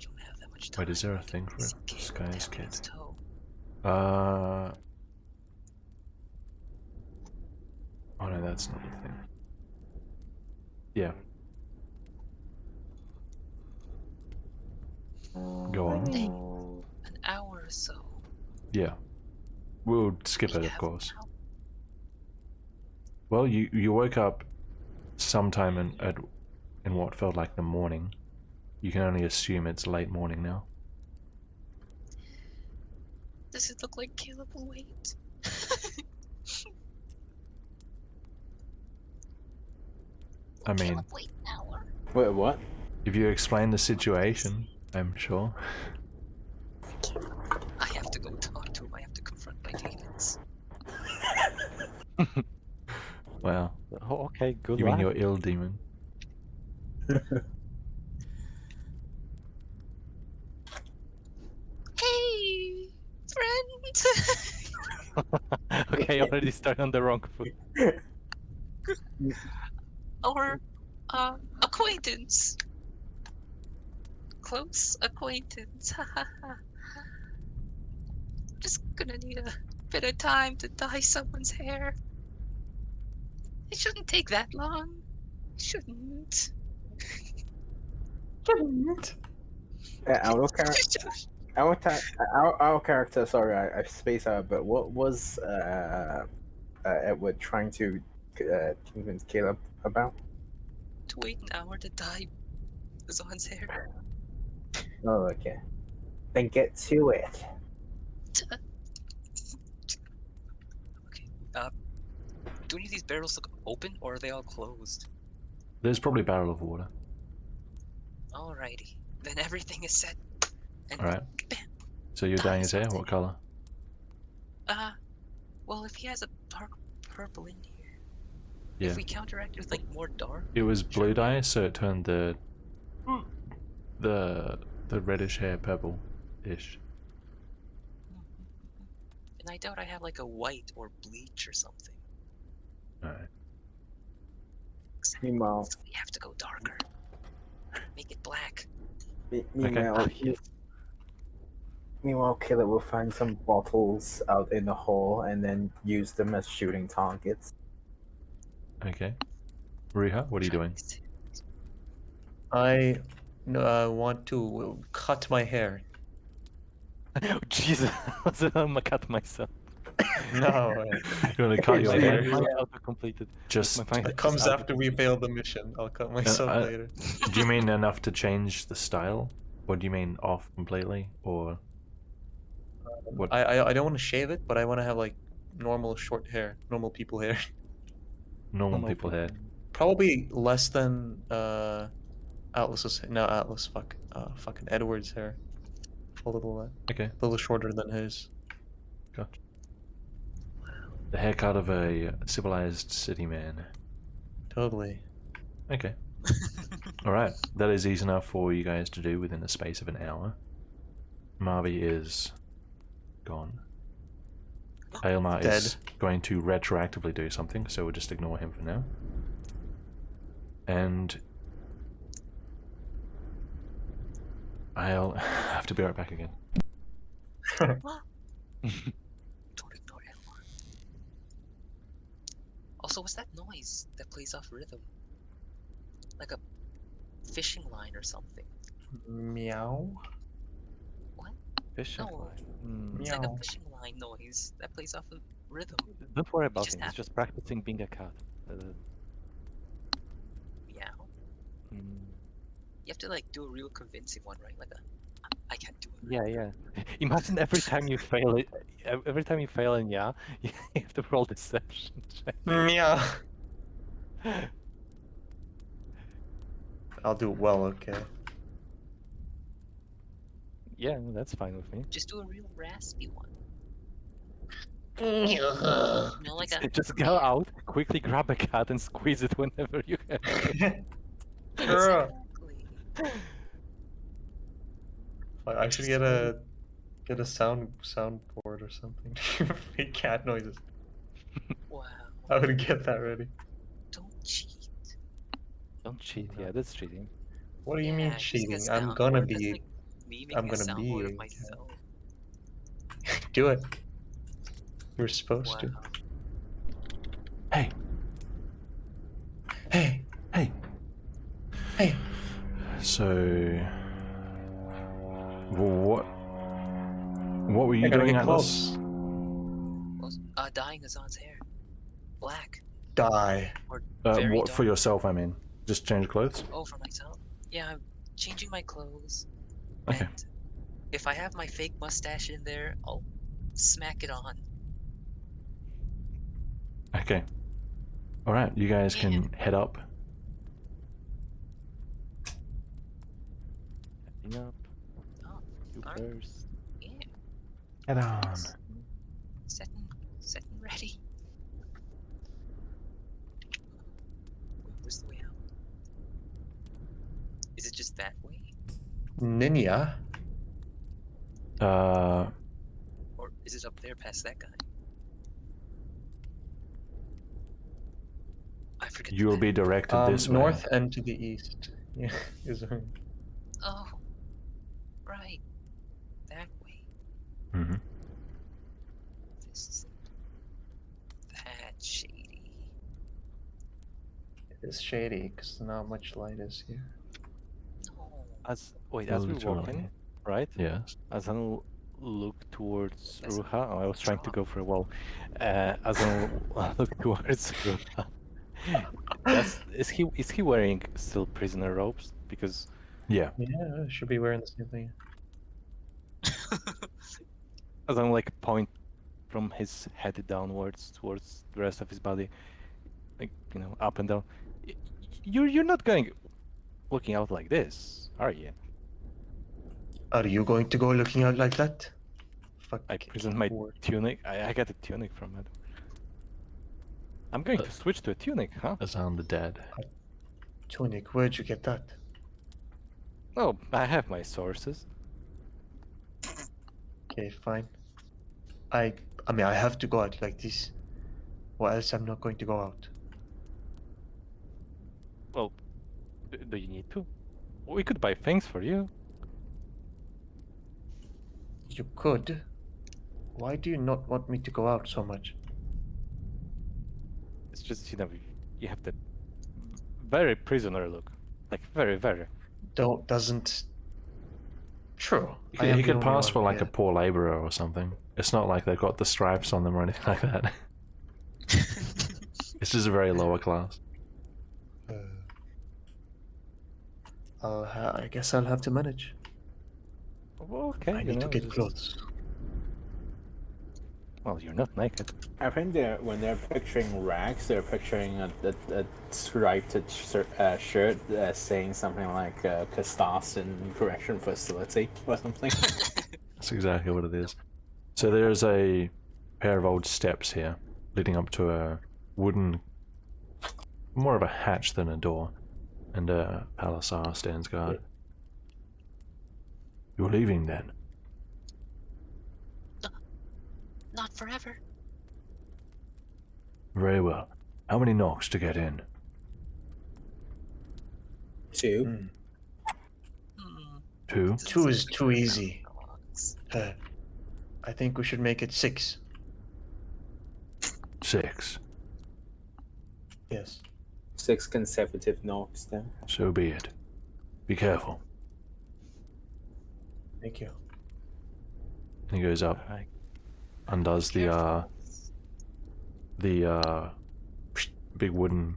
Don't have that much time. Wait, is there a I can thing for it? see Caleb Disguise tapping his kit. toe. Oh no, that's not the thing. Yeah. Go on. An hour or so. Yeah. We'll skip We it, of have course. an hour. Well, you woke up sometime in what felt like the morning. You can only assume it's late morning now. Does it look like Caleb will wait? I mean, Caleb wait an hour. Wait, what? if you explain the situation, I'm sure. I have to go talk to him. I have to confront my demons. Wow. Oh, okay, good You luck. mean your ill demon? Hey, friend. Okay, already started on the wrong foot. Or acquaintance. Close acquaintance. Just gonna need a bit of time to dye someone's hair. It shouldn't take that long. Shouldn't. Our character. Sorry, I spaced out. But what was Edward trying to convince Caleb about? To wait an hour to dye Zahn's hair. Oh, okay. Then get to it. Okay. Do any of these barrels look open or are they all closed? There's probably a barrel of water. Alrighty. Then everything is set. And Alright. bam. So you're Dye dyeing his hair? something. What color? Well, if he has a dark purple in here, Yeah. if we counteract with like more dark, It was blue dye, so it turned the reddish hair purple-ish. and I doubt I have like a white or bleach or something. Alright. Exactly. Meanwhile, So we have to go darker. Make it black. meanwhile, meanwhile, Caleb will find some bottles out in the hall and then use them as shooting targets. Okay. Riiga, what are you doing? I want to cut my hair. Oh, Jesus, I'm gonna cut myself. No, You want to cut your Later. hair? My auto completed. Just, My mind it comes just after we fail the mission. I'll cut myself I- later. do you mean enough to change the style? Or do you mean off completely? Or what? I don't want to shave it, but I want to have like normal short hair, normal people hair. Normal people hair. Probably less than Atlas's. No, Atlas. Fucking Edward's hair. Okay, A little shorter than his. gotcha. The haircut of a civilized city man. Totally. Okay. Alright, that is easy enough for you guys to do within the space of an hour. Marvy is gone. Aylmar is going to retroactively do something, so we'll just ignore him for now. And I'll have to be right back again. Don't ignore Elmar. Also, what's that noise that plays off rhythm? Like a fishing line or something. Meow. Fishing No. line. It's like Meow. a fishing line noise that plays off of rhythm. Don't worry about just him. He's have- just practicing being a cat. Meow. Mm, You have to like do a real convincing one, right? Like I can't do it. yeah, yeah. Imagine every time you fail it. Every time you fail, and yeah, you have to roll deception check. Meow. I'll do well, okay. Yeah, that's fine with me. Just do a real raspy one. You know, like a Just go out, quickly grab a cat, and squeeze it whenever you have to. Sure. Exactly. I should get a soundboard or something to make cat noises. Wow. I would get that ready. Don't cheat. Don't cheat. Yeah, that's cheating. What do you mean Yeah, using a cheating? I'm gonna soundboard, that's be. like me I'm making a gonna be soundboard a of cat. myself. Do it. You're supposed to. Wow. Hey, Hey, hey. hey. So, What were you I gotta doing, get Atlas? close. Dyeing Azan's hair. Black. Die. Or very What dark. for yourself? I mean, just change clothes. Oh, for myself? Yeah, I'm changing my clothes. Okay. And if I have my fake mustache in there, I'll smack it on. Okay. All right, you guys Yeah. can head up. Heading up. Oh, You alright. first. Yeah. Head on. Setting ready. Where's the way out? Is it just that way? Ninja. Uh, Or is it up there past that guy? I forget you will the be map. directed this way. North and to the east. Yeah, is Oh, right. That way. Mm-hmm. This is that shady. it is shady because not much light is here. No. As we Slowly walk in, turning. right? Yes. As I look towards That's Ruha, I was trying to drop. go for a wall. As I look towards Ruha, is he wearing still prisoner robes? Because Yeah. Yeah, should be wearing the same thing. as I'm like point from his head downwards towards the rest of his body, like up and down. You're not going looking out like this, are you? Are you going to go looking out like that? Fuck. I present my word. tunic. I got a tunic from it. I'm going to switch to a tunic, huh? Azan the Dead. Tunic, where'd you get that? Oh, I have my sources. Okay, fine. I mean, I have to go out like this, or else I'm not going to go out. Well, do you need to? We could buy things for you. You could. Why do you not want me to go out so much? It's just you have that very prisoner look, like very. Doesn't. True. I He am the could only pass one for like a here. poor laborer or something. It's not like they've got the stripes on them or anything like that. It's just a very lower class. I guess I'll have to manage. Well, okay, I need to get just- clothes. Well, you're not naked. I think when they're picturing rags, they're picturing a striped shirt saying something like Custos Correction Facility or something. That's exactly what it is. So there's a pair of old steps here leading up to a wooden, more of a hatch than a door, and Palisar stands guard. You're leaving then? Not forever. Very well. How many knocks to get in? 2. Hmm. Hmm. 2? 2 is too easy. Dogs. I think we should make it 6. 6. Yes. 6 consecutive knocks then. So be it. Be careful. Thank you. He goes up, Alright. undoes Careful. the big wooden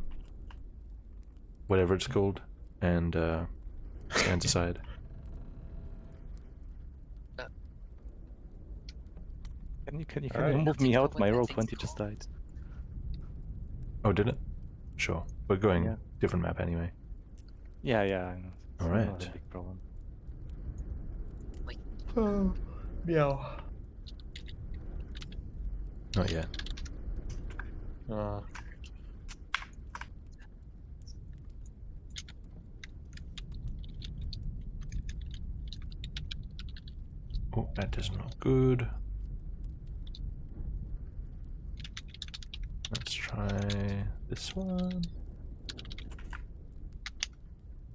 whatever it's called, and stands aside. Can you Alright. move me out? What My that roll thing's 20 just called. died. Oh, did it? Sure. We're going Yeah. different map anyway. Yeah, I know. It's not a Alright. big problem. Oh, meow. Not yet. Oh, that doesn't look good. Let's try this one.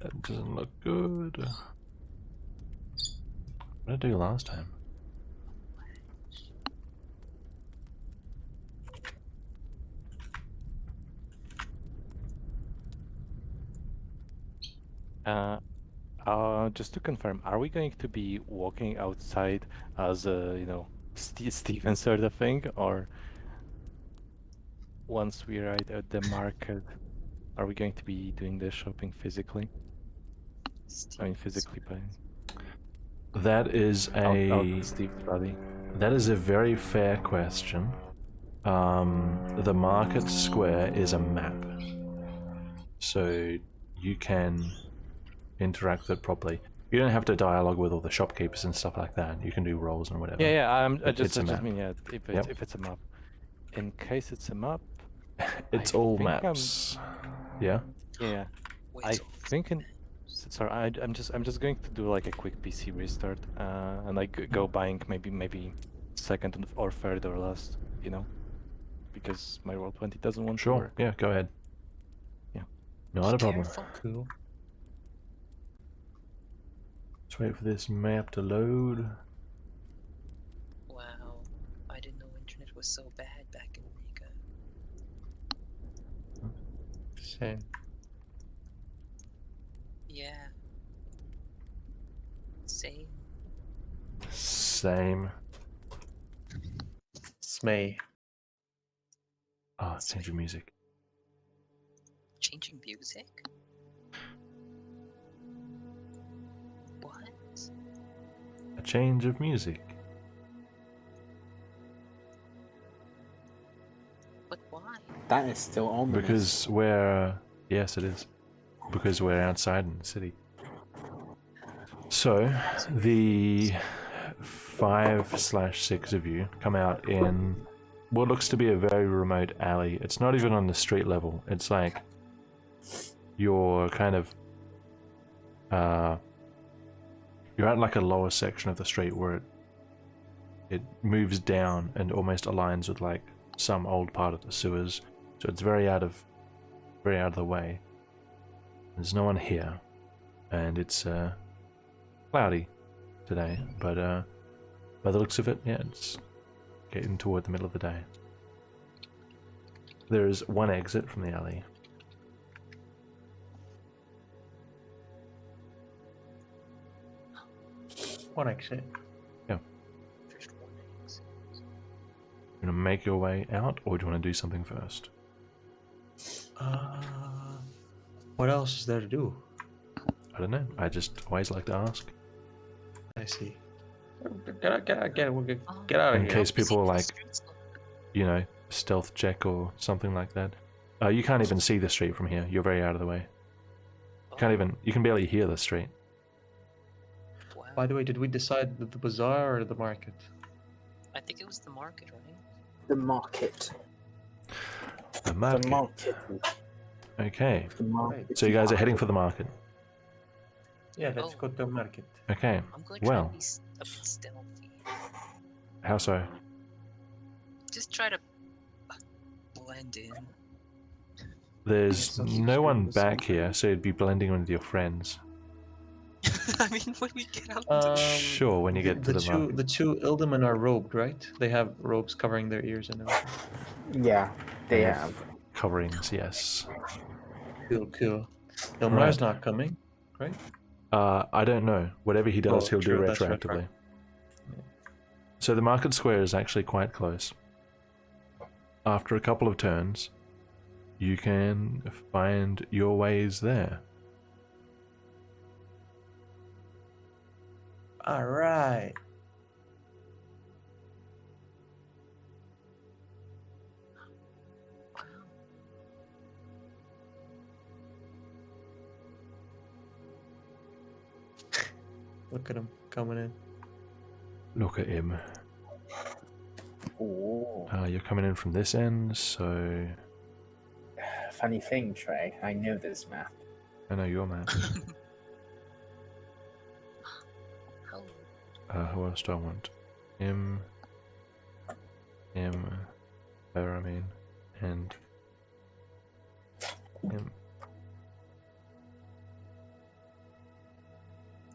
That doesn't look good. What did I do last time? Just to confirm, are we going to be walking outside as a, Steven sort of thing, or once we arrive at the market, are we going to be doing the shopping physically? I mean, physically buying. That is Out a Steve's body. that is a very fair question. The market square is a map, so you can interact with it properly. You don't have to dialogue with all the shopkeepers and stuff like that. You can do roles and whatever. Yeah, I It's just a map. mean, yeah, if it's a map. In case it's a map, It's I all think maps. Yeah. yeah, Wait, I so think sorry, I'm just going to do like a quick PC restart, and like go buying maybe second or third or last, because my Roll20 doesn't want to Sure. work. Yeah. Go ahead. Yeah. Not a problem. careful. Cool. Let's wait for this map to load. Wow, I didn't know internet was so bad back in Riga. Same. Yeah. Same. Same. Smay. Ah, change of music. Changing music? What? A change of music. But why? That is still on Because we're yes, it is. Because we're outside in the city. So the 5/6 of you come out in what looks to be a very remote alley. It's not even on the street level. It's like you're kind of you're at like a lower section of the street where it moves down and almost aligns with like some old part of the sewers. So it's very out of the way. There's no one here, and it's cloudy today, but by the looks of it, yeah, it's getting toward the middle of the day. There is one exit from the alley. One exit. Just one exit. You want to make your way out, or do you want to do something first? What else is there to do? I don't know. I just always like to ask. I see. Get out of In here. case people are like, Streets look- you know, stealth check or something like that. You can't even see the street from here. You're very out of the way. You can barely hear the street. Wow. By the way, did we decide the bazaar or the market? I think it was the market, right? The market. The The market. market. Okay. The market. So you guys are heading for the market. Yeah, let's Oh. go to the market. Okay. I'm going to Well. try to be a bit stealthy. How so? Just try to blend in. There's so no one suspicious. back here, so you'd be blending in with your friends. I mean, when we get out into the Sure, when you get to the market. The two Ildaman are robed, right? They have robes covering their ears and everything. Yeah, they They have. Coverings, yes. Cool. Ilmar's not coming, right? I don't know. Whatever he does, Oh, he'll true, do that's retroactively. retroactive. So the market square is actually quite close. After a couple of turns, you can find your ways there. All right. Look at him coming in. Look at him. Ooh. You're coming in from this end, so Funny thing, Trey. I know this map. I know your map. How Who else do I want? Him, her, I mean, and him.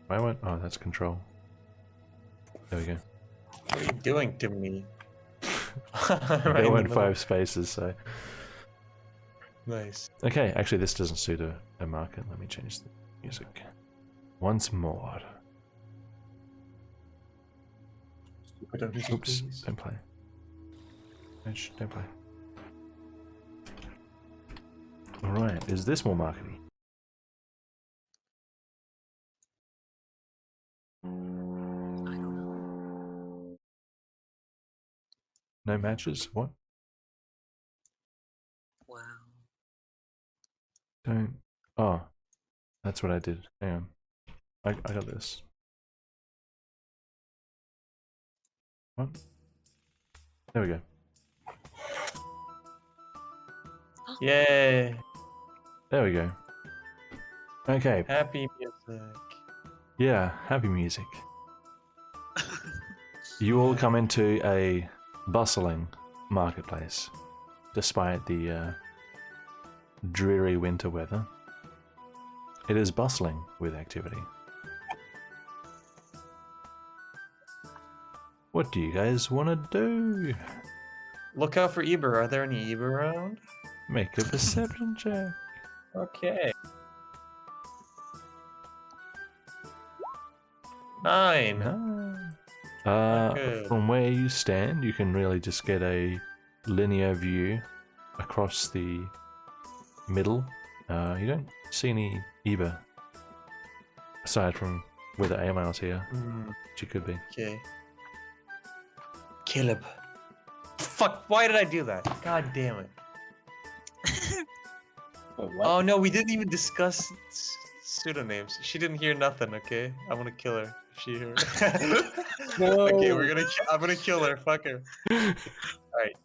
I went. Oh, that's control. There we go. What are you doing to me? They in went the 5 spaces, so. Nice. Okay, actually, this doesn't suit a market. Let me change the music. once more. Oops, don't play. Don't play. Alright, is this more marketing? No matches? What? Wow. Don't. Oh, that's what I did. Hang on. I got this. What? There we go. Yay! There we go. Okay. Happy music. Yeah, happy music. You all come into a bustling marketplace, despite the dreary winter weather. It is bustling with activity. What do you guys want to do? Look out for Eber. Are there any Eber around? Make a perception check. Okay. 9. Good. From where you stand, you can really just get a linear view across the middle. You don't see any Eber, aside from where the AML's here, which it could be. Okay. Caleb. Fuck, why did I do that? God damn it. Wait, what? Oh no, we didn't even discuss pseudonames. She didn't hear nothing, okay? I'm gonna kill her if she heard. No. Okay, I'm gonna kill her, fuck her. Alright.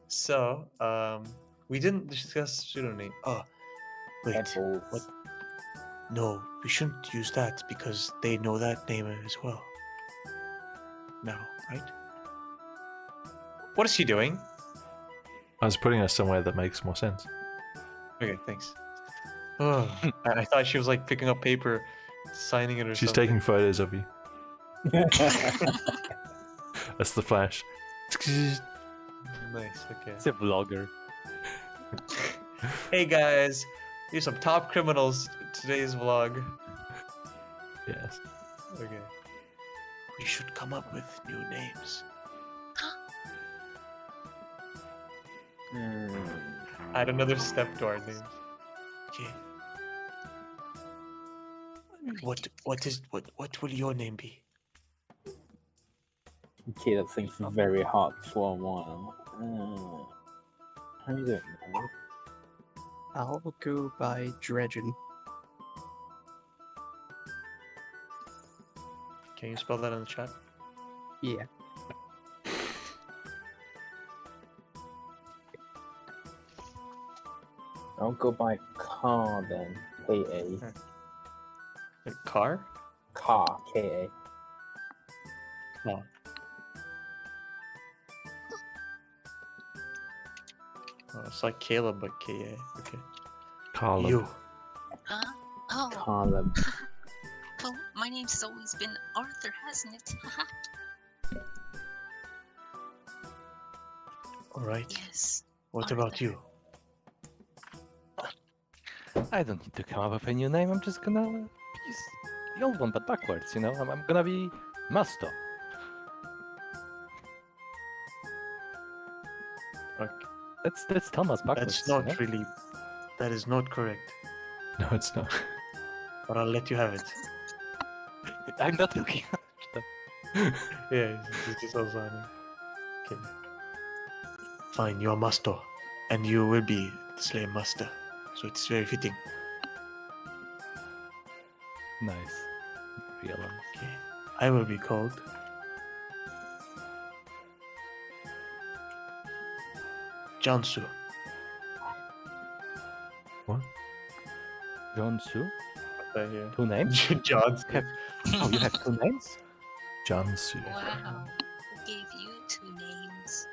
So, we didn't discuss pseudonym. Oh, wait. Apples. What? No, we shouldn't use that because they know that name as well. No, right? What is she doing? I was putting her somewhere that makes more sense. Okay, thanks. Oh, I thought she was like picking up paper, signing it or She's something. taking photos of you. That's the flash. Nice, okay. It's a vlogger. Hey guys, here's some top criminals today's vlog. Yes. Okay. We should come up with new names. Add another step to our names. Okay. What will your name be? Caleb thinks very hard for one. I don't know. I'll go by Dredgen. Can you spell that in the chat? Yeah. I'll go by Car then. K-A. A car? Car. K-A. Oh. Oh, it's like Caleb, but K-A. Okay. Carla. You. Huh? Oh, Caleb. well, my name's always been Arthur, hasn't it? Alright. Yes. What Arthur. about you? I don't need to come up with a new name. I'm just gonna use the old one, but backwards. You know, I'm gonna be Masto. Okay. That's Thomas backwards. That's not you know? really. That is not correct. No, it's not. But I'll let you have it. I'm not looking. Yeah, it's just all signing. Okay. Fine, you are master, and you will be the slave master. So it's very fitting. Nice. Real one. Okay. I will be called Jansu. What? John Su. Right here. 2 names? Jansu. Oh, you have 2 names? Jansu. Wow. Who gave you 2 names?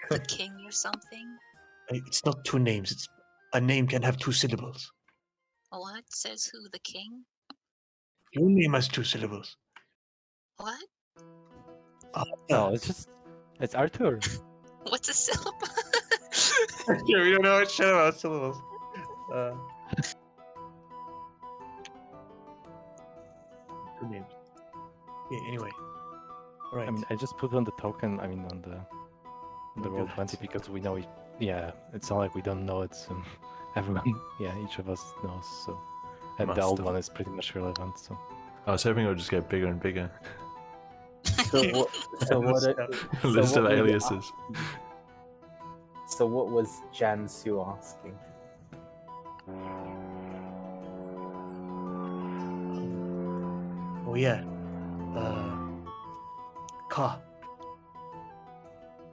The king or something? It's not 2 names. It's a name can have 2 syllables. What? Says who? The king? Your name has 2 syllables. What? No, it's Arthur. What's a syllable? We don't know what shit about syllables. Good names. Yeah, anyway. Alright. I mean, I just put on the token. I mean, on the roll Good. 20 because we know. Yeah, it's not like we don't know it. Everyone, yeah, each of us knows. So, and the Must old have. one is pretty much relevant. So, I was hoping it would just get bigger and bigger. So what? So what? So List what of were you aliases. So what was Jansu asking? Oh yeah. Ka.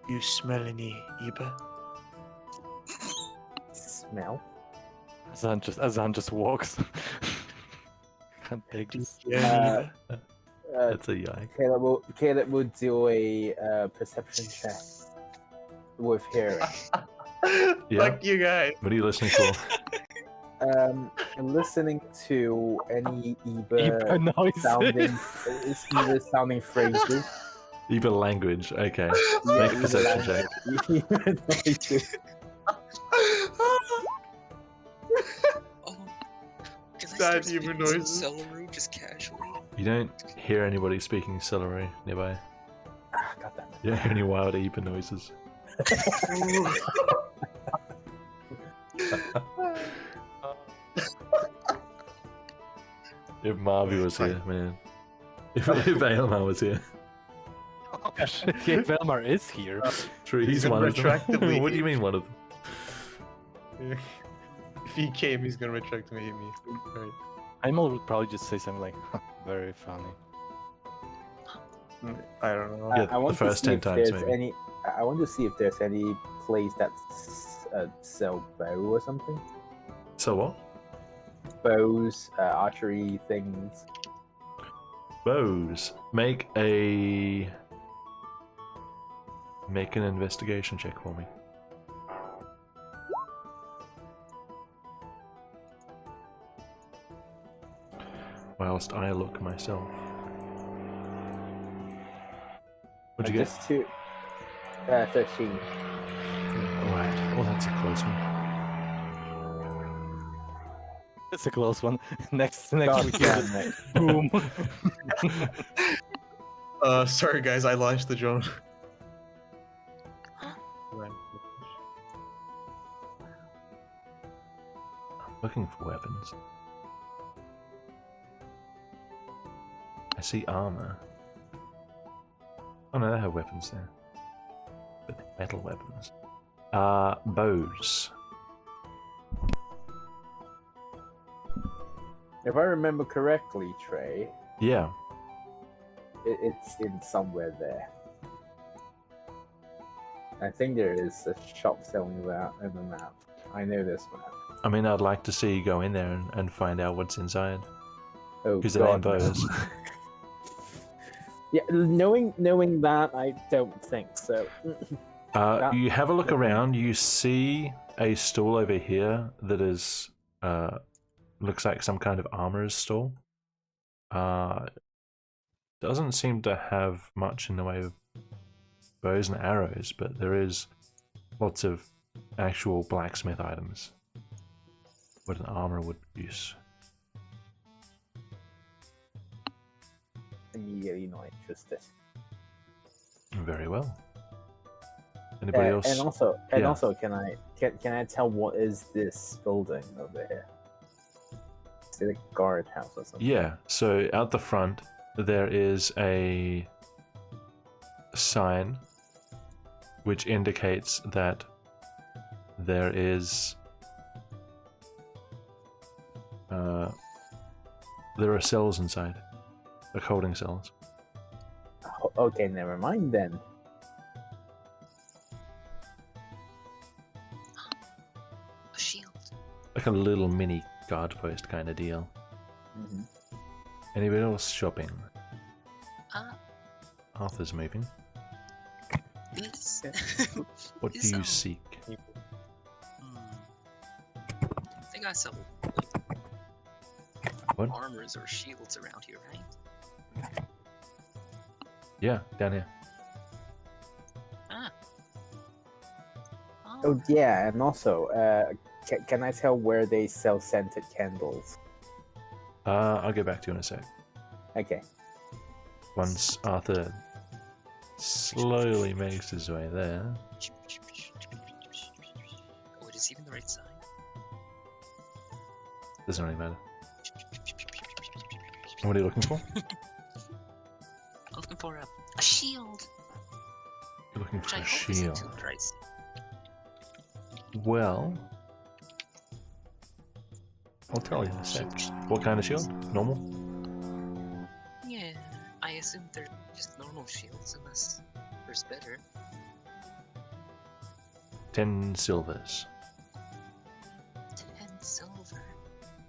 You smell any Iba? Smell? Azan just walks. Can't take Do you this. hear any Iba? That's a yike. Caleb will do a perception check with hearing. Yeah. Fuck you guys. What are you listening for? Listening to any Iba noises. Either sounding phrases. Even language. Okay. Yeah, Make a either perception check. language, noises. Oh, can I Sad start human speaking some noises. Celeru just casually? You don't hear anybody speaking Celery nearby. Ah, God damn You don't hear any wild Eber noises. If Marvy was here, man. If Aelmar was here. Oh shit! Yeah, Velmar is here. True, he's gonna one of them. retroactively What do you hate mean one of them? If he came, he's gonna retroactively hate me. Right. Aimal would probably just say something like, "Very funny." I don't know. Yeah, I want the first to see 10 if times, there's maybe. any. I want to see if there's any place that's sell bow or something. So what? Bows, archery things. Bows. Make an investigation check for me. Whilst I look myself. What'd you get? Just two. 13. Alright, well that's a close one. It's a close one. next God we get damn it. boom. Sorry guys, I launched the drone. Looking for weapons. I see armor. Oh no, they have weapons there. But they're metal weapons. Bows. If I remember correctly, Trey, Yeah. it's in somewhere there. I think there is a shop selling that in the map. I know this map. I mean, I'd like to see you go in there and find out what's inside. Oh Because it ain't God. bows. Yeah, knowing that, I don't think so. You have a look around. You see a stall over here that is looks like some kind of armorer's stall. Doesn't seem to have much in the way of bows and arrows, but there is lots of actual blacksmith items. What an armor would produce. Immediately not interested. Very well. Anybody else? And also, Yeah. can I tell what is this building over here? Is it a guard house or something? Yeah, so out the front there is a sign which indicates that there is there are cells inside, like holding cells. Okay, never mind then. A shield. Like a little mini guard post kind of deal. Mm-hmm. Anybody else shopping? Uh, Arthur's moving. this. What do Is, you seek? I think I sell What? armors or shields around here, right? Yeah, down here. Ah. Oh yeah, and also, can I tell where they sell scented candles? I'll get back to you in a sec. Okay. Once Arthur slowly makes his way there. Oh, it is even the right sign. Doesn't really matter. What are you looking for? I'm looking for a shield, You're looking which for I a hope isn't too shield. pricey. Well, I'll tell you in a sec. What kind of shield? Normal? Yeah, I assume they're just normal shields, unless there's better. 10 silvers. 10 silver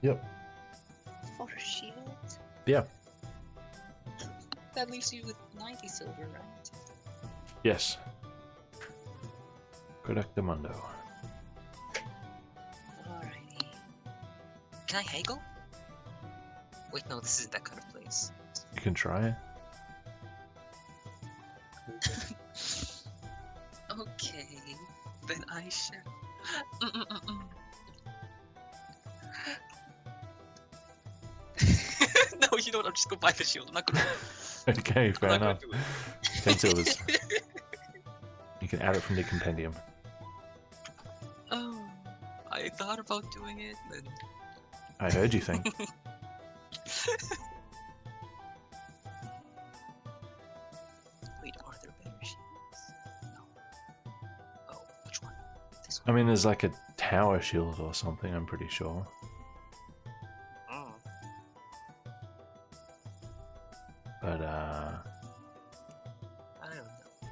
Yep. for a shield? Yeah. That leaves you with 90 silver, right? Yes. Correctamundo. Alrighty. Can I haggle? Wait, no, this isn't that kind of place. You can try. Okay, then I shall. Mm-mm-mm-mm. No, you know what? I'm just gonna buy the shield. I'm not gonna. Okay, I'm fair not gonna enough. do it. 10 silvers. You can add it from the compendium. Oh, I thought about doing it, then. I heard you think. Wait, are there better shields? No. Oh, which one? This I one. mean, there's like a tower shield or something, I'm pretty sure. Oh. But, I don't know.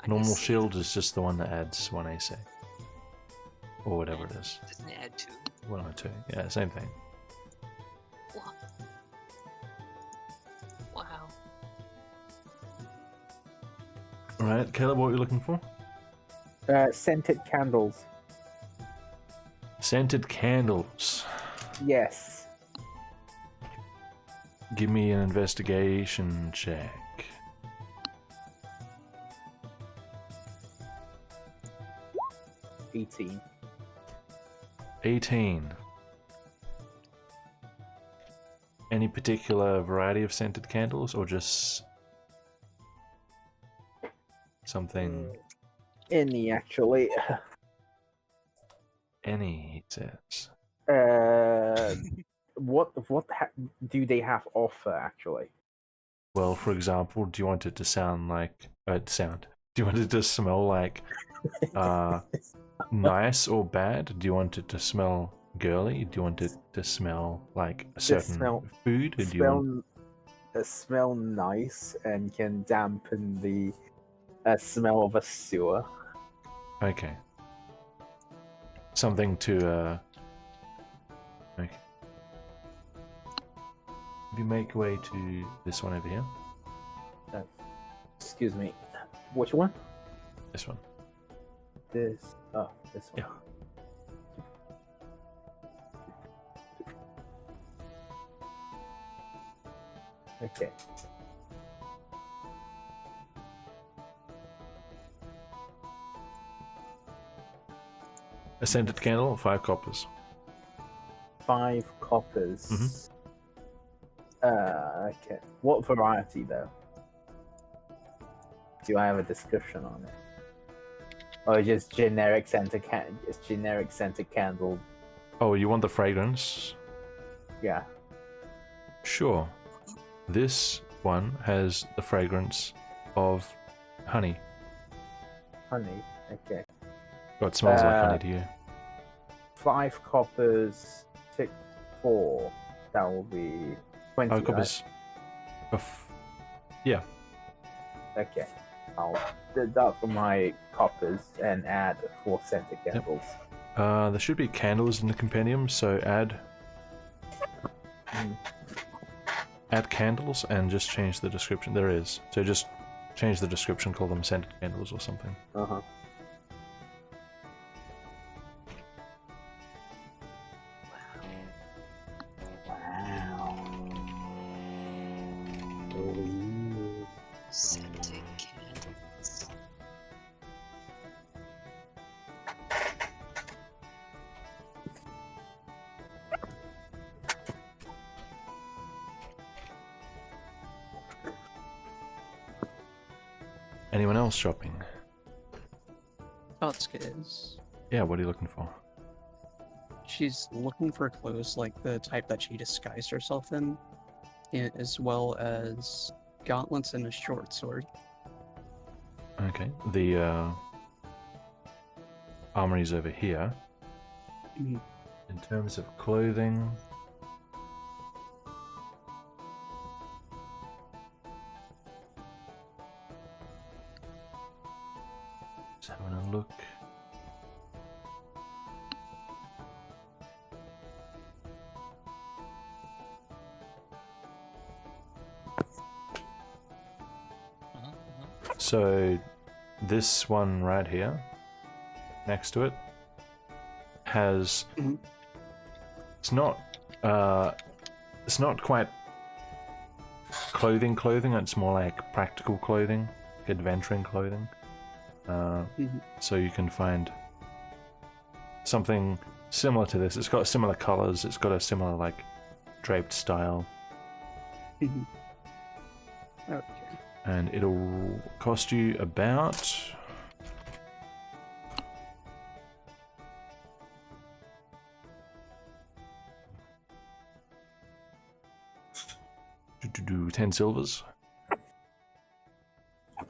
I normal guess, shield is just the one that adds 1 AC. Or whatever it is. Doesn't it add 2? 1 or 2. Yeah, same thing. What? Wow. Alright, Caleb, what are you looking for? Scented candles. Scented candles. Yes. Give me an investigation check. 18. 18. Any particular variety of scented candles, or just something? Any, actually. Any, he says. What do they have offer, actually? Well, for example, do you want it to sound like sound? Do you want it to smell like nice or bad? Do you want it to smell girly? Do you want it to smell like a certain food? Or do you want... smell nice and can dampen the smell of a sewer. Okay. Something to okay. If you make way to this one over here. Excuse me. Which one? This one. This. Oh, this one. Yeah. Okay. A scented candle, 5 coppers. 5 coppers. Mhm. Okay. What variety, though? Do I have a description on it? Or just generic scented candle? Oh, you want the fragrance? Yeah. Sure. This one has the fragrance of honey. Honey. Okay. Oh, it smells like honey to you. 5 coppers, tick 4. That will be 20. 5 coppers. Yeah. Right? Okay. I'll deduct my coppers and add 4 scented candles. There should be candles in the compendium, so add candles and just change the description. There is. So just change the description, call them scented candles or something. Uh-huh. Wow. Ooh. Scented candles. Anyone else shopping? Kotska is. Yeah, what are you looking for? She's looking for clothes like the type that she disguised herself in, as well as gauntlets and a short sword. Okay, the armory's over here. Mhm. In terms of clothing, just having a look. So this one right here, next to it, has Mhm. it's not quite clothing. It's more like practical clothing, adventuring clothing. Mhm. So you can find something similar to this. It's got similar colors. It's got a similar like draped style, Mhm. Okay. and it'll cost you about. Do 10 silvers.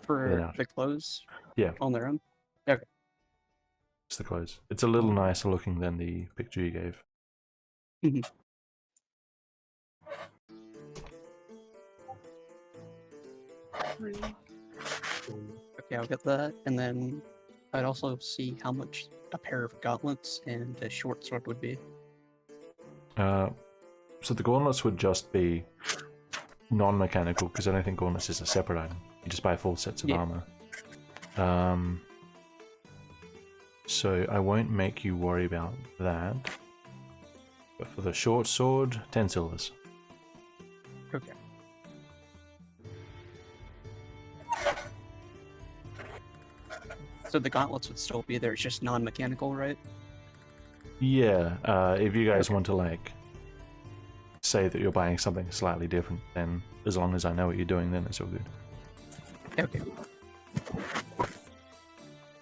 For Yeah. the clothes? Yeah. On their own? It's the clothes. It's a little nicer looking than the picture you gave. Mhm. Okay, I'll get that. And then I'd also see how much a pair of gauntlets and a short sword would be. So the gauntlets would just be non-mechanical, because I don't think gauntlets is a separate item. You just buy full sets of Yeah. armor. So I won't make you worry about that. But for the short sword, 10 silvers. Okay. So the gauntlets would still be there, it's just non-mechanical, right? Yeah, if you guys Okay. want to like say that you're buying something slightly different, then as long as I know what you're doing, then it's all good. Okay.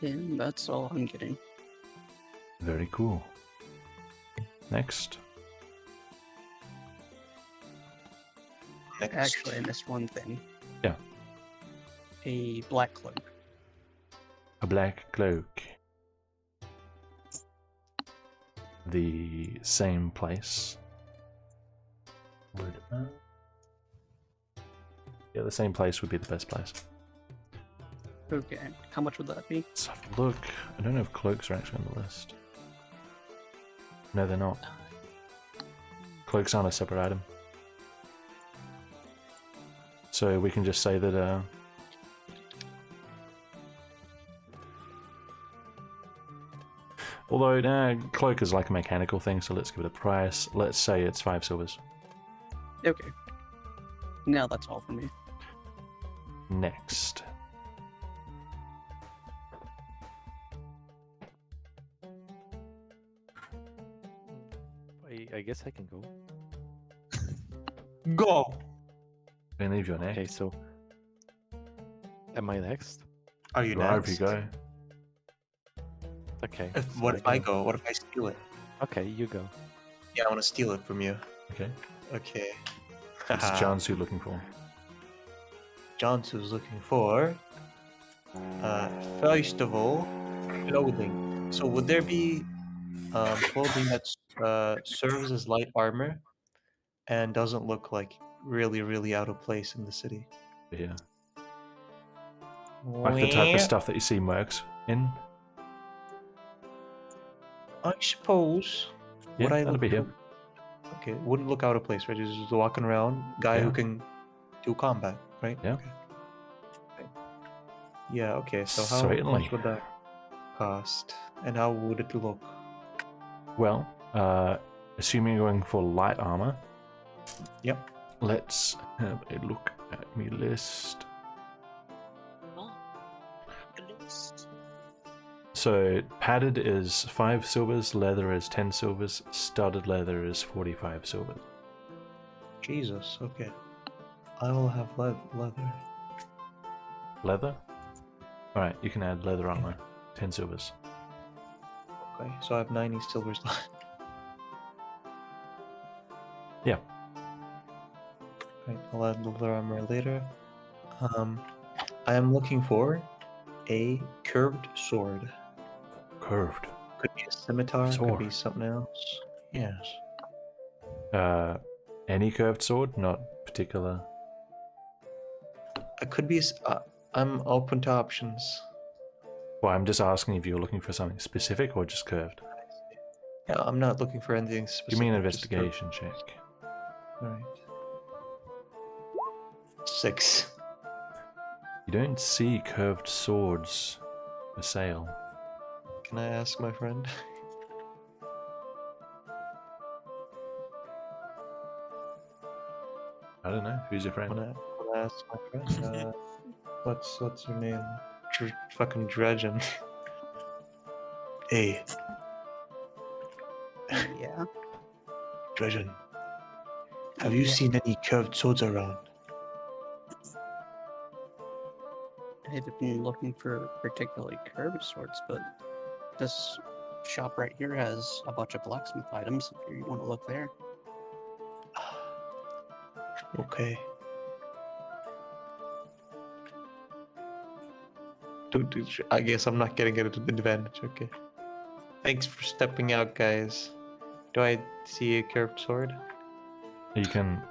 And that's all I'm getting. Very cool. Next. Next. Actually, I missed one thing. Yeah. A black cloak. A black cloak. The same place. Yeah, the same place would be the best place. Okay. How much would that be? Let's have a look. I don't know if cloaks are actually on the list. No, they're not. Cloaks aren't a separate item. So we can just say that although cloak is like a mechanical thing, so let's give it a price. Let's say it's 5 silvers. Okay. Now that's all for me. Next. I guess I can go. Go. Then leave your next. Okay, so am I next? Are you You are if next? you go. Okay. so What if I go? What if I steal it? Okay, you go. Yeah, I want to steal it from you. Okay. Okay. It's Jansu looking for. John's looking for. First of all, clothing. So would there be clothing that serves as light armor and doesn't look like really out of place in the city? Yeah. Like the type of Well, stuff that you see mercs in. I suppose. Yeah, Would I that'll look be here. Okay, wouldn't look out of place, right? Just walking around, guy who Yeah. can do combat, right? Yeah. Okay. Okay. Yeah. Okay. So how Certainly. much would that cost, and how would it look? Well, assuming you're going for light armor, Yep. let's have a look at my list. Oh, the list. So padded is 5 silvers, leather is 10 silvers, studded leather is 45 silvers. Jesus. Okay. I will have leather. Leather? Alright, you can add leather armor. 10 silvers. Okay, so I have 90 silvers left. Yeah. Right, I'll add leather armor later. I am looking for a curved sword. Curved. Could be a scimitar, could be Sword. something else. Yes. Any curved sword, not particular. It could be. I'm open to options. Well, I'm just asking if you're looking for something specific or just curved. Yeah, I'm not looking for anything specific. Give me an just curved. investigation check. Alright. 6. You don't see curved swords for sale. Can I ask my friend? I don't know. Who's your friend? Wanna ask my friend? What's her name? Fucking Dredgen. Hey, Yeah. Dredgen. Have you Yeah. seen any curved swords around? I've been looking for particularly curved swords, but this shop right here has a bunch of blacksmith items if you want to look there. Okay. Dude, I guess I'm not getting it at an advantage. Okay. Thanks for stepping out, guys. Do I see a curved sword? You can.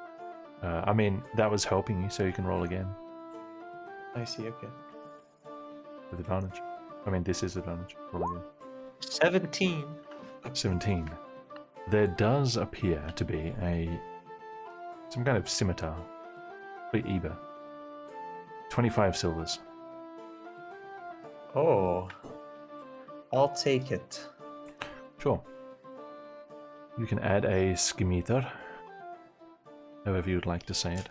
I mean, that was helping you, so you can roll again I see. Okay. with advantage. I mean, this is advantage. Roll again. 17. 17. There does appear to be some kind of scimitar. Wait, Eba. 25 silvers. Oh. I'll take it. Sure. You can add a scimitar, however you would like to say it.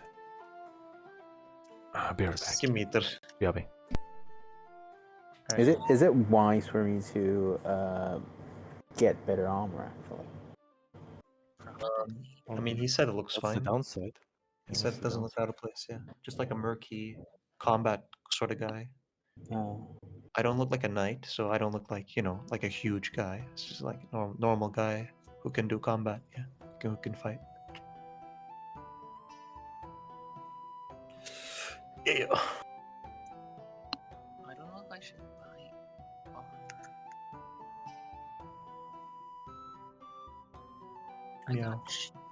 I'll be right back. Scimitar. BRB. Is it wise for me to get better armor actually? I mean, he said it looks That's the fine. downside. He said it doesn't look out of place, yeah. Just like a murky combat sort of guy. I don't look like a knight, so I don't look like, like a huge guy. It's just like a normal guy who can do combat, yeah. Who can fight. Yeah. I don't know if I should buy armor. I Yeah. got shield.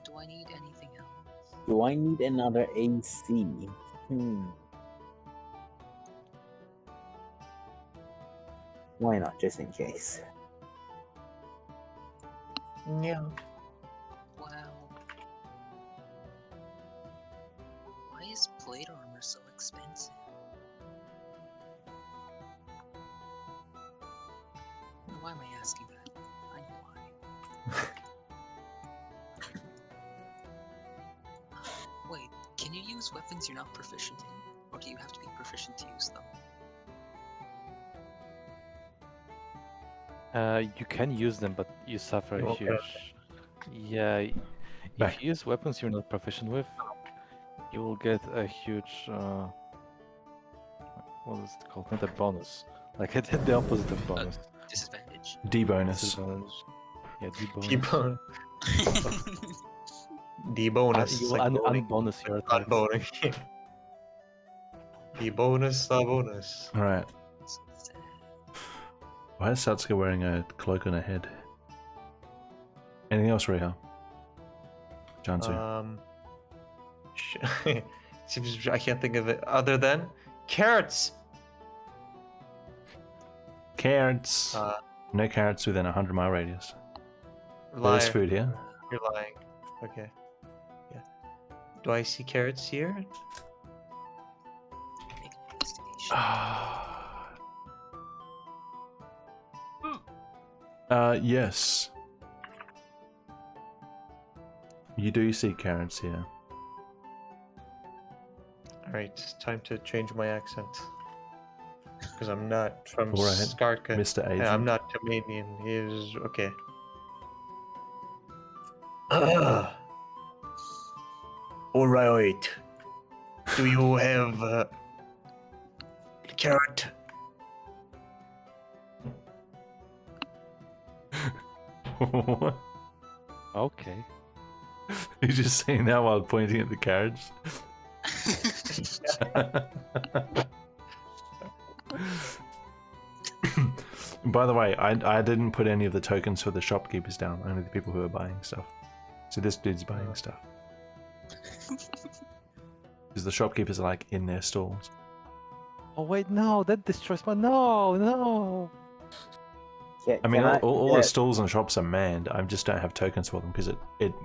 Do I need anything else? Do I need another AC? Why not, just in case? Yeah. Well, why is plate armor so expensive? Why am I asking that? I know why. Wait, can you use weapons you're not proficient in? Or do you have to be proficient to use them? You can use them, but you suffer a Okay. huge. Yeah, Back. if you use weapons you're not proficient with, you will get a huge. What is it called? Not a bonus. Like the opposite of bonus. Disadvantage? D bonus. Disadvantage. Yeah, debonus. T-bone. D-bonus. You will unbonus your attacks. Unboning. D-bonus, bonus. Alright. So sad. Why is Satsuka wearing a cloak on her head? Anything else, Reha? Jansu. I can't think of it other than carrots. Carrots. No carrots within a 100-mile radius. Liar. There's food here. You're lying. Okay. Yeah. Do I see carrots here? Make an investigation. Yes. You do see carrots here. Alright, it's time to change my accent. Because I'm not from Go ahead, Skarka. Mr. Aizen. Yeah, I'm not Canadian. He's okay. Alright. Do you have Carrot. What? Okay. You're just saying that while pointing at the carriage? By the way, I didn't put any of the tokens for the shopkeepers down, only the people who are buying stuff. So this dude's buying stuff. Because the shopkeepers are like in their stalls. Oh wait, no, that destroys my no. I mean, all the stalls and shops are manned. I just don't have tokens for them because it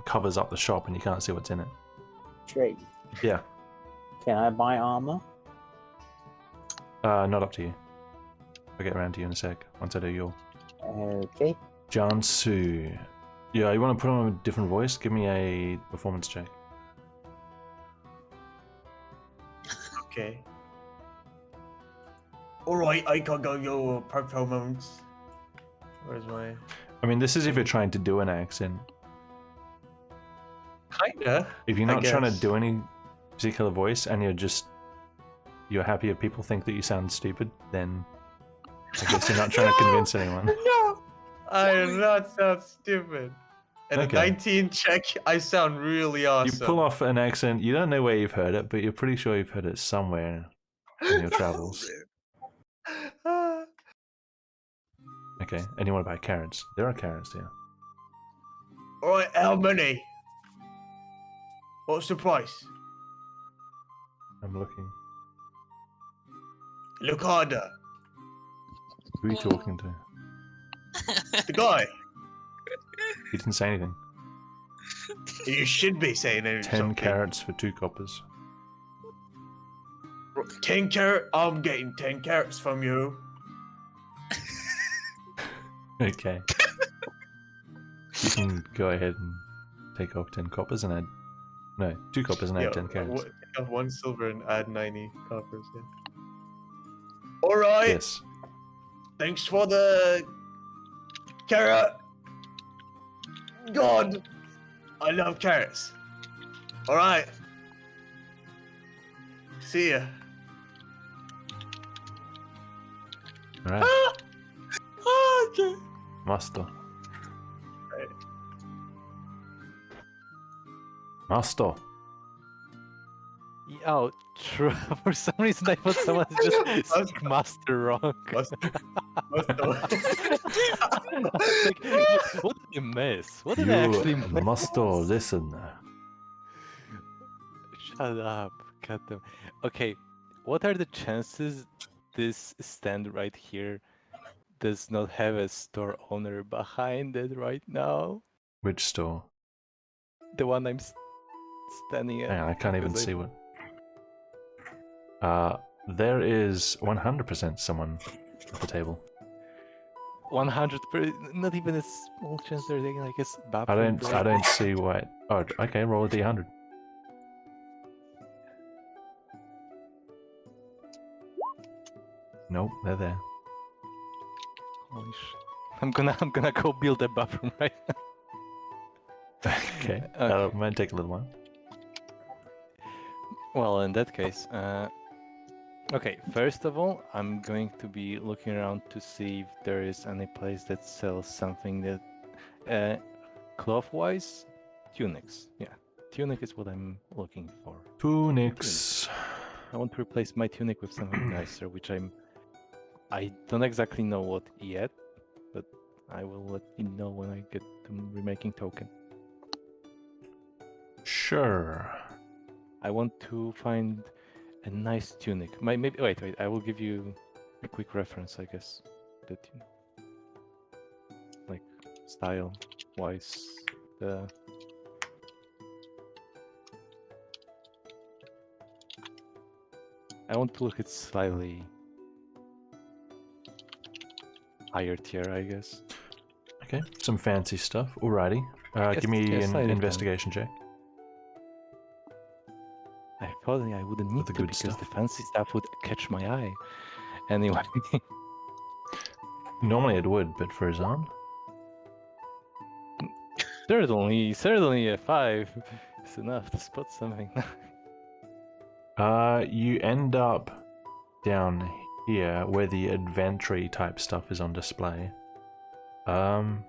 covers up the shop and you can't see what's in it. Trade. Yeah. Can I buy armor? Not up to you. I'll get around to you in a sec once I do your. Okay. Jansu. Yeah, you want to put on a different voice? Give me a performance check. Okay. Alright, I can go your performance. Where's my... I mean, this is if you're trying to do an accent. Kinda. If you're not trying to guess. do any particular voice and you're happy if people think that you sound stupid, then I guess you're not trying to convince anyone. No! I am not sound stupid. And Okay. a 19 check, I sound really awesome. You pull off an accent, you don't know where you've heard it, but you're pretty sure you've heard it somewhere in your travels. Okay, and you want to buy carrots. There are carrots here. Alright, how many? What's the price? I'm looking. Look harder. Who are you talking to? The guy. He didn't say anything. You should be saying anything. 10 carrots for 2 coppers. 10 carrot? I'm getting 10 carrots from you. Okay. You can go ahead and take off 10 coppers and add... No, 2 coppers and add 10 carrots. Take off 1 silver and add 90 coppers, yeah. Alright! Yes. Thanks for the... carrot! God! I love carrots. Alright. See ya. Alright. Okay. Master. Right. Master. Oh, true. For some reason, I thought someone just speak master wrong. Must Like, what did you miss? What did I actually miss? Master, listen. Shut up. Cut them. Okay, what are the chances this stand right here does not have a store owner behind it right now? Which store? The one I'm standing at. Hang on, I can't even because see what. There is 100% someone at the table. 100%, not even a small chance they're taking like a I don't see what. Oh, okay. Roll a d100. Nope, they're there. Holy shit. I'm gonna go build a bathroom right now. Okay, Okay. that might take a little while. Well, in that case, okay, first of all, I'm going to be looking around to see if there is any place that sells something that, cloth-wise, tunics. Yeah, tunic is what I'm looking for. Tunics. I want to replace my tunic with something nicer, which I don't exactly know what yet, but I will let you know when I get the remaking token. Sure. I want to find a nice tunic. Maybe wait. I will give you a quick reference, I guess. That like style-wise, the. I want to look at slightly higher tier, I guess. Okay, some fancy stuff. Alrighty. Yes, Give me yes, an I did, investigation check. I thought I wouldn't need the to good because stuff. the fancy stuff would catch my eye. Anyway, Normally it would, but for Azan, certainly a 5 is enough to spot something. you end up down here where the adventure type stuff is on display. Down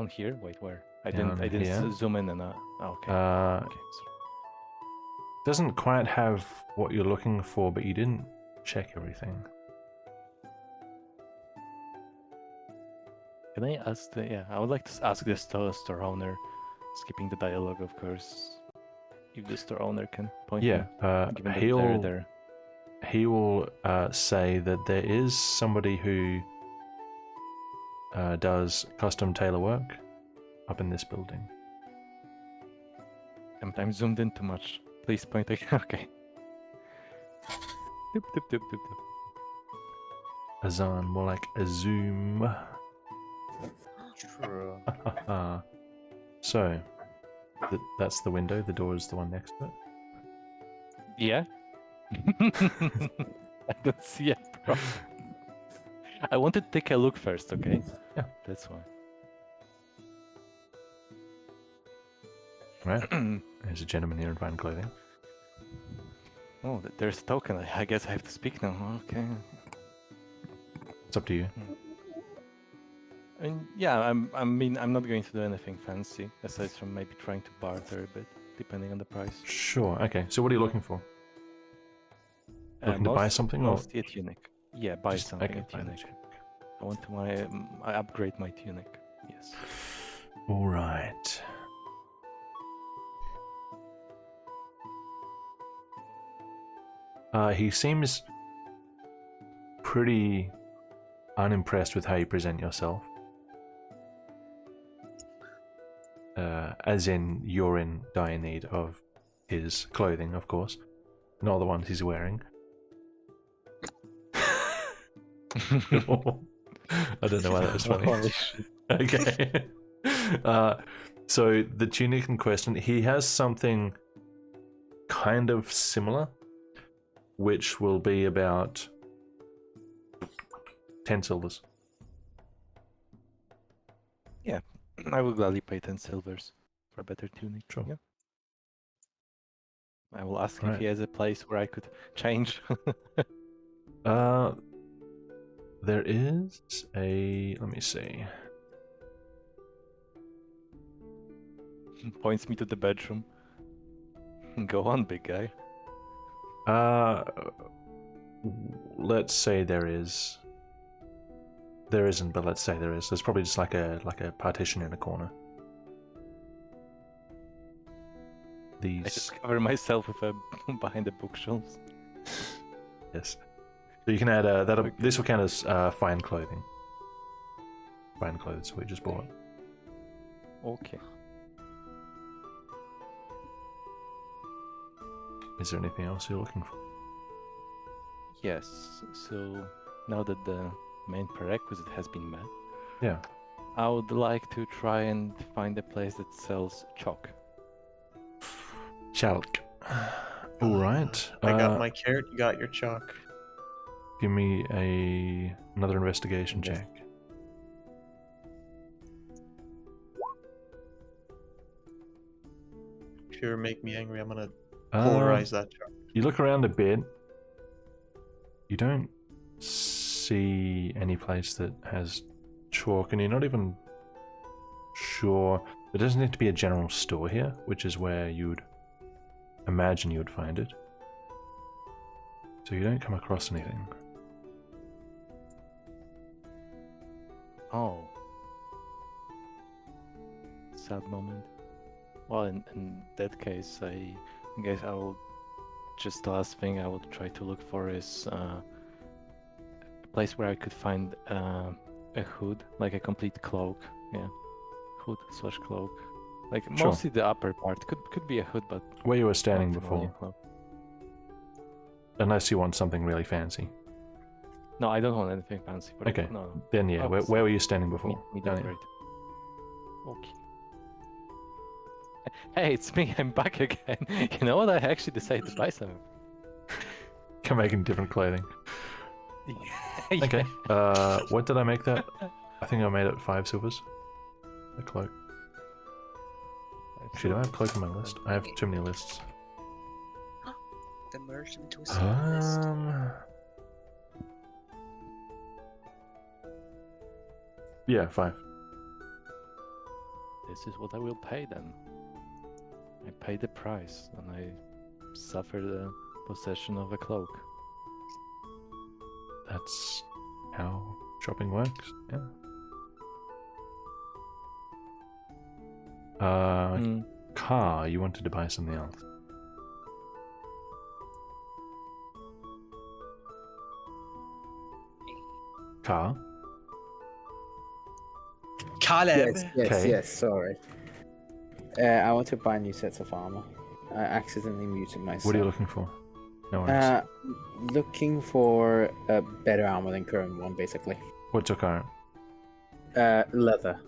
here? Wait, where? I Down didn't here? zoom in and okay. Uh, Okay. doesn't quite have what you're looking for, but you didn't check everything. Can I ask I would like to ask the store owner, skipping the dialogue, of course, if the store owner can point Yeah, me, given that they're there. he will say that there is somebody who does custom tailor work up in this building. I'm zoomed in too much. Please point again. Okay. Doop, doop, doop, doop, doop. Azan, more like a zoom. True. So, that's the window. The door is the one next to it. Yeah. I don't see a problem. I wanted to take a look first, okay? Yeah. That's why. Right. There's a gentleman here in fine clothing. Oh, there's a token. I guess I have to speak now. Okay. It's up to you. And yeah, I'm not going to do anything fancy aside from maybe trying to barter a bit, depending on the price. Sure. Okay. So, what are you looking for? Looking to buy something, or mostly a tunic. Yeah, buy just- something. okay, A buy the tunic. I want to I upgrade my tunic. Yes. All right. He seems pretty unimpressed with how you present yourself. As in, you're in dire need of his clothing, of course, not the ones he's wearing. I don't know why that was funny. Holy shit. Okay. So the tunic in question, he has something kind of similar, which will be about 10 silvers. I will gladly pay 10 silvers for a better tunic. Sure. Yeah. I will ask if Right. he has a place where I could change. There is a. Let me see. Points me to the bedroom. Go on, big guy. Let's say there is. There isn't, but let's say there is. There's probably just like a partition in a corner. I just cover myself with behind the bookshelves. Yes. So you can add that. Okay. This will count as fine clothing. Fine clothes we just bought. Okay. Is there anything else you're looking for? Yes. So now that the main prerequisite has been met, Yeah. I would like to try and find a place that sells chalk. Chalk. All right. I got my carrot. You got your chalk. Give me another investigation check. If you ever make me angry, I'm gonna Uh, polarize that chalk. You look around a bit. You don't see any place that has chalk, and you're not even sure. There doesn't need to be a general store here, which is where you'd imagine you would find it. So you don't come across anything. Oh. Sad moment. Well, in that case, I guess I will. Just the last thing I would try to look for is a place where I could find a hood, like a complete cloak. Yeah, hood/cloak. Like Sure. mostly the upper part could be a hood, but Where you were standing not only a before, cloak. unless you want something really fancy. No, I don't want anything fancy. But Okay. No. Then yeah, Oh, where were you standing before? Medium Down here. grade. Okay. Hey, it's me. I'm back again. You know what? I actually decided to buy some. Come making different clothing. Yeah. Okay. What did I make that? I think I made it 5 silvers. A cloak. Actually, do I have cloak on my list? I have too many lists. Then merge them into a single list. Yeah, 5. This is what I will pay then. I pay the price and I suffer the possession of a cloak. That's how shopping works. Yeah. Car, you wanted to buy something else. Car? Caleb. Yes, sorry. I want to buy new sets of armor. I accidentally muted myself. What are you looking for? No worries. Looking for a better armor than current one, basically. What's your current? Leather.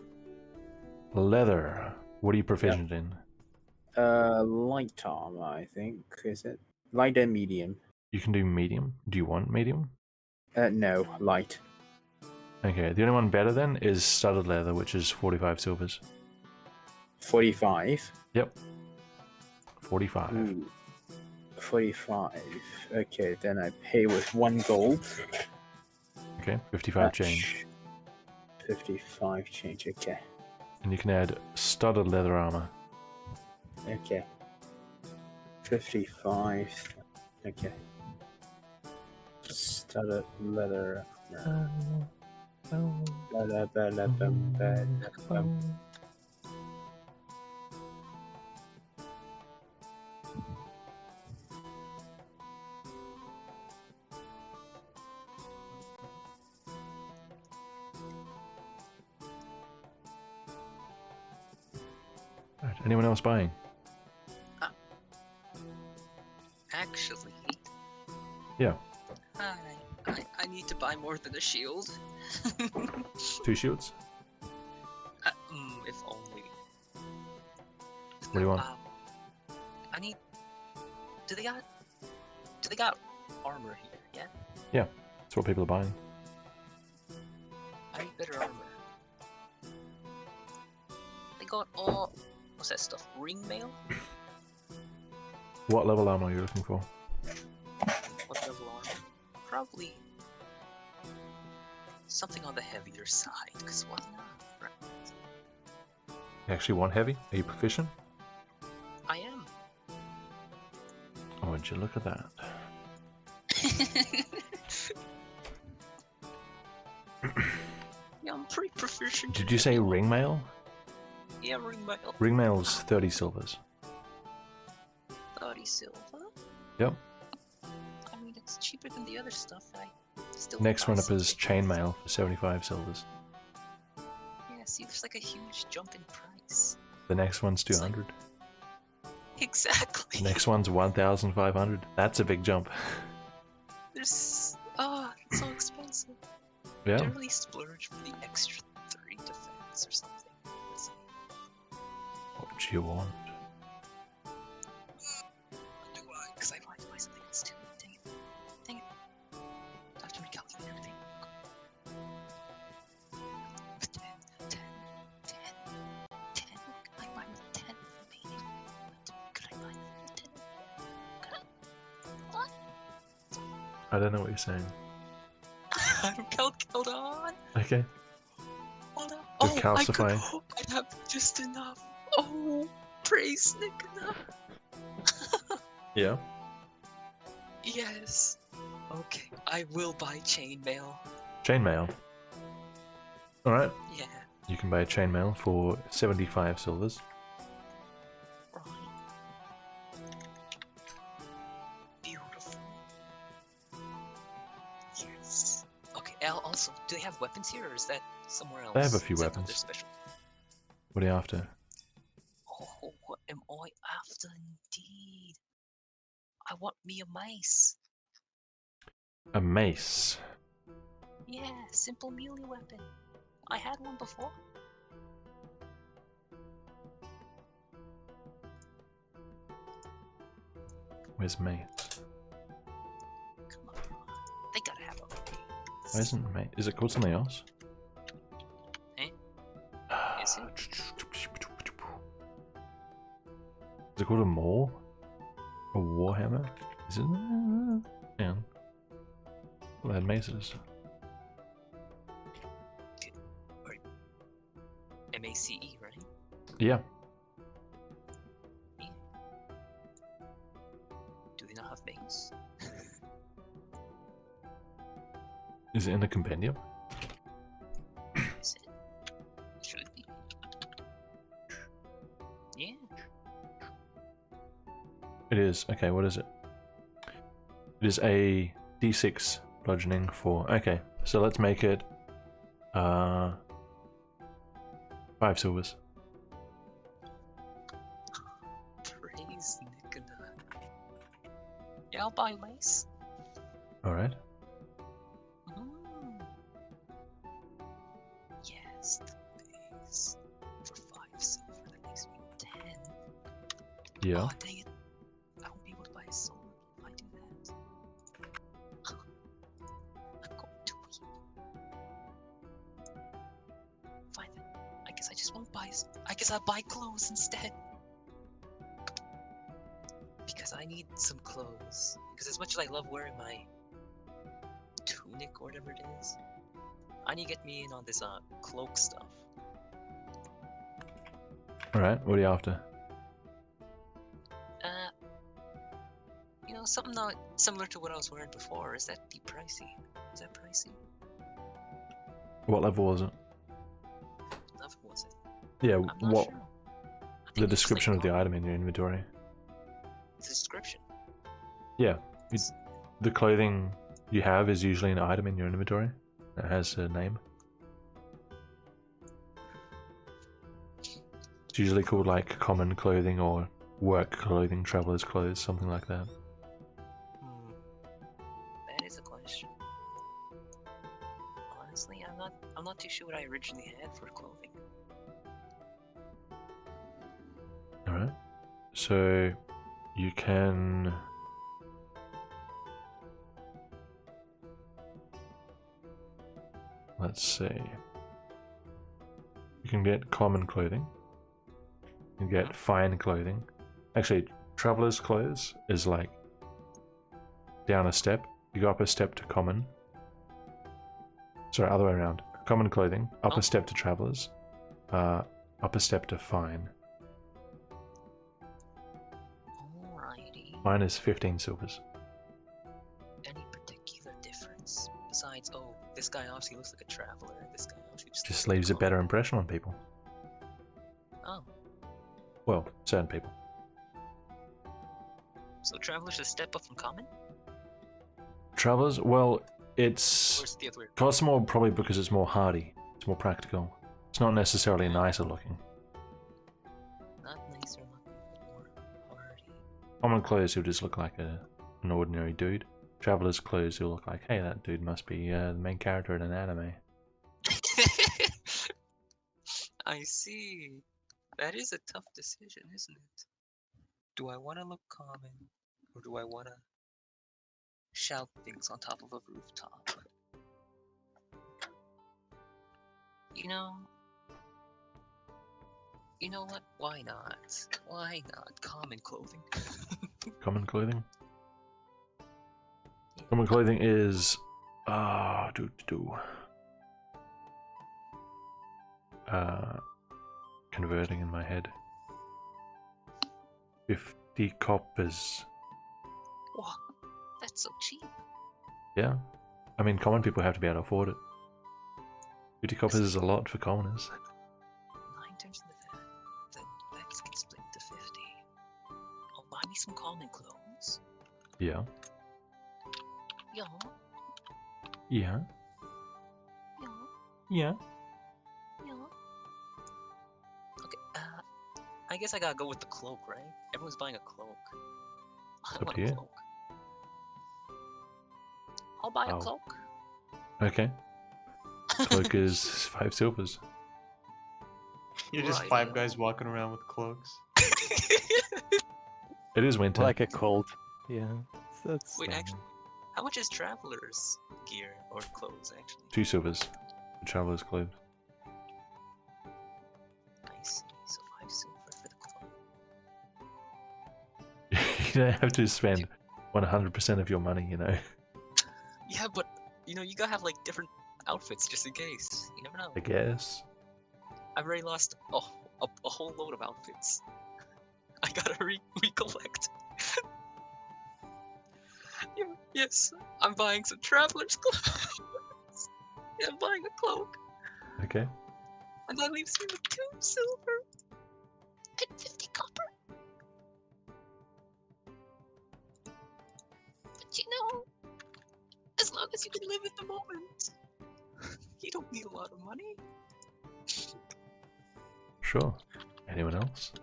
Leather. What are you proficient in? Light armor, I think. Is it? Light and medium. You can do medium. Do you want medium? No, light. Okay, the only one better then is studded leather, which is 45 silvers. 45? Yep. 45. Ooh. 45. Okay, then I pay with 1 gold. Okay, 55 change. 55 change, okay. And you can add studded leather armor. Okay. 55. Okay. Studded leather. Right, anyone else buying? Actually, Yeah. I need to buy more than a shield. 2 shields? If only. What do you want? I need. Do they got armor here? Yeah, that's what people are buying. I need better armor. They got all. What's that stuff? Ring mail? What level armor are you looking for? What level armor? Probably something on the heavier side. Cause why not? Right? You actually want heavy? Are you proficient? I am. Oh, would you look at that? Yeah, I'm pretty proficient. Did you say ring mail? Yeah, ring mail. Ring mail's 30 silvers. 30 silver? Yep. I mean, it's cheaper than the other stuff. I still. Next buy one up is something. chainmail for 75 silvers. Yeah, see, there's like a huge jump in price. The next one's 200. Exactly. The next one's 1,500. That's a big jump. There's. It's so expensive. Yeah. Generally splurge for the extra 3 defense or something. What do you want? What do I? Because I want to buy something else too. Dang it. Dang it. I have to recalculate everything. 10. Could I buy with 10 remaining? Could I buy with 10? Could I? What? I don't know what you're saying. Hold on. Okay. Hold on. Good calcify. I'd have just enough. Oh, praise Nicola. Yeah. Yes. Okay, I will buy chainmail. Chainmail. Alright. Yeah, You can buy chainmail for 75 silvers. right. Beautiful. Yes. Okay, also, do they have weapons here, or is that somewhere else? They have a few Is that not weapons. their special? What are you after? Oh, what am I after indeed? I want me a mace. A mace. Yeah, simple melee weapon. I had one before. Where's mace? Come on. They gotta have a mace. Why isn't mace? Is it called something else? Eh? Is it? Is it called a maul? A warhammer? Is it? Yeah. Well, they had maces. ACE, right? Yeah. Do they not have base? Is it in the compendium? Is it? Should be. Yeah. It is. Okay, what is it? It is a d6 bludgeoning for... Okay, so let's make it 5 silvers. Praise Nicola. Yeah, I'll buy lace. Alright. Mm. Yes, the lace. For 5 silver, that makes me 10. Yeah. Oh, dang it. I won't be able to buy a sword if I do that. I'm going to weep. Fine then. I guess I just won't buy. I guess I'll buy clothes instead. Because I need some clothes. Because as much as I love wearing my tunic or whatever it is, I need to get me in on this cloak stuff. Alright, what are you after? You know, something not similar to what I was wearing before. Is that be pricey? Is that pricey? What level was it? What level was it? Yeah, I'm not what... sure. I think The it's description like of the item in your inventory. The description. Yeah. The clothing you have is usually an item in your inventory. It has a name. It's usually called like common clothing or work clothing, traveler's clothes, something like that. That is a question. Honestly, I'm not too sure what I originally had for clothing. Alright. So you can... Let's see. You can get common clothing. You can get fine clothing. Actually, traveler's clothes is like down a step. You go up a step to common. Sorry, other way around. Common clothing, up a step to travelers, up a step to fine. Alrighty. Mine is 15 silvers. Any particular difference? Besides, oh, this guy obviously looks like a traveler, and this guy obviously just Just looks leaves a like better impression on people. Oh, Well, certain people. so travelers a step up from common? Travelers, well, Or it's is it the other way? costs more probably because it's more hardy. It's more practical. It's not necessarily nicer looking. Not nicer looking, but more hardy. Common clothes, you'll just look like an ordinary dude. Traveler's clothes, you'll look like, hey, that dude must be the main character in an anime. I see. That is a tough decision, isn't it? Do I want to look common, or do I want to shout things on top of a rooftop? You know what? Why not? Why not? Common clothing. Common clothing? Yeah. Common clothing is... converting in my head. 50 coppers. Wow, that's so cheap. Yeah. I mean, common people have to be able to afford it. 50 coppers is a lot for commoners. 9 times into that, then that can split to 50. I'll buy me some common clothes. Yeah. Yeah, Yeah. yeah, Yeah. yeah. Okay, I guess I gotta go with the cloak, right? Everyone's buying a cloak. I Up want to a you. cloak. I'll buy a Oh. cloak. Okay. Cloak is 5 silvers. You're just Right. 5 guys walking around with cloaks. It is winter. Like a cold. Yeah. That's Wait, standard. actually, how much is traveler's gear or clothes actually? 2 silvers. For traveler's clothes. I see. So 5 silver for the cloak. You don't have to spend 100% of your money, you know. Yeah, but you gotta have like different outfits just in case. You never know. I guess. I've already lost a whole load of outfits. I gotta recollect. Yeah, yes, I'm buying some traveler's clothes. Yeah, I'm buying a cloak. Okay. And that leaves me with 2 silver and 50 copper. But you know, as long as you can live in the moment, you don't need a lot of money. Sure. Anyone else?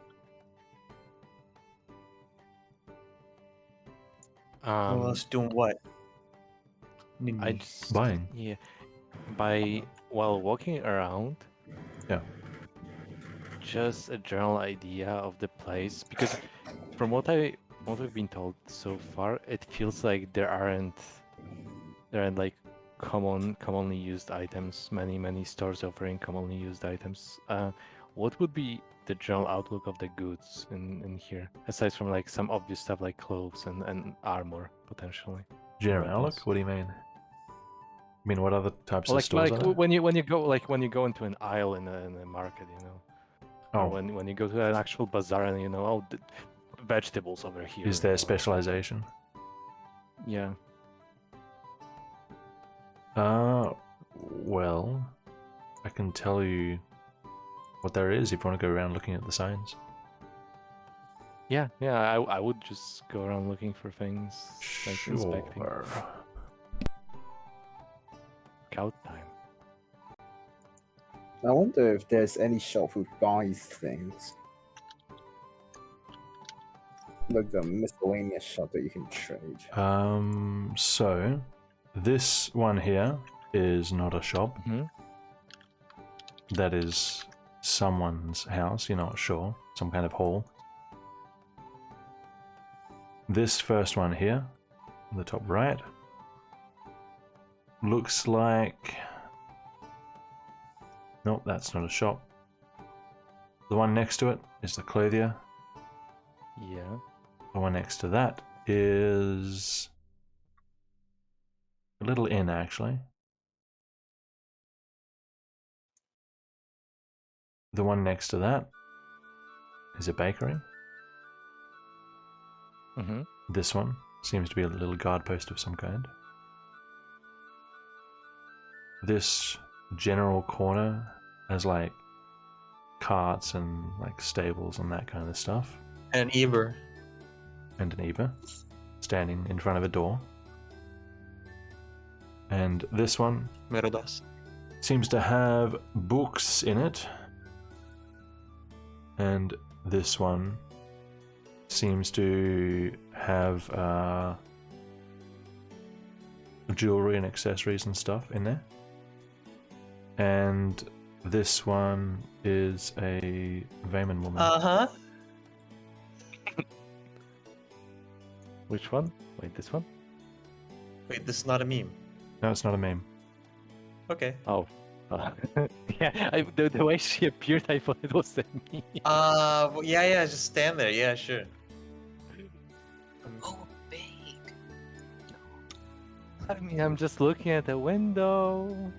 Well, us doing what? I just Buying. Yeah, while walking around. Yeah. Just a general idea of the place, because from what I've been told so far, it feels like there aren't like commonly used items. Many stores offering commonly used items. What would be the general outlook of the goods in here, aside from like some obvious stuff like clothes and armor potentially? General Weapons. outlook? What do you mean? I mean, what other types Well, of stores are there? when you go into an aisle in a market, you know. Or Oh, when you go to an actual bazaar and you know, oh, vegetables over here. is there or- specialization? Yeah. Well, I can tell you what there is if you want to go around looking at the signs. Yeah. I would just go around looking for things, like inspecting. Sure. Scout time. I wonder if there's any shop who buys things. Like the miscellaneous shop that you can trade. So this one here is not a shop. Mm-hmm. That is someone's house, you're not sure. Some kind of hall. This first one here, on the top right, looks like... Nope, that's not a shop. The one next to it is the clothier. Yeah. The one next to that is a little inn, actually. The one next to that is a bakery. Mm-hmm. This one seems to be a little guard post of some kind. This general corner has like carts and like stables and that kind of stuff. And Eber. And an Eva standing in front of a door. And this one Merodas. seems to have books in it. And this one seems to have jewelry and accessories and stuff in there. And this one is a Vayman woman. Uh-huh. Which one? Wait, this one? Wait, this is not a meme. No, it's not a meme. Okay. Oh. Yeah, the way she appeared, I thought it was me. Well, yeah, just stand there. Yeah, sure. Oh, big. I mean, I'm just looking at the window.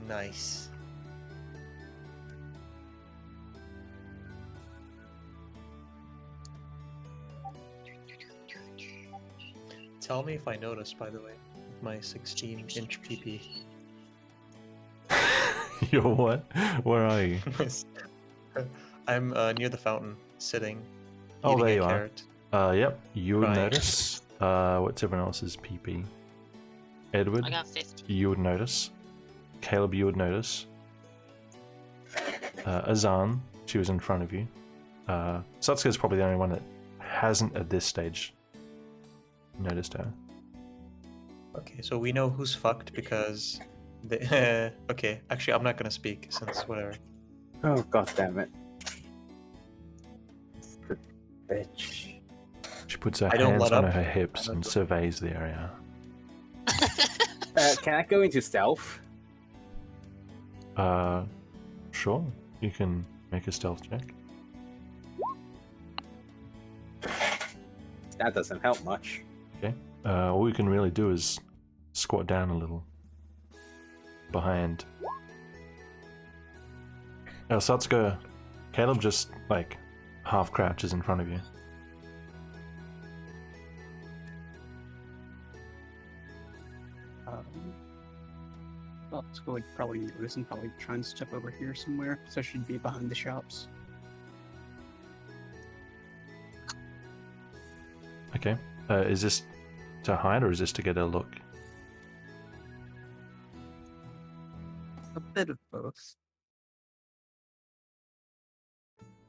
Nice. Tell me if I noticed, by the way, with my 16-inch PP. You're what? Where are you? I'm near the fountain, sitting, Oh, eating there a you are. carrot. Yep, you would Right. notice. What's everyone else's PP? Edward, I got 50. you would notice. Caleb, you would notice. Azan, she was in front of you. Satsuka's probably the only one that hasn't at this stage noticed her. Okay, so we know who's fucked because... okay, actually, I'm not gonna speak, since whatever. Oh, god damn it. Good bitch. She puts her I don't hands let on up. her hips and surveys the area. Can I go into stealth? Sure. You can make a stealth check. That doesn't help much. All we can really do is squat down a little behind Satsuka, Caleb just like half crouches in front of you. Well, it's going to probably notice and probably try and step over here somewhere. So it should be behind the shops. Okay. Is this to hide or is this to get a look? A bit of both.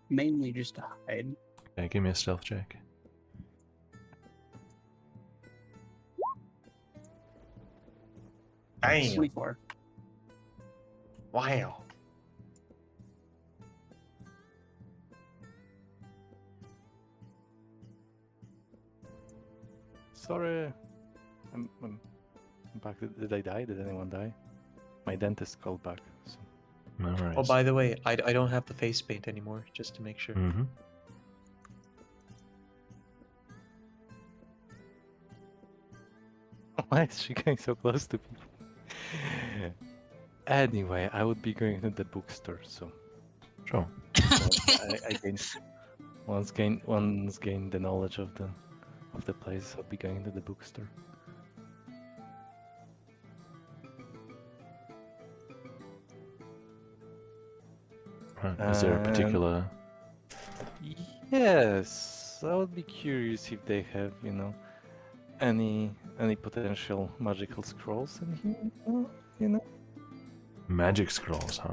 Mainly just to hide. Okay, give me a stealth check. Damn. 24. Wow. Sorry. I'm back. Did I die? Did anyone die? My dentist called back. So. No worries. Oh, by the way, I don't have the face paint anymore, just to make sure. Mm-hmm. Why is she going so close to people? Anyway, I would be going to the bookstore, so Sure. I once gained the knowledge of the place, I'll be going to the bookstore. Right. Is there a particular? Yes, I would be curious if they have, any potential magical scrolls in here, Magic scrolls, huh?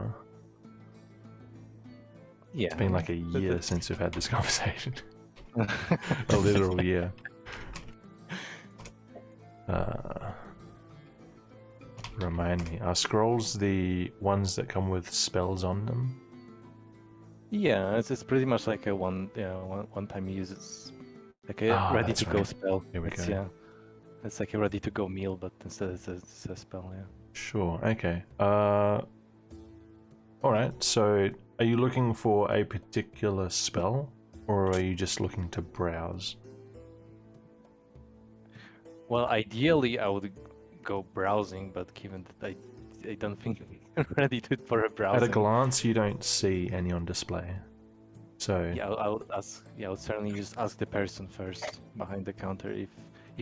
Yeah. It's been like a year since we've had this conversation. A literal year. Remind me, are scrolls the ones that come with spells on them? Yeah, it's pretty much like a one-time use. It's like a Ah, ready that's to go right. spell. Here we It's, go. yeah, it's like a ready to go meal, but instead it's a spell. Yeah. Sure, okay. Alright, so are you looking for a particular spell, or are you just looking to browse? Well, ideally I would go browsing, but given that I don't think I'm ready for a browsing. At a glance, you don't see any on display. So Yeah, I would ask. Yeah, I would certainly just ask the person first behind the counter if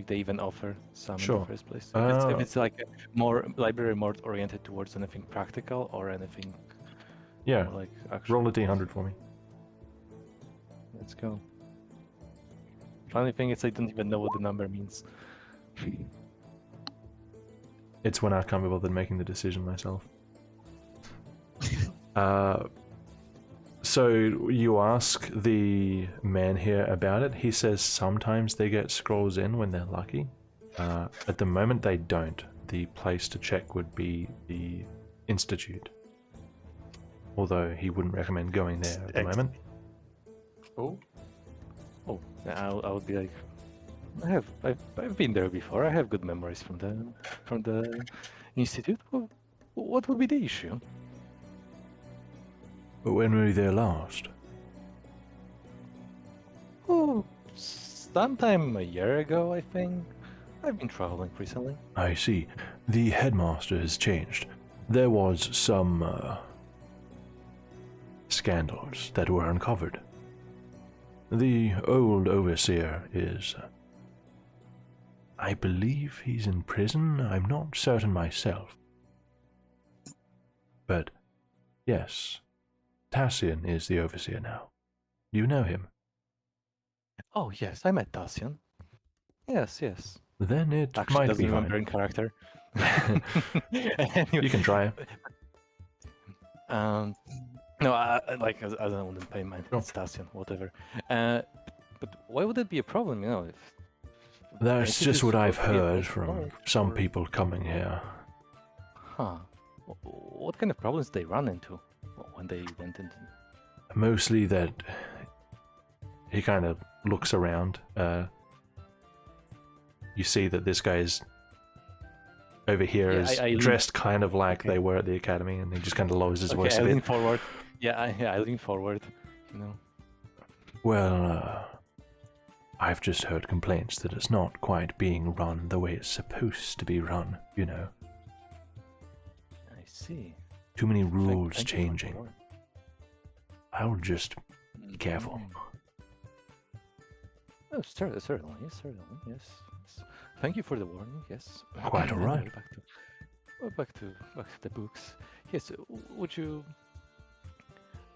they even offer some in Sure. the first place. If it's like a more library more oriented towards anything practical or anything yeah, more like actual. roll a d100 for me. Let's go. Funny thing is I don't even know what the number means. It's when I can't be bothered making the decision myself. So you ask the man here about it. He says sometimes they get scrolls in when they're lucky. At the moment they don't. The place to check would be the Institute. Although he wouldn't recommend going there at the moment. Oh, Oh, I would be like, I've been there before. I have good memories from the institute. What would be the issue? But when were you there last? Oh, sometime a year ago, I think. I've been traveling recently. I see. The headmaster has changed. There was some scandals that were uncovered. The old overseer is... I believe he's in prison. I'm not certain myself. But, yes, Tassian is the overseer now. You know him. Oh yes, I met Tassian. Yes. Then it Actually, might doesn't be remember fine. in character. You can try. No, I don't wouldn't pay mind. Sure. It's Tassian, whatever. But why would it be a problem? If That's Maybe just this what I've would be a heard good from start, some or- people coming here. Huh? What kind of problems they run into when they went into? Mostly that he kind of looks around. You see that this guy's over here Yeah, is I lean- dressed kind of like Okay. they were at the academy, and he just kind of lowers his voice I a lean bit. forward. I lean forward. Well, I've just heard complaints that it's not quite being run the way it's supposed to be run, you know. I see. Too many rules Thank you for the changing. word. I'll just be careful. Oh, certainly, yes. Thank you for the warning. Yes. Quite all right. Back to the books. Yes. Would you?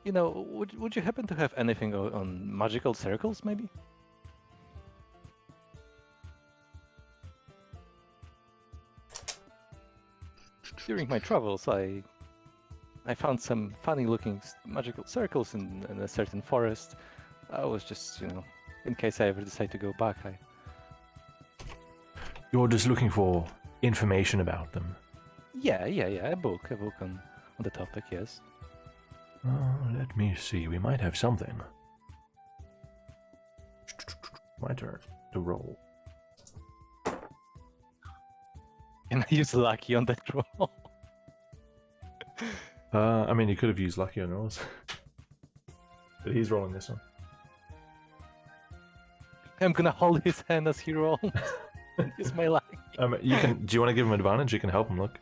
Would you happen to have anything on magical circles, maybe? During my travels, I found some funny-looking magical circles in a certain forest. I was just, in case I ever decide to go back, You're just looking for information about them. Yeah, a book on the topic, yes. Let me see. We might have something. My turn to roll. Can I use lucky on that roll? I mean, you could have used lucky on yours. But he's rolling this one. I'm gonna hold his hand as he rolls. Use my luck. You can. Do you want to give him advantage? You can help him look.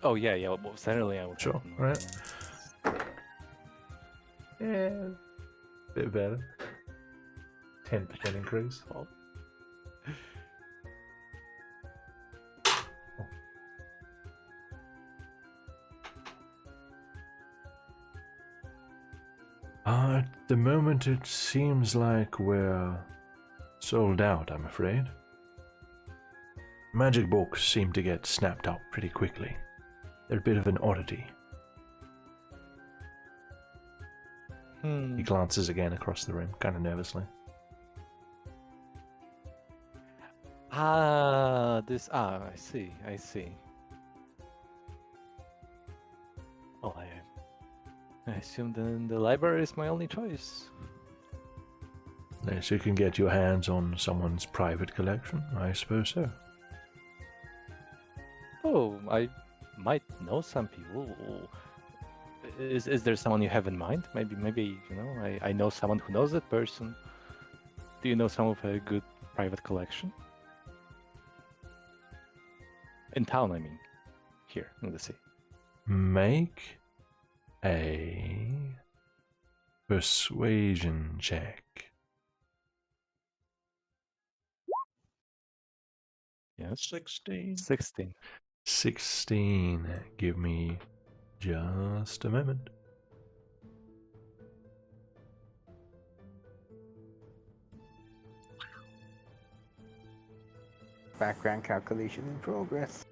Oh yeah. Well, certainly I would. Sure. All right. Yeah. Bit better. 10% increase. Oh. At the moment, it seems like we're sold out, I'm afraid. Magic books seem to get snapped up pretty quickly. They're a bit of an oddity. He glances again across the room, kind of nervously. I see. Well, I assume then the library is my only choice. Unless you can get your hands on someone's private collection, I suppose so. Oh, I might know some people. Is there someone you have in mind? Maybe I know someone who knows that person. Do you know someone with a good private collection? In town, I mean. Here, in the city. Make a persuasion check. Yes. 16. 16. 16. Give me just a moment. Background calculation in progress.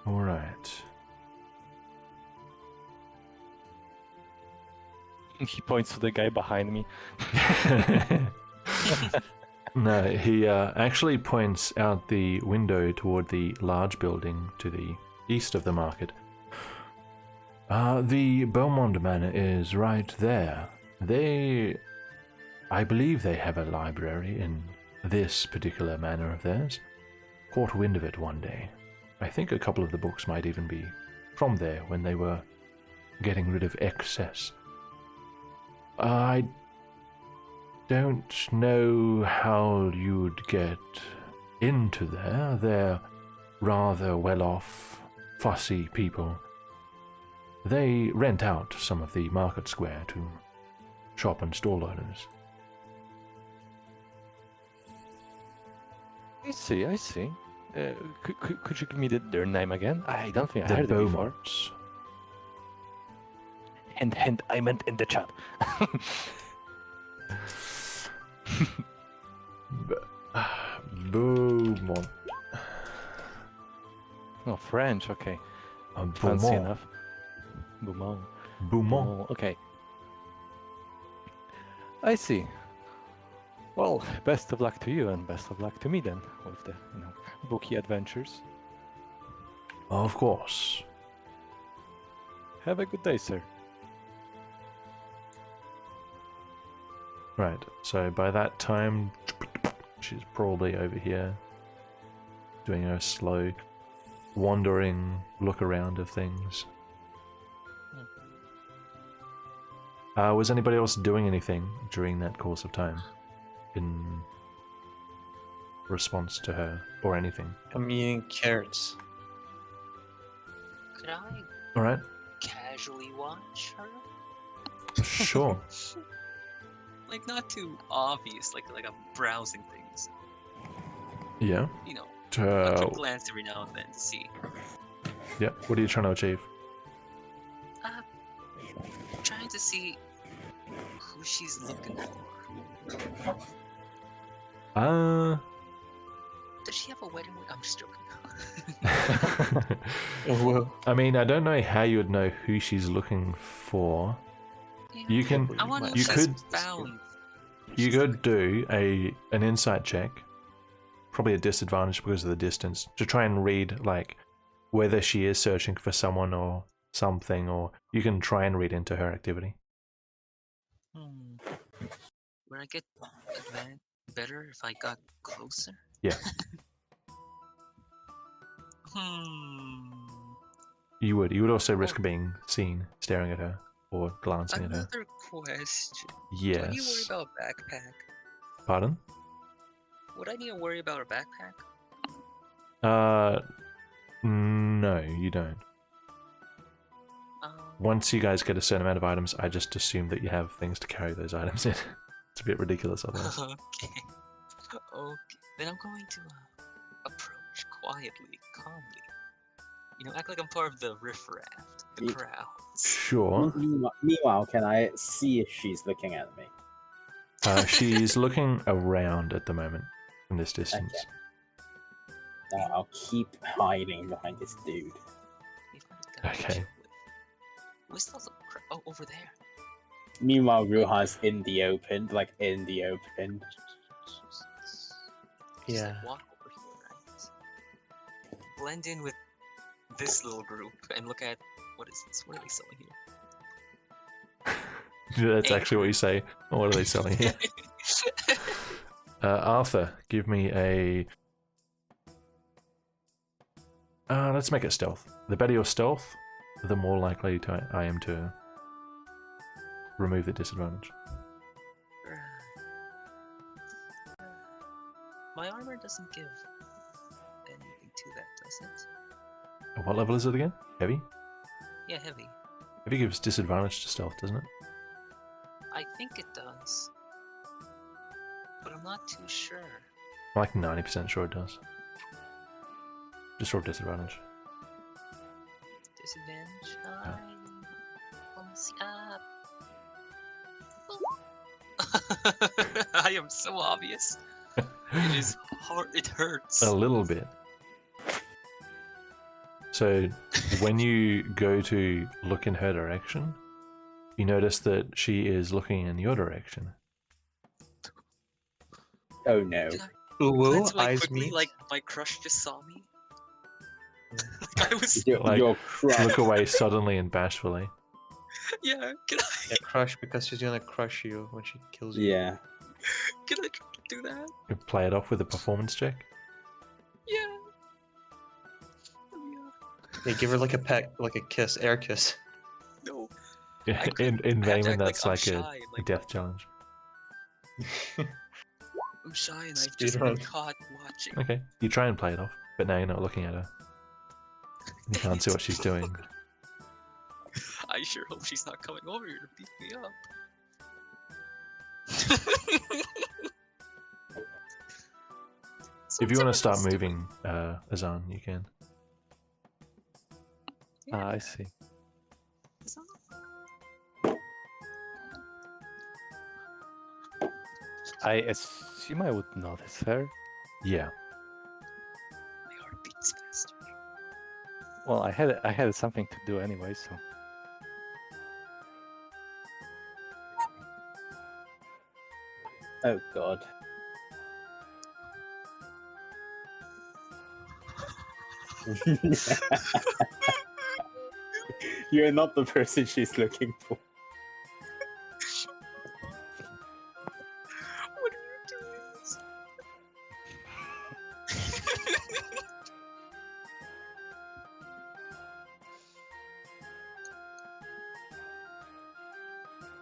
All right. He points to the guy behind me. No, he actually points out the window toward the large building to the east of the market. The Beaumont Manor is right there. I believe they have a library in this particular manor of theirs. Caught wind of it one day. I think a couple of the books might even be from there when they were getting rid of excess. I don't know how you'd get into there. They're rather well-off, fussy people. They rent out some of the market square to shop and stall owners. I see. Could you give me their name again? I don't think I The heard it before. Beaumonts. And I meant in the chat. Beaumont. Oh, French, okay. Fancy Beaumont. enough. Beaumont. Beaumont. Okay. I see. Well, best of luck to you and best of luck to me then with the bookie adventures. Of course. Have a good day, sir. Right, so by that time, she's probably over here doing a slow, wandering look around of things. Was anybody else doing anything during that course of time in response to her or anything? I'm eating carrots. Could I Alright, casually watch her? sure. Like, not too obvious, like I'm browsing things. Yeah. You know, a quick Uh, glance every now and then to see. yeah, what are you trying to achieve? Trying to see who she's looking for. Does she have a wedding ring? I'm just joking. Whoa. I mean, I don't know how you would know who she's looking for. You can, I want to know you if she's could, found. you could do an insight check, probably a disadvantage because of the distance, to try and read like whether she is searching for someone or something, or you can try and read into her activity. Would I get better if I got closer? Yeah. You would also risk being seen staring at her or glancing at her. Another question. Do I need to worry Yes. about a backpack? Pardon? Would I need to worry about a backpack? No, you don't. Um, Once you guys get a certain amount of items, I just assume that you have things to carry those items in. It's a bit ridiculous otherwise. Okay. Then I'm going to approach quietly, calmly. You know, act like I'm part of the riffraff, the Ye- crowds. Sure. Meanwhile, can I see if she's looking at me? She's looking around at the moment from this distance. Okay. I'll keep hiding behind this dude. If I got Okay. chill with- Where's the oh, over there. Meanwhile, Ruha's in the open, like in the open. Just, Yeah. like, walk over here, right? Blend in with this little group and look at what is this? What are they selling here? That's actually what you say. What are they selling here? Arthur, give me a... let's make it stealth. The better your stealth, the more likely I am to remove the disadvantage. My armor doesn't give anything to that, does it? What level is it again? Heavy? Yeah, heavy. Heavy gives disadvantage to stealth, doesn't it? I think it does. But I'm not too sure. I'm like 90% sure it does. Just roll disadvantage. Disadvantage. Let's see. I am so obvious. It is hard. It hurts. A little bit. So, when you go to look in her direction, you notice that she is looking in your direction. Oh no. Ooh, Glance, like, eyes quickly, meet. like my crush just saw me. Like I was. Like, Your crush. Look away suddenly and bashfully. Yeah. Can I? Yeah, crush because she's gonna crush you when she kills you. Yeah. Can I do that? You play it off with a performance check. Yeah. Yeah, give her like a peck, like a kiss, air kiss. No. Yeah, I couldn't- in I have to Vayman, act that's I'm like a shy, like, death challenge. I'm shy and I've Speed just run. been caught watching. Okay, you try and play it off, but now you're not looking at her. You can't see what she's doing. I sure hope she's not coming over here to beat me up. So If you what's want to start everyone else doing? moving, Azan, you can. Yeah, I see. so- I assume I would notice her. Yeah. My heart beats faster. Well, I had something to do anyway, so Oh god. You're not the person she's looking for. What are you doing?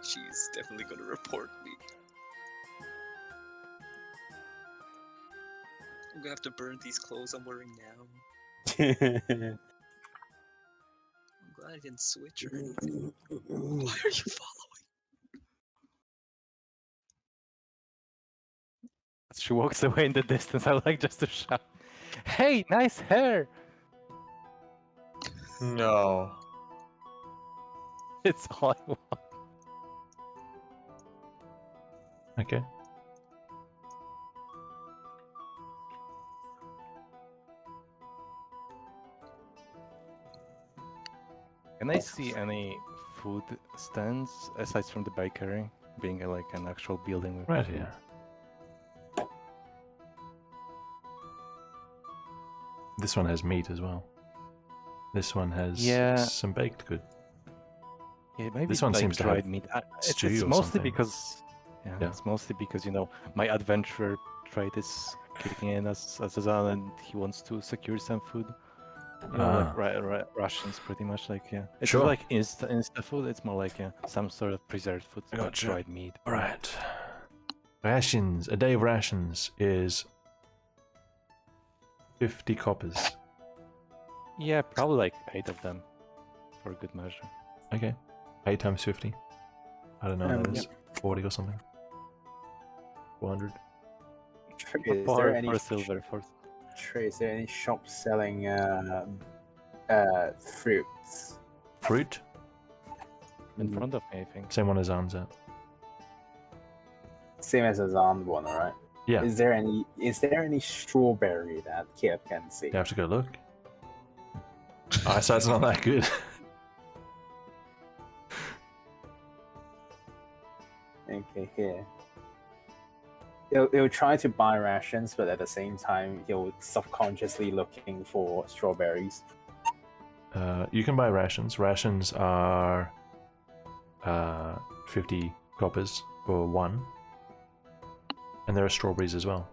She's definitely gonna report me. I'm gonna have to burn these clothes I'm wearing now. I'm glad I didn't switch or anything. Why are you following? She walks away in the distance. I like just to shout, "Hey, nice hair!" No. It's all I want. Okay. Can I see any food stands aside from the bakery being like an actual building with Right food? here. This one has meat as well. This one has Yeah. some baked good. Yeah, maybe This one like seems to dried have meat. stew It's or mostly something. because, yeah, Yeah. it's mostly because my adventurer trait is kicking in as well, and he wants to secure some food. Like rations, pretty much. Like it's Sure. not like insta food. It's more like some sort of preserved food, like Gotcha. dried meat. Alright. Rations. A day of rations is 50 coppers. Yeah, probably like 8 of them, for good measure. Okay. 8 times 50. I don't know what that is. Yep. 40 or something. 400. Is For there any silver, for Is there any shop selling fruits? Fruit. in front of me, I think. Same one as Anza. Same as Azan one, alright? Yeah. Is there any strawberry that Kiev can see? You have to go look. Eyesight's not that good. Okay, here. He'll try to buy rations, but at the same time, he'll subconsciously looking for strawberries. You can buy rations. Rations are 50 coppers for one. And there are strawberries as well.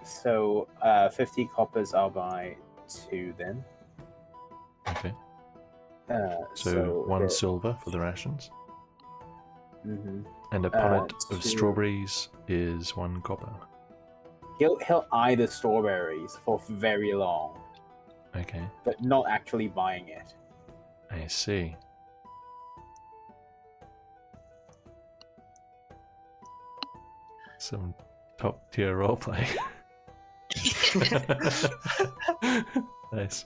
So 50 coppers I'll buy 2 then. Okay. So one the- silver for the rations. Mhm. And a punnet of 2. strawberries is 1 copper. He'll eye the strawberries for very long, Okay. but not actually buying it. I see. Some top tier roleplay. Nice.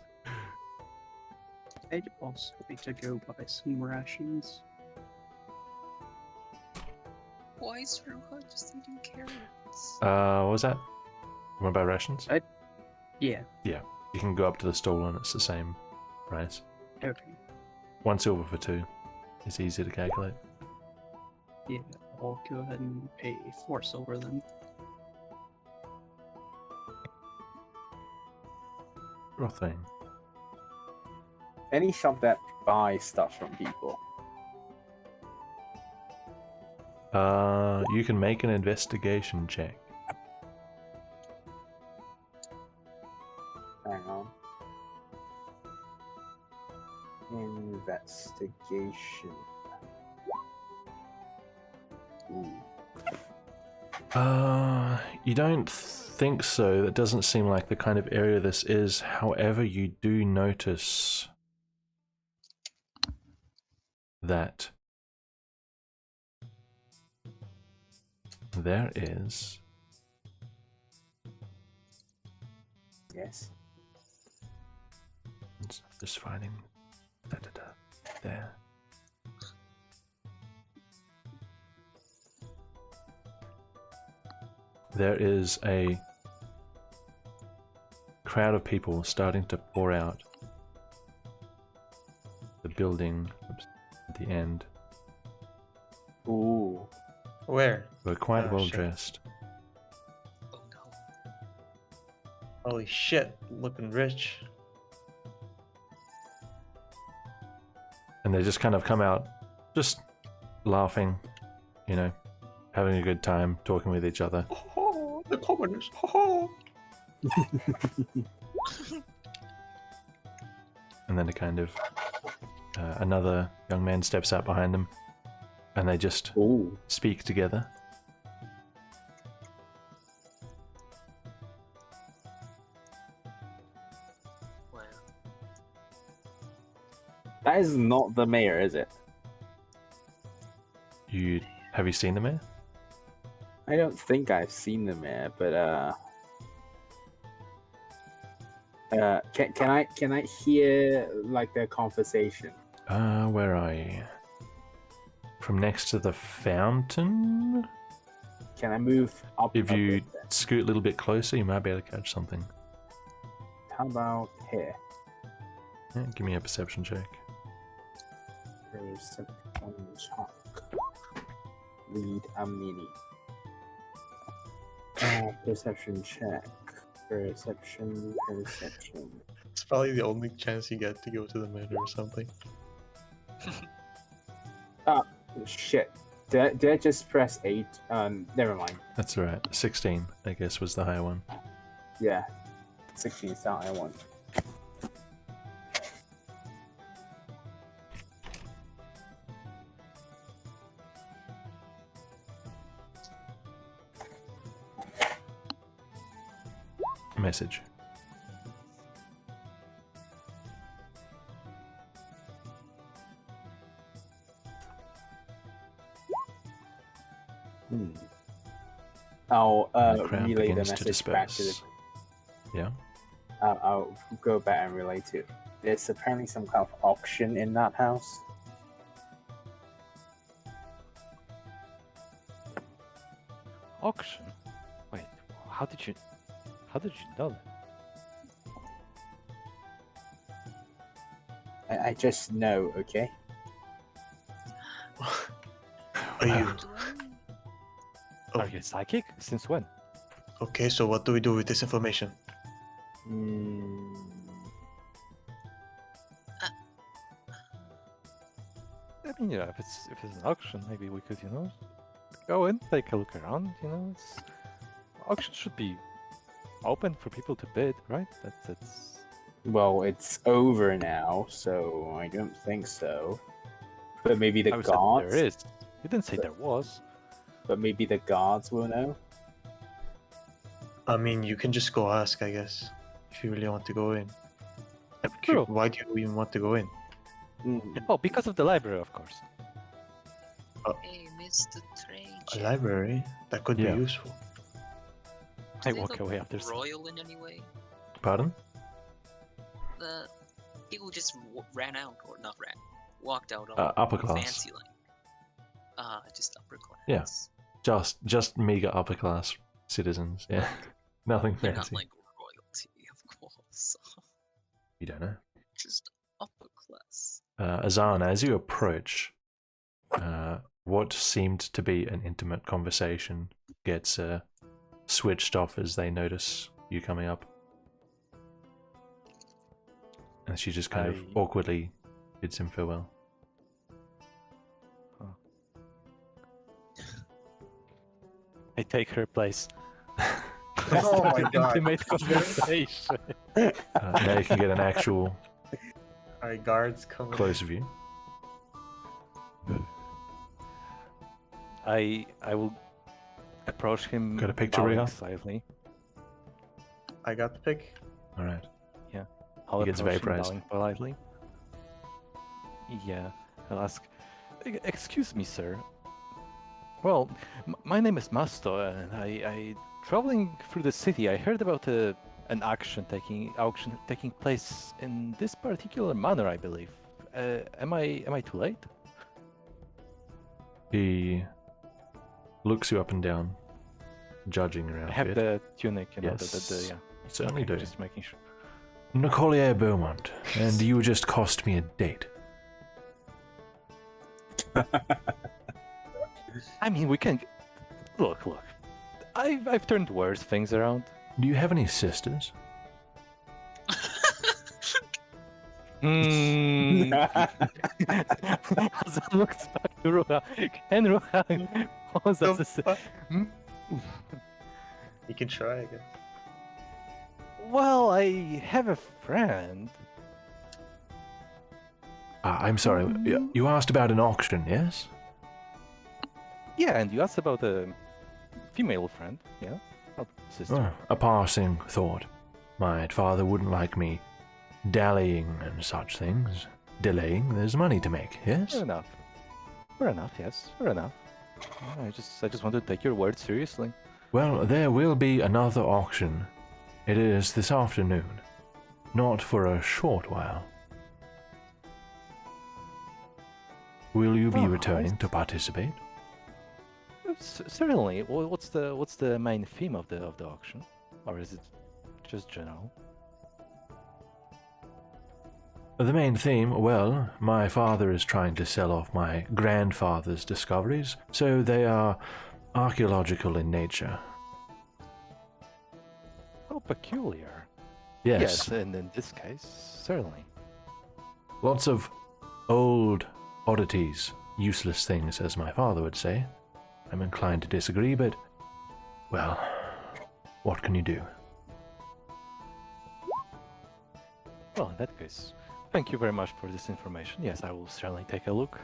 I'd also like to go buy some rations. Why is Ruha just eating carrots? What was that? You want to buy rations? Yeah. You can go up to the stall and it's the same price. Okay. 1 silver for 2. It's easy to calculate. Yeah. I'll go ahead and pay 4 silver then. Sure thing. Any shop that buys stuff from people. You can make an investigation check. Hang on. Investigation. Ooh. You don't think so. That doesn't seem like the kind of area this is. However, you do notice that there is Yes. just finding there. There is a crowd of people starting to pour out the building at the end. Ooh. Where? We're quite Oh, well shit. dressed. Oh no. Holy shit, looking rich. And they just kind of come out, just laughing, you know, having a good time, talking with each other. Oh, the commoners. Oh. And then a kind of another young man steps out behind them, and they just Ooh. speak together. Wow. That is not the mayor, is it? Have you seen the mayor? I don't think I've seen the mayor, but can I hear like their conversation? Where are you? From next to the fountain? Can I move up? If a you bit then? scoot a little bit closer, you might be able to catch something. How about here? Yeah, give me a perception check. Perception check. Read a mini. Perception check. Perception. It's probably the only chance you get to go to the manor or something. Shit. Did I just press 8? Never mind. That's alright. 16, I guess, was the higher one. Yeah. 16 is not I want. Message. I'll And the crowd relay the begins to message back to the. disperse. Yeah. I'll go back and relay to. There's apparently some kind of auction in that house. Auction? Wait, how did you know that? I just know, okay? Are you Oh. Are you psychic? Since when? okay? So what do we do with this information? Hmm. I mean, yeah, if it's an auction, maybe we could, go in, take a look around. Auction should be open for people to bid, right? That's Well, it's over now, so I don't think so. But maybe the I would say guards. there is. You didn't say there was. But maybe the guards will know. I mean, you can just go ask, I guess, if you really want to go in. True. Why do you even want to go in? Oh, because of the library, of course. Hey, Mr. A Trajan. library? That could Yeah. be useful. I Do they walk look away after. royal in any way? Pardon? The people just ran out, or not ran, walked out on Upper class. fancy like. Just upper class. Yeah. Just meager upper class citizens. Yeah. Nothing They're fancy. not like royalty, of course. You don't know. Just upper class. Azan, as you approach, what seemed to be an intimate conversation gets switched off as they notice you coming up. And she just kind of I- awkwardly bids him farewell. I take her place. Oh my God. Intimate conversation. Now you can get an actual Alright, guards come. close view. I will approach him. Got a picture, bowing Riiga? slightly. I got the pick. Alright. I'll He gets approach him vaporized. bowing politely. Yeah, I'll ask. Excuse me, sir. Well, my name is Masto, and I traveling through the city. I heard about an auction taking place in this particular manor, I believe. Am I too late? He looks you up and down, judging your I have outfit. the tunic, Yes, yeah. You certainly Okay, do. Just making sure. Nicolier Beaumont, and you just cost me a date. I mean, we can look. I've turned worse things around. Do you have any sisters? Hasan looks back to Ruha. And Ruha pauses to say, fuck? "Hmm? You can try, I guess. Well, I have a friend. I'm sorry. You asked about an auction, yes? Yeah, and you asked about a female friend, yeah? Or sister. Oh, a passing thought. My father wouldn't like me dallying and such things. Delaying, there's money to make, yes? Fair enough. Fair enough, yes. Fair enough. I just want to take your word seriously. Well, there will be another auction. It is this afternoon. Not for a short while. Will you be Oh, returning to participate? Certainly. What's the main theme of the auction, or is it just general? The main theme, well, my father is trying to sell off my grandfather's discoveries, so they are archaeological in nature. How peculiar. Yes, and in this case, certainly. lots of old oddities, useless things, as my father would say. I'm inclined to disagree, but, well, what can you do? Well, in that case, thank you very much for this information. Yes, I will certainly take a look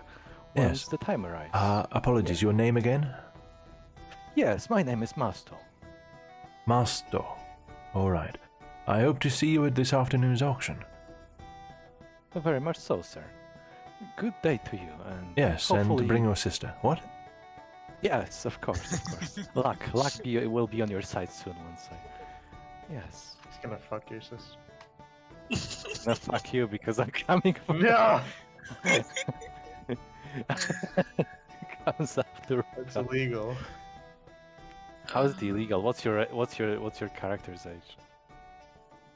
Yes. once the time arrives. Apologies, your name again? Yes, my name is Masto. Masto. All right. I hope to see you at this afternoon's auction. Very much so, sir. Good day to you, and Yes, hopefully... and bring your sister. What? Yes, of course, of course. luck will be on your side soon once I... Yes. He's gonna fuck your sister. No, fuck you, because I'm coming for No! Comes after. It's illegal. How is the illegal? What's your character's age?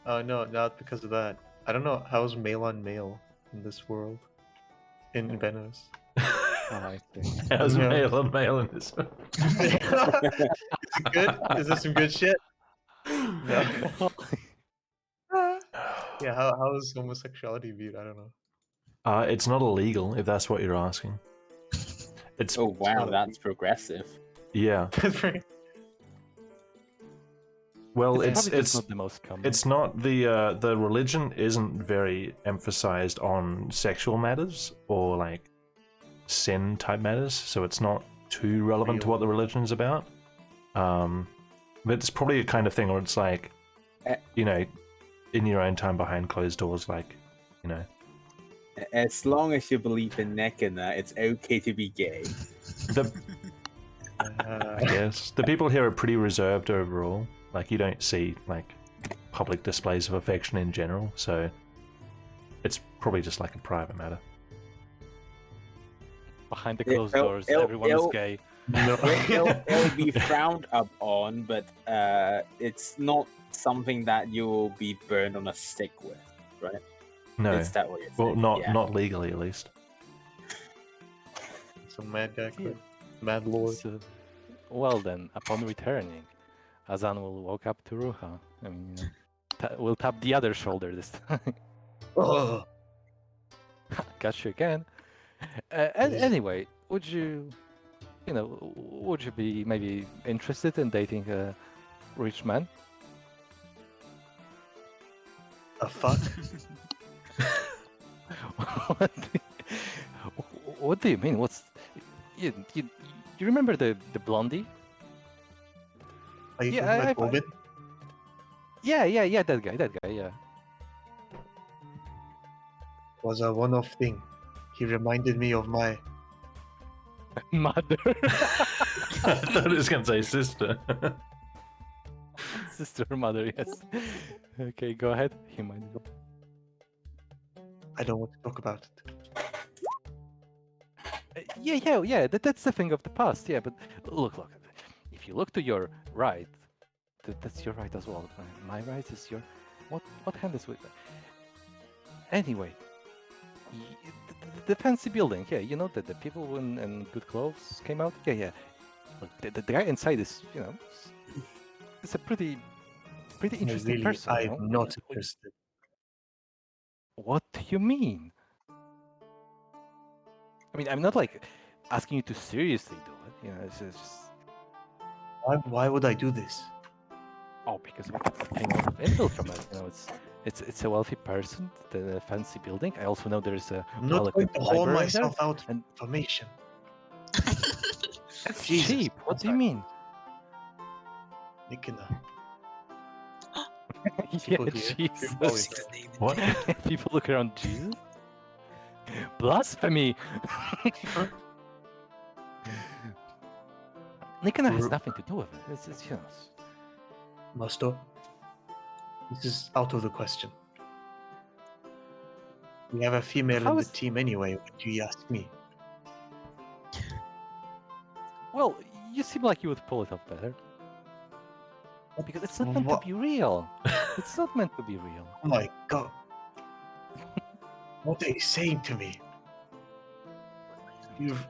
Oh no, not because of that. I don't know how's male on male in this world. In Venice. Oh, I see. How's No. male on male in this? Is it good? Is this some good shit? No. Yeah, how is homosexuality viewed? I don't know. It's not illegal, if that's what you're asking. It's Oh wow, that's progressive. yeah. Well, It's probably it's just not the most common. it's not the religion isn't very emphasized on sexual matters or like sin type matters, so it's not too relevant to what the religion is about. But it's probably a kind of thing where it's like, you know, in your own time behind closed doors, like, you know. As long as you believe in Nekana, it's okay to be gay. I guess the people here are pretty reserved overall. Like, you don't see like public displays of affection in general, so it's probably just like a private matter. Behind the closed It'll- doors, it'll- everyone is it'll- gay. No. It'll be frowned up on, but it's not something that you'll be burned on a stick with, right? No. Is that what you're Well, saying? not Yeah. not legally at least. Some mad guy quit. Mad lord. So, well then, upon returning, Azan will walk up to Ruha. I mean, you know, we'll tap the other shoulder this time. Oh. Got you again. Anyway, would you be maybe interested in dating a rich man? A fuck? What do you mean? What's you remember the blondie? Are you Yeah, talking about I- Ovid? Yeah, that guy, yeah. Was a one-off thing. He reminded me of my Mother, I thought it was going to say sister. sister, mother, yes. Okay, go ahead. He might. I don't want to talk about it. Yeah. That's the thing of the past. Yeah, but look. If you look to your right, that's your right as well. My right is your. What hand is with? Anyway, the fancy building. Yeah, you know that the people in good clothes came out. Yeah, yeah. Look, the guy inside is, you know, it's a pretty interesting Really, person. You know? I'm not interested. What do you mean? I mean, I'm not like asking you to seriously do it. You know, it's just Why would I do this? because we obtain a lot of intel from it. You know, it's a wealthy person, the fancy building. I also know there's a I'm not going well-equipped to haul library there. myself out and- for information. That's Jesus, cheap. What that's do you right. mean? Nikina. Yeah, People here, Jesus. people always Good name. What? People look around Jesus. Blasphemy. Nikana has Ru- nothing to do with it. It's you know. Master, this is out of the question. We have a female How in the is- team anyway, would you ask me? Well, you seem like you would pull it off better. Because it's not meant What? to be real. It's not meant to be real. Oh my god. What are you saying to me? You've...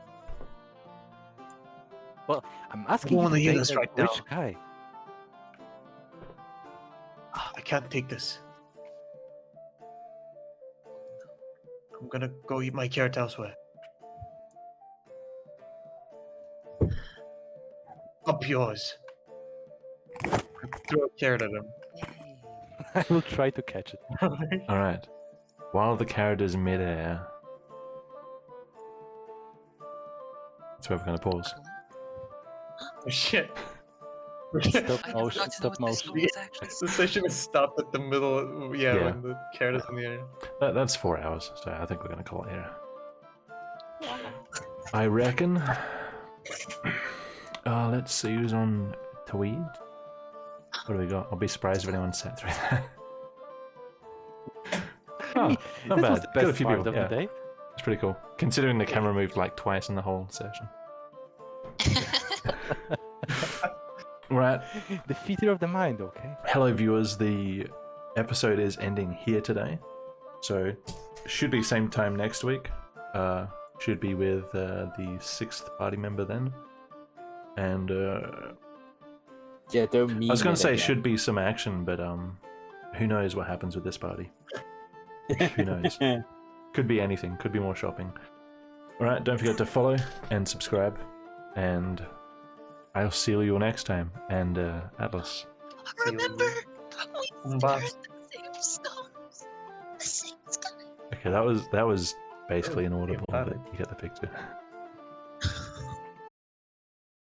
I'm asking don't you wanna to hear date this a right rich now. guy. I can't take this. I'm gonna go eat my carrot elsewhere. Up yours. Throw a carrot at him. I will try to catch it. All right. While the carrot is midair, that's where we're going to pause. Oh, shit. Stop I motion. forgot to know Stop what this motion. was actually. The session is stopped at the middle. Yeah, Yeah. when the carrot is in the air. That's 4 hours, so I think we're going to call it here. I reckon. Let's see who's on Tweed. What do we got? I'll be surprised if anyone sat through that. Oh, not That bad. was the Got a best few part people. of Yeah, the day. it's pretty cool. Considering the camera moved like twice in the whole session. Right. The theater of the mind, okay? Hello, viewers. The episode is ending here today, so should be same time next week. Should be with the 6th party member then, and Yeah, don't mean I was going it to say again. should be some action, but who knows what happens with this party? Who knows? Could be anything. Could be more shopping. All right. Don't forget to follow and subscribe, and I'll see you all next time. And Atlas. Remember, we Bye. are the same stones. The same sky. Okay, that was basically inaudible, got but it. you get the picture.